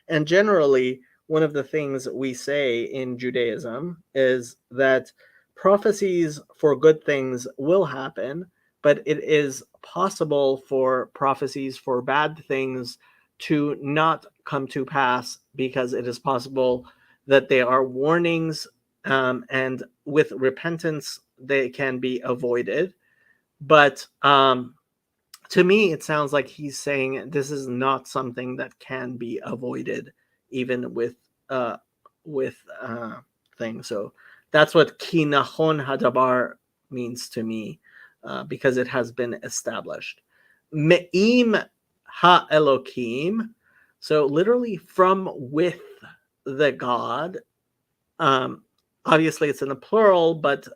And generally, one of the things we say in Judaism is that prophecies for good things will happen, but it is possible for prophecies for bad things to not come to pass, because it is possible that they are warnings, and with repentance they can be avoided. But to me, it sounds like he's saying this is not something that can be avoided, even with things. So that's what ki nachon hadabar means to me, because it has been established. Me'im ha'elokim, so literally from with the God. Obviously, it's in the plural, but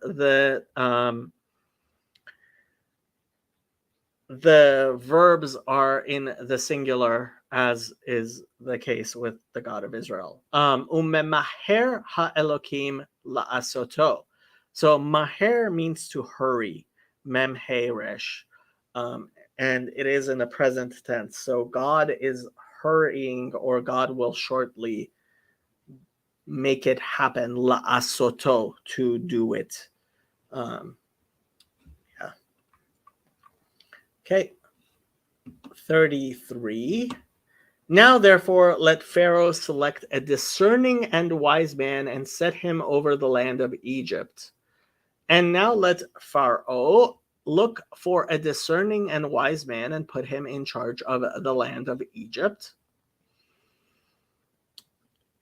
the verbs are in the singular, as is the case with the God of Israel. Umemaher ha-Elokim la'asoto. So maher means to hurry, memheresh, and it is in the present tense. So God is hurrying, or God will shortly make it happen, la'asoto, to do it. Yeah. Okay. 33. Now, therefore, let Pharaoh select a discerning and wise man and set him over the land of Egypt. And now let Pharaoh look for a discerning and wise man and put him in charge of the land of Egypt.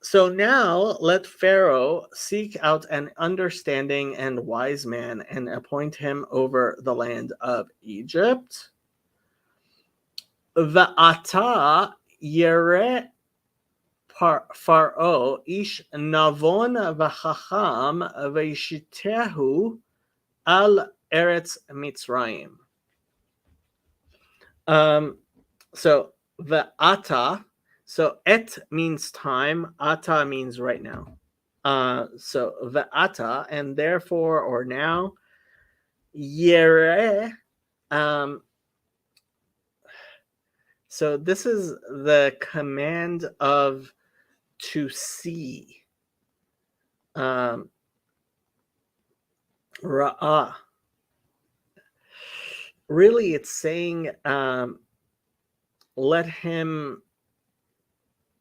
So now let Pharaoh seek out an understanding and wise man and appoint him over the land of Egypt. Va'ata yere Pharaoh ish navon v'chacham v'yishitehu al eretz Mitzrayim. So the ata, so et means time, ata means right now. So the ata, and therefore or now, yere. So this is the command of to see. Ra'ah. Really, it's saying let him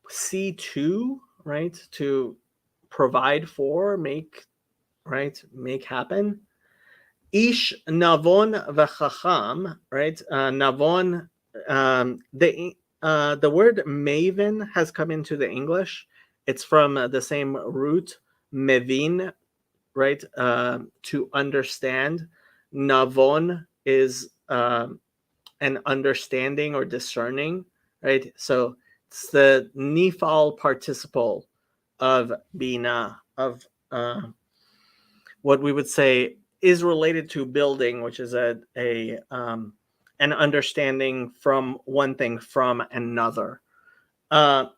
see to, right? To provide for, make happen. Ish navon v'chacham, right? Navon, the word maven has come into the English. It's from the same root, mevin, right? To understand. Navon is an understanding or discerning, right? So it's the nifal participle of bina, of what we would say is related to building, which is an understanding from one thing from another. So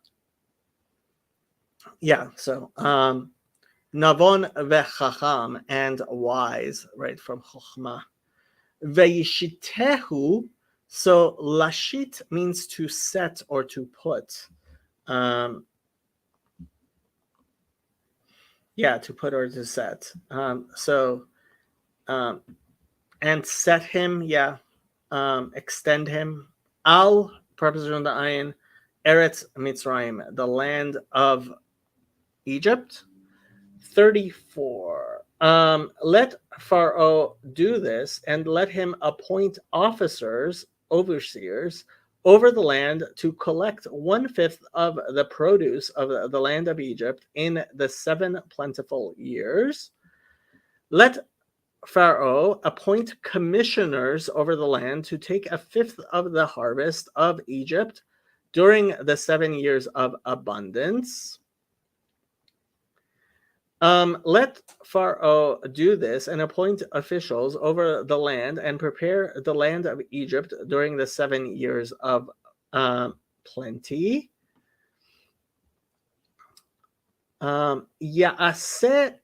navon vechacham, and wise, right, from chokhmah. Veyishitehu, so lashit means to set or to put. To put or to set. And set him, extend him. Al, preposition of the ayin, Eretz Mitzrayim, the land of Egypt. 34. Let Pharaoh do this, and let him appoint officers, overseers, over the land to collect 1/5 of the produce of the land of Egypt in the 7 plentiful years. Let Pharaoh appoint commissioners over the land to take 1/5 of the harvest of Egypt during the 7 years of abundance. Let Pharaoh do this and appoint officials over the land and prepare the land of Egypt during the 7 years of plenty. Ya'aseh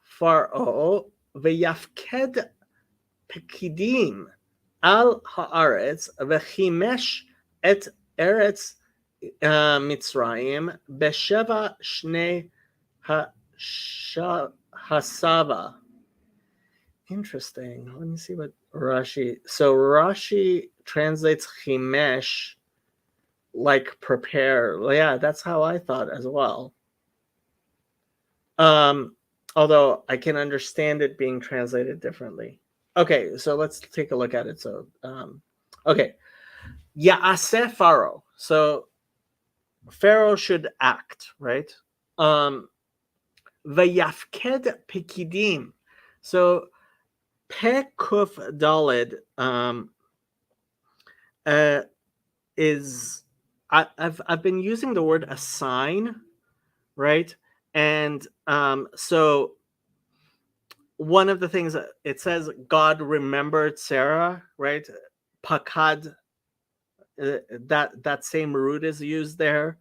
Pharaoh v'yafked pekidim al haaretz v'chimesh et eretz Mitzrayim b'sheva shnei Hasava. Interesting. Let me see what Rashi. So Rashi translates chimesh like prepare. Yeah, that's how I thought as well. Although I can understand it being translated differently. Okay, so let's take a look at it. So, okay, Ya'aseh Pharaoh. So Pharaoh should act, right? Vayafked pekidim. So Pekuf Dalid is I've been using the word assign, right? And so one of the things it says, God remembered Sarah, right? pakad, that same root is used there.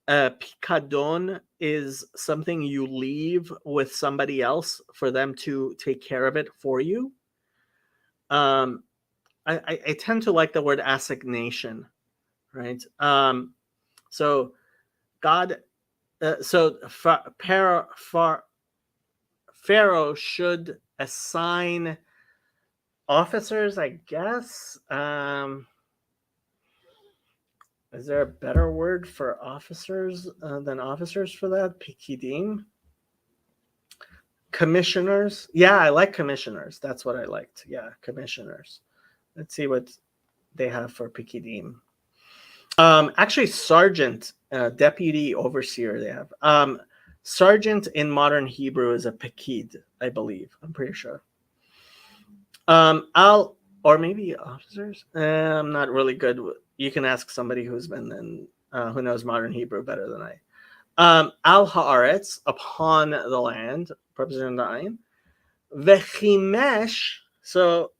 Picadon is something you leave with somebody else for them to take care of it for you. I tend to like the word assignation, right? So God, so Pharaoh should assign officers, I guess. Is there a better word for officers than officers for that? Pikidim? Commissioners? Yeah, I like commissioners. That's what I liked. Yeah, commissioners. Let's see what they have for Pikidim. Actually, sergeant, deputy overseer, they have. Sergeant in modern Hebrew is a Pikid, I believe. I'm pretty sure. Or maybe officers. I'm not really good. You can ask somebody who's been in, who knows modern Hebrew better than I. Al haaretz, upon the land, preposition the ayin. Vechimesh. So,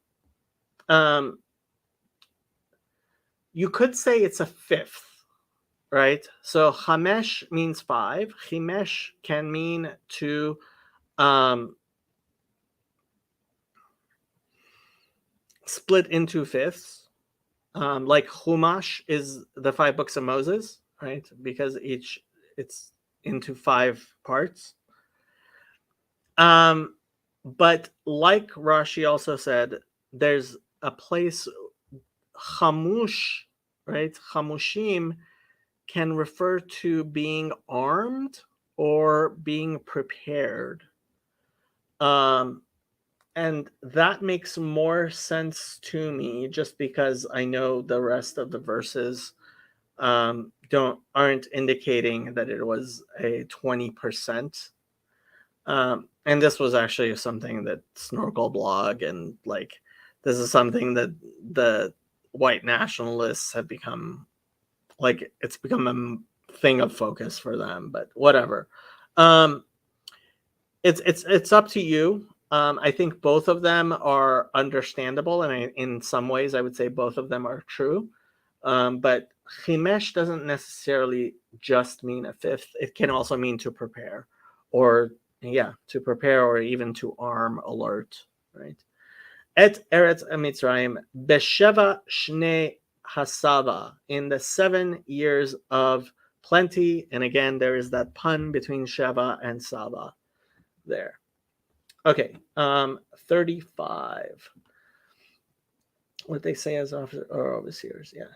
you could say it's a fifth, right? So chamesh means 5. Chimesh can mean to split into fifths. Like Chumash is the 5 books of Moses, right? Because it's into 5 parts. But like Rashi also said, there's a place, chamush, right? Chamushim can refer to being armed or being prepared. And that makes more sense to me just because I know the rest of the verses aren't indicating that it was a 20%. And this was actually something that Snorkel blog and like this is something that the white nationalists have become like it's become a thing of focus for them, but whatever. It's up to you. I think both of them are understandable, and in some ways, I would say both of them are true. But chimesh doesn't necessarily just mean a fifth; it can also mean to prepare, or to prepare, or even to arm, alert, right? Et Eretz Mitzrayim besheva shnei hasava, in the 7 years of plenty, and again there is that pun between sheva and sava there. Okay, 35. What they say as officers or overseers, yeah.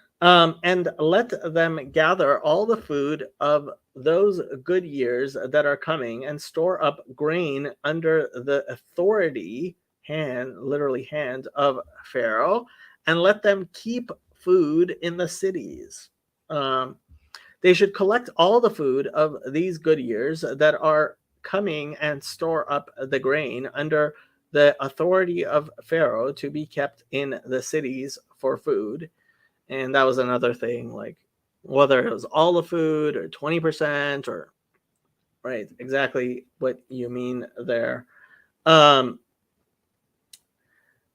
And let them gather all the food of those good years that are coming, and store up grain under the authority, literally hand of Pharaoh, and let them keep food in the cities. They should collect all the food of these good years that are coming and store up the grain under the authority of Pharaoh to be kept in the cities for food. And that was another thing, like whether it was all the food or 20% or right, exactly what you mean there. And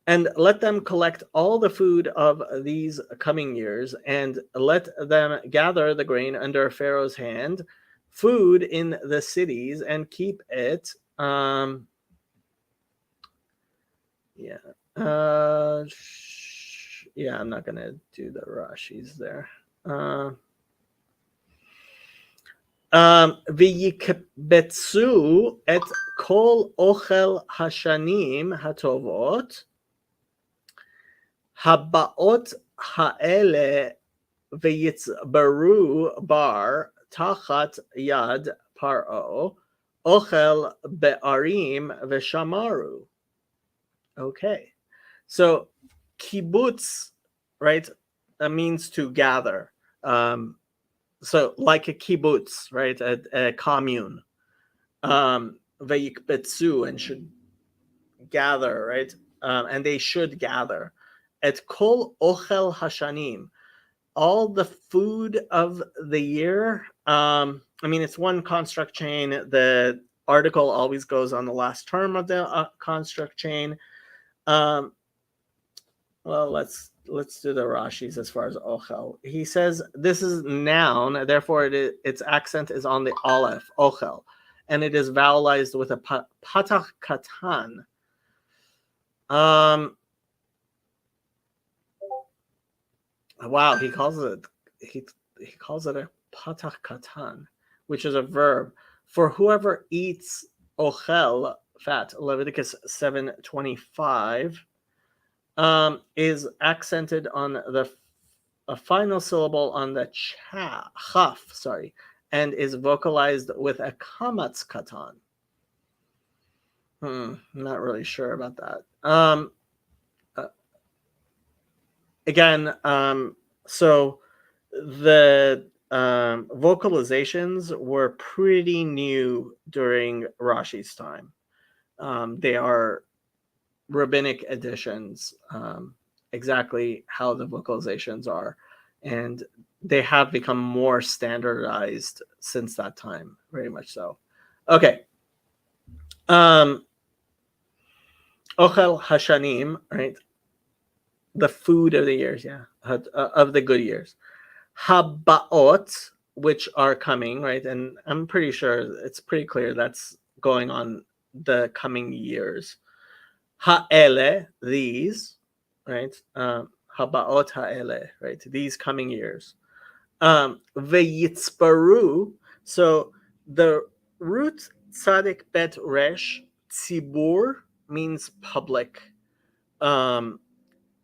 let them collect all the food of these coming years, and let them gather the grain under Pharaoh's hand, food in the cities, and keep it. I'm not gonna do the Rashis there. V'yikbetzu et kol ochel hashanim hatovot habaot ha'ele v'yitzbaru bar tachat yad paro ochel be'arim v'shamaru. Okay, so kibbutz, right? That means to gather. So like a kibbutz, right? A commune. Vayikbetzu, and should gather, right? And they should gather. Et kol ochel hashanim, all the food of the year. I mean, it's one construct chain. The article always goes on the last term of the construct chain. Well, let's do the Rashis as far as ochel. He says this is noun, therefore its accent is on the aleph, ochel, and it is vowelized with a patach katan. Wow, he calls it a patach katan, which is a verb. For whoever eats ochel, fat, Leviticus 7:25, is accented on a final syllable on the chaf, sorry, and is vocalized with a kamatz katan. Not really sure about that. Uh, Again, so the vocalizations were pretty new during Rashi's time. They are rabbinic editions, exactly how the vocalizations are, and they have become more standardized since that time, very much so. Okay. Ochel Hashanim, right? The food of the years, yeah, of the good years. Habaot, which are coming, right? And I'm pretty sure it's pretty clear that's going on the coming years. Ha'ele, these, right? Habaot ha'ele, right? These coming years. Veyitzparu, so the root tzadik bet resh, tzibur, means public,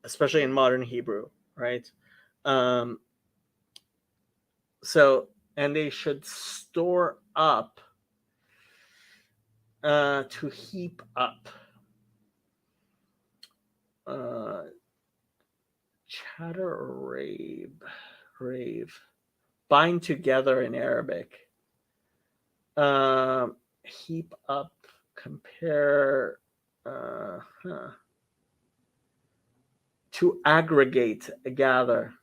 especially in modern Hebrew, right? Um, so, and they should store up, to heap up. Chatter or rave. Bind together in Arabic. Heap up, compare, to aggregate, gather.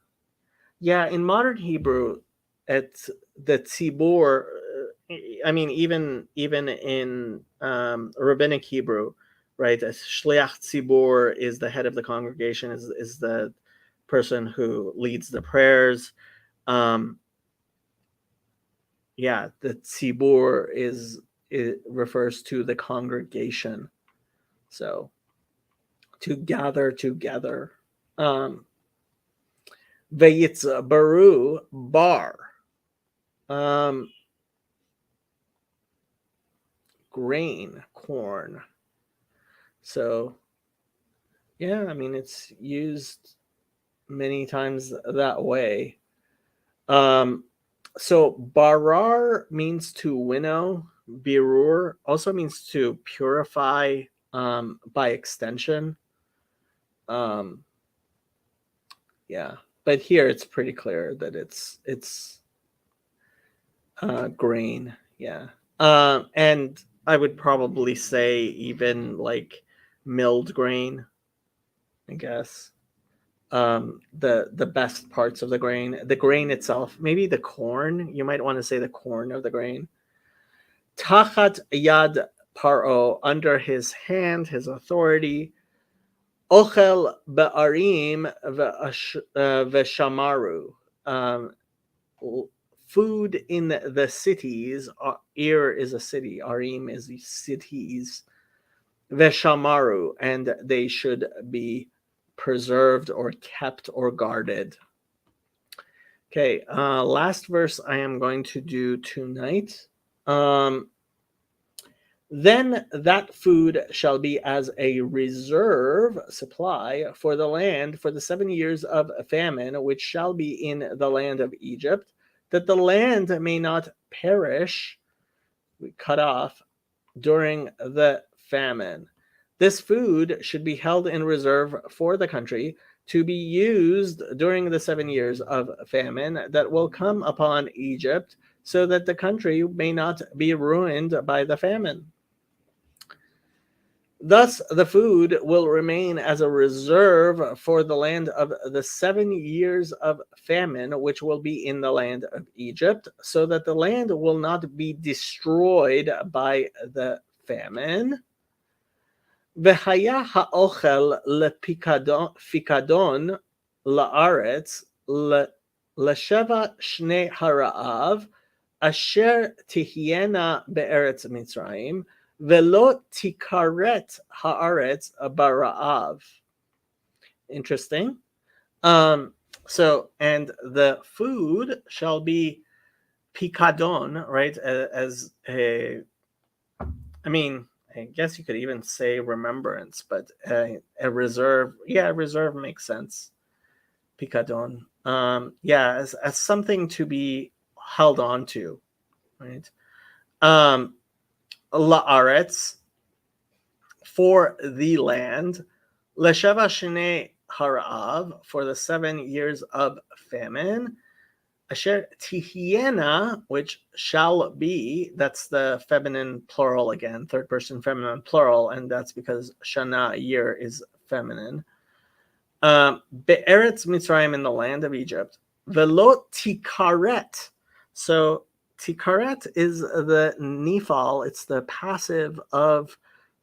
Yeah, in modern Hebrew, it's the tzibur. I mean, even in rabbinic Hebrew, right? A shliach tzibur is the head of the congregation, is the person who leads the prayers. Yeah, the tzibur it refers to the congregation. So to gather together. Veyitzbaru bar. Grain, corn. So yeah, I mean it's used many times that way. So barar means to winnow. Birur also means to purify, by extension. Yeah, but here it's pretty clear that it's grain. Yeah, and I would probably say even like milled grain, I guess. The best parts of the grain itself, maybe the corn. You might want to say the corn of the grain. Tachat yad paro, under his hand, his authority. Ochel be'arim v'shamaru, food in the cities. Ir is a city, arim is cities. Veshamaru, and they should be preserved or kept or guarded. Okay, last verse I am going to do tonight. Then that food shall be as a reserve supply for the land for the 7 years of famine, which shall be in the land of Egypt, that the land may not perish, cut off, during the famine. This food should be held in reserve for the country to be used during the 7 years of famine that will come upon Egypt, so that the country may not be ruined by the famine. Thus, the food will remain as a reserve for the land of the 7 years of famine, which will be in the land of Egypt, so that the land will not be destroyed by the famine. והיה האוכל לפיקדון לארץ לשבע שני הרעב אשר תהיינה בארץ מצרים, ולא תיכרת הארץ ברעב. Interesting. So, and the food shall be picadon, right? As a, I mean, I guess you could even say remembrance, but a reserve, yeah, reserve makes sense. Picadon, yeah, as something to be held on to, right? La'aretz, for the land, lesheva shnei harav, for the 7 years of famine, asher tihiena, which shall be, that's the feminine plural again, third person feminine plural, and that's because shana, year, is feminine. Be'eretz Mitzrayim, in the land of Egypt. Velo tikaret. So tikaret is the nifal, it's the passive of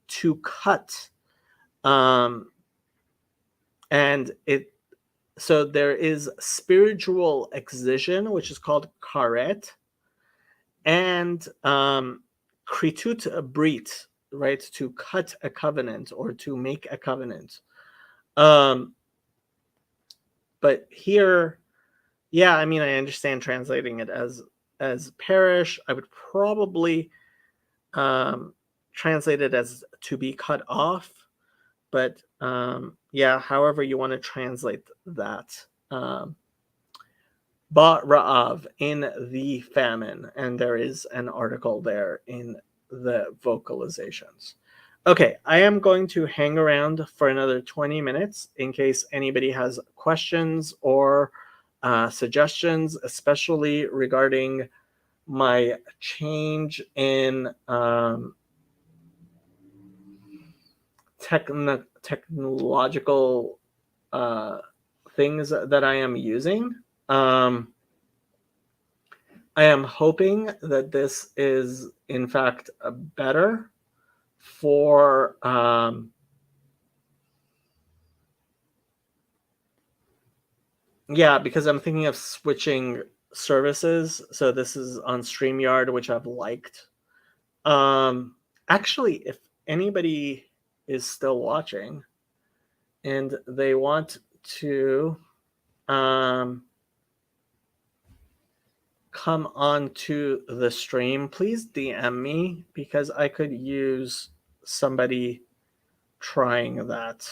to cut. And it, so there is spiritual excision, which is called karet, and kritut brit, right, to cut a covenant or to make a covenant. But here, yeah, I mean, I understand translating it as perish. I would probably translate it as to be cut off, but yeah, however you want to translate that. Ba'ra'av, in the famine, and there is an article there in the vocalizations. Okay, I am going to hang around for another 20 minutes in case anybody has questions or suggestions, especially regarding my change in technological things that I am using. I am hoping that this is, in fact, better for yeah, because I'm thinking of switching services. So this is on StreamYard, which I've liked. Actually, if anybody is still watching and they want to come on to the stream, please DM me because I could use somebody trying that.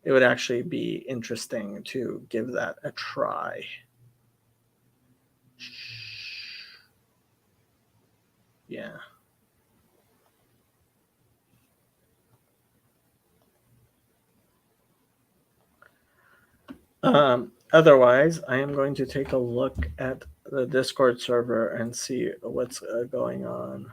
It would actually be interesting to give that a try. Yeah. Otherwise, I am going to take a look at the Discord server and see what's going on.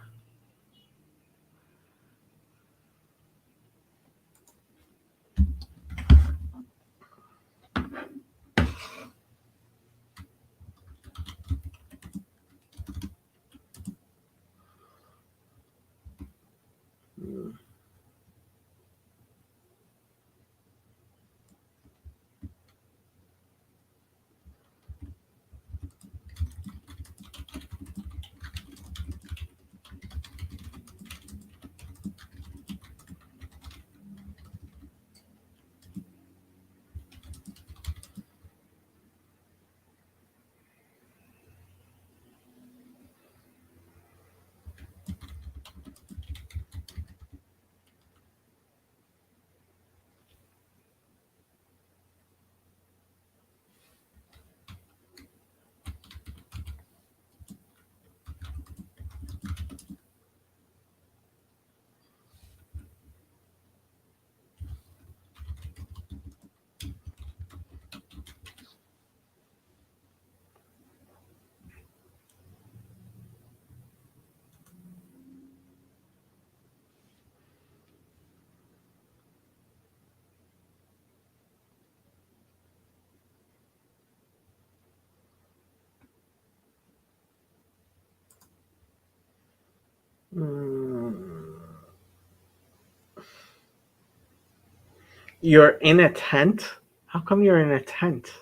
You're in a tent? How come you're in a tent?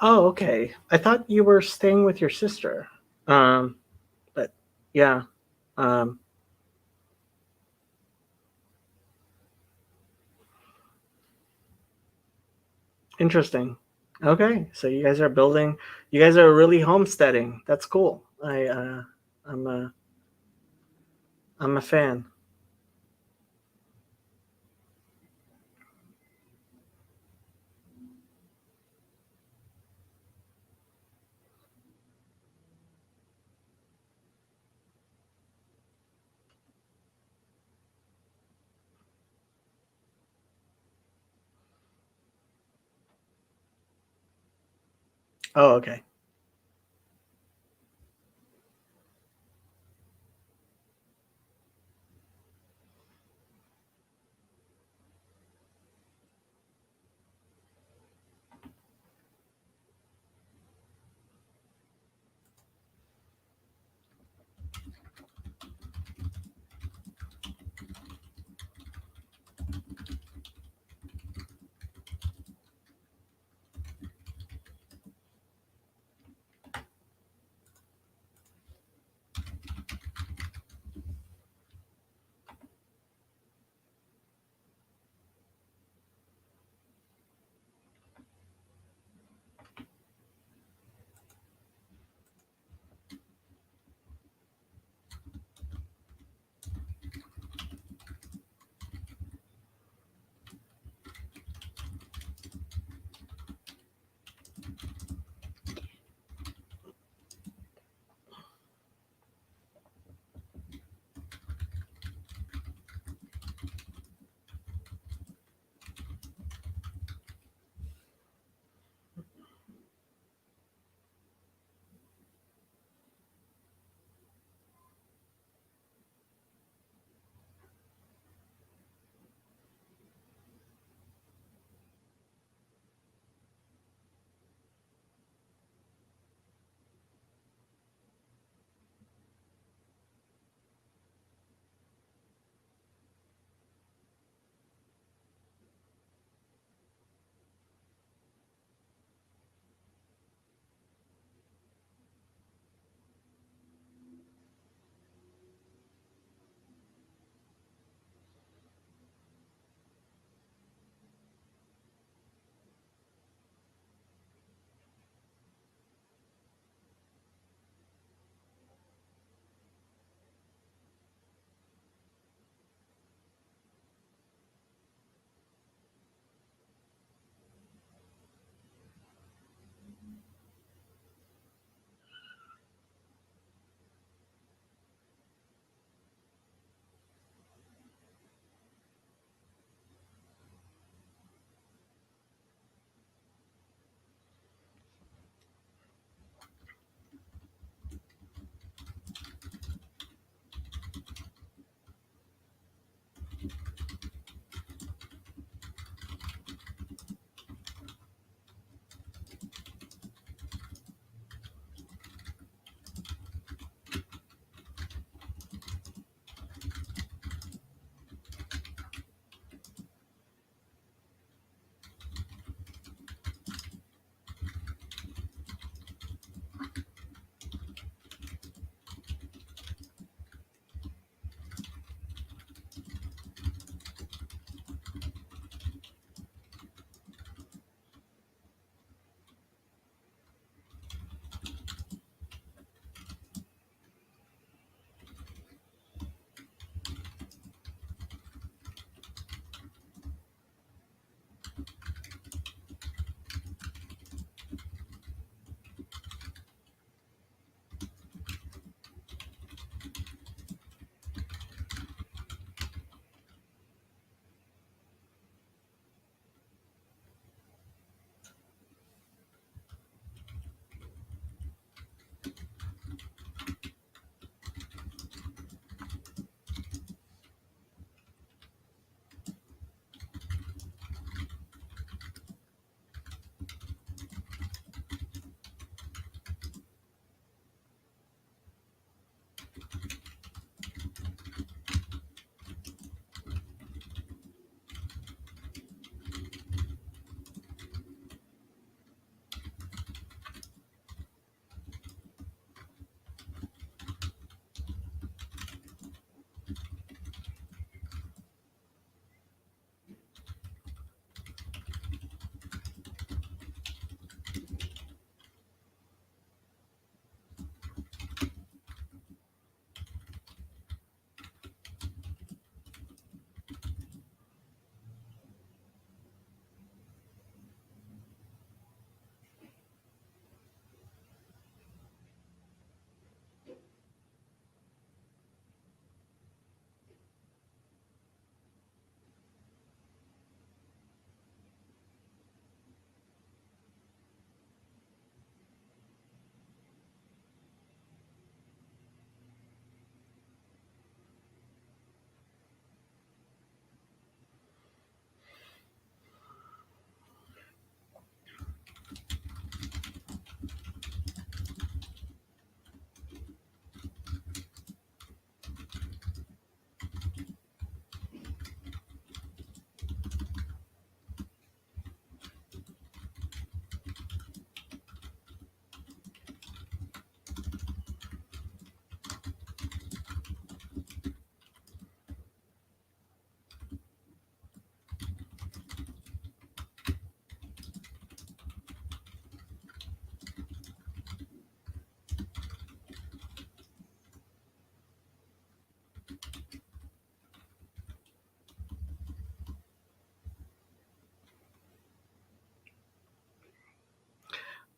Oh, okay. I thought you were staying with your sister. Um, but yeah. Um, Interesting. Okay, so you guys are building. You guys are really homesteading. That's cool. I'm I'm a fan. Oh, okay.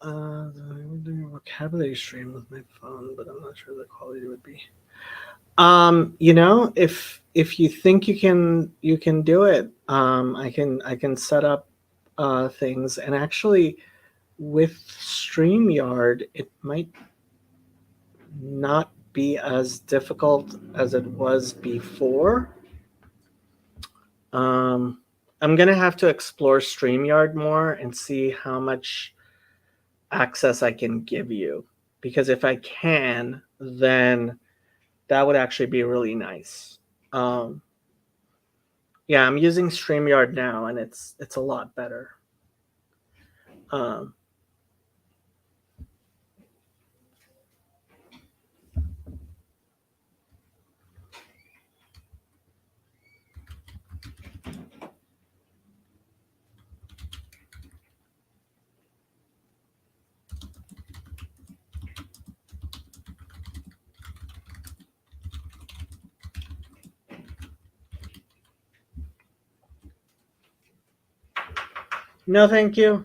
I'm doing a vocabulary stream with my phone, but I'm not sure the quality would be. If you think you can do it, I can set up things, and actually with StreamYard, it might not be as difficult as it was before. I'm gonna have to explore StreamYard more and see how much access I can give you, because if I can, then that would actually be really nice. Um, yeah, I'm using StreamYard now, and it's a lot better. Um, no, thank you.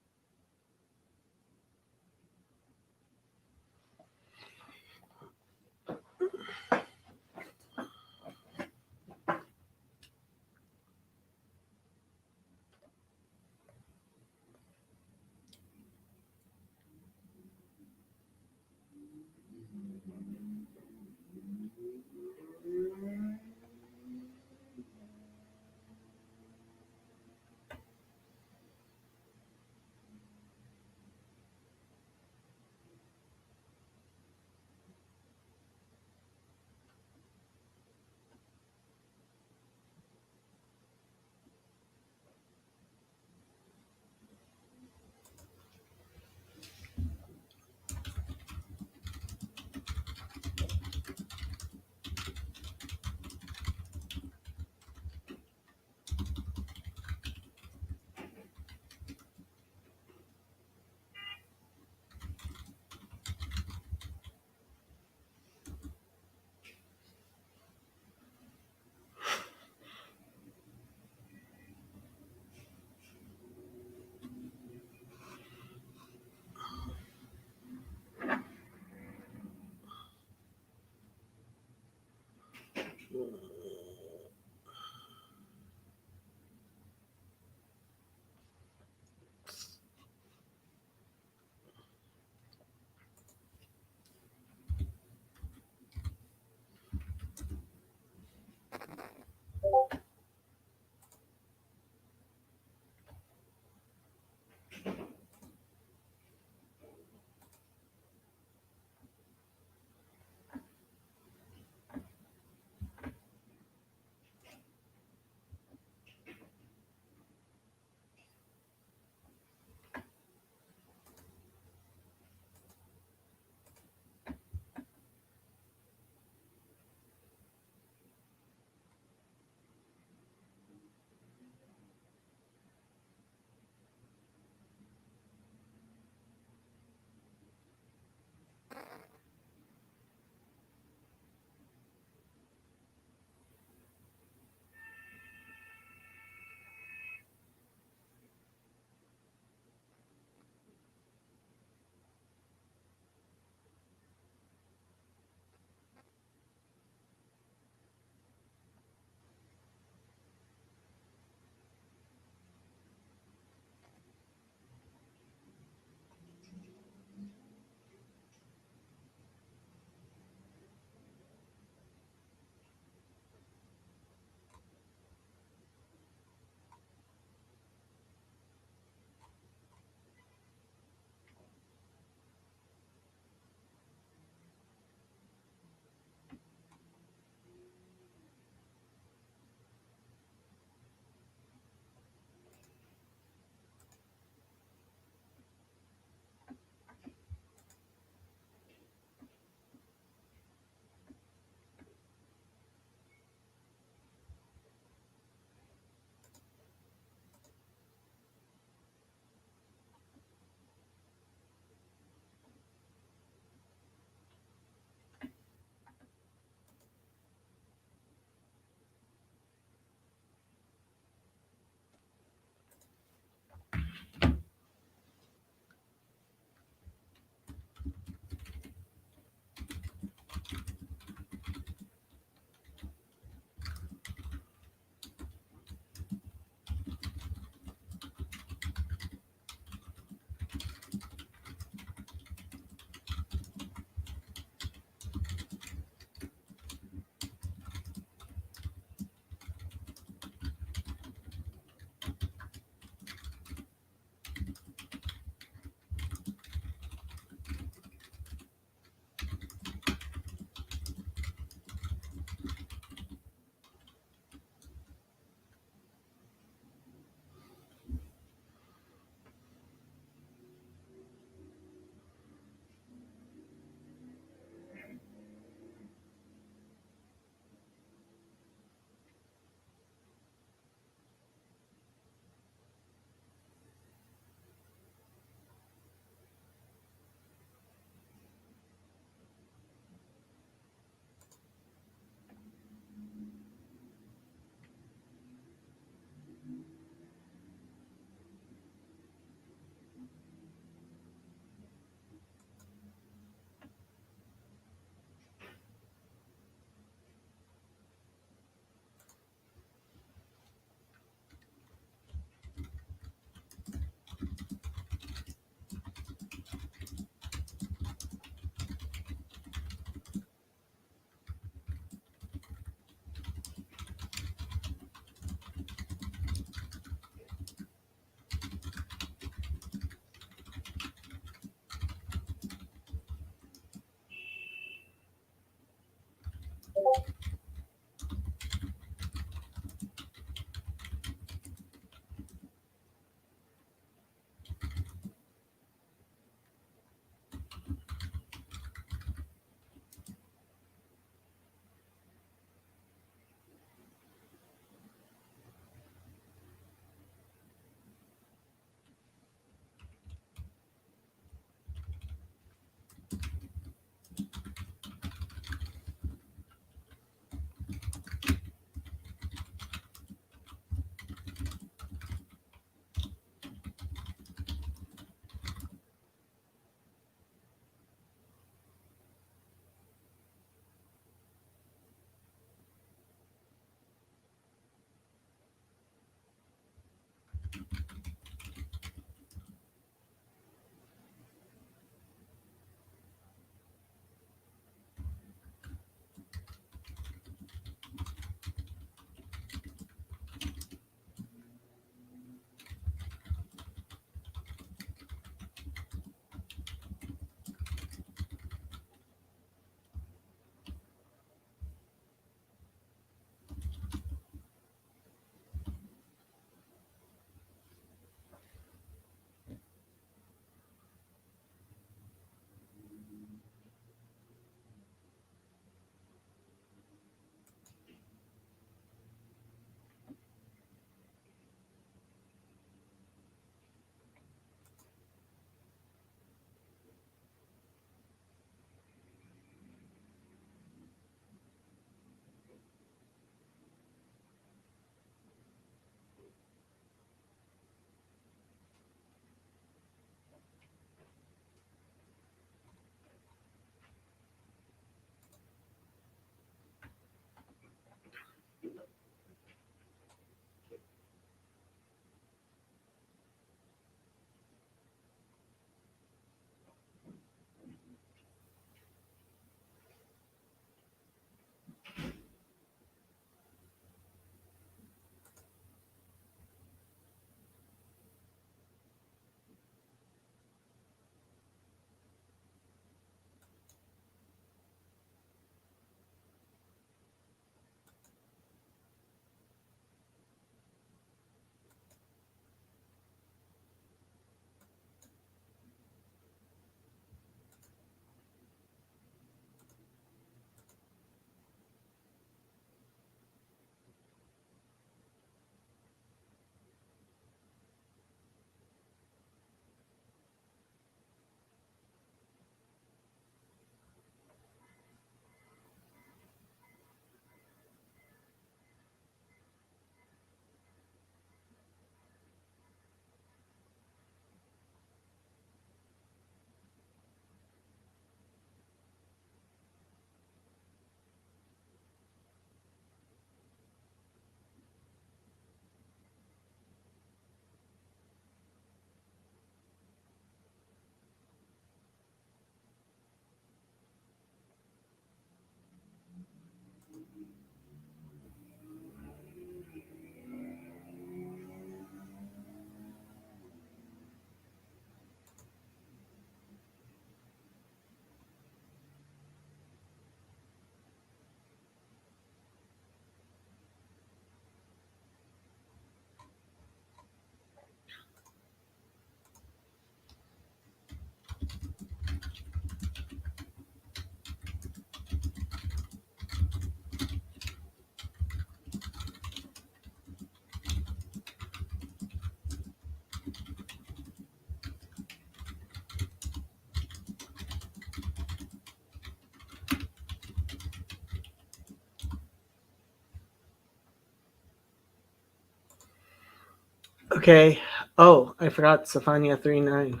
Okay. Oh, I forgot Safania 3:9.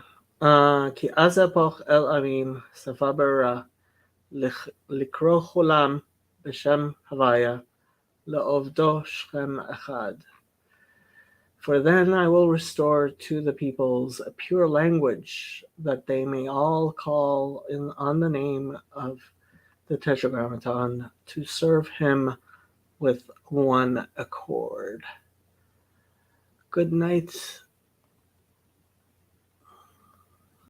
Ki azapoch el arim safabara likro chulam b'shem havaya le'ovdo shchem echad. For then I will restore to the peoples a pure language, that they may all call on the name of the Tetragrammaton to serve him with one accord. Good night,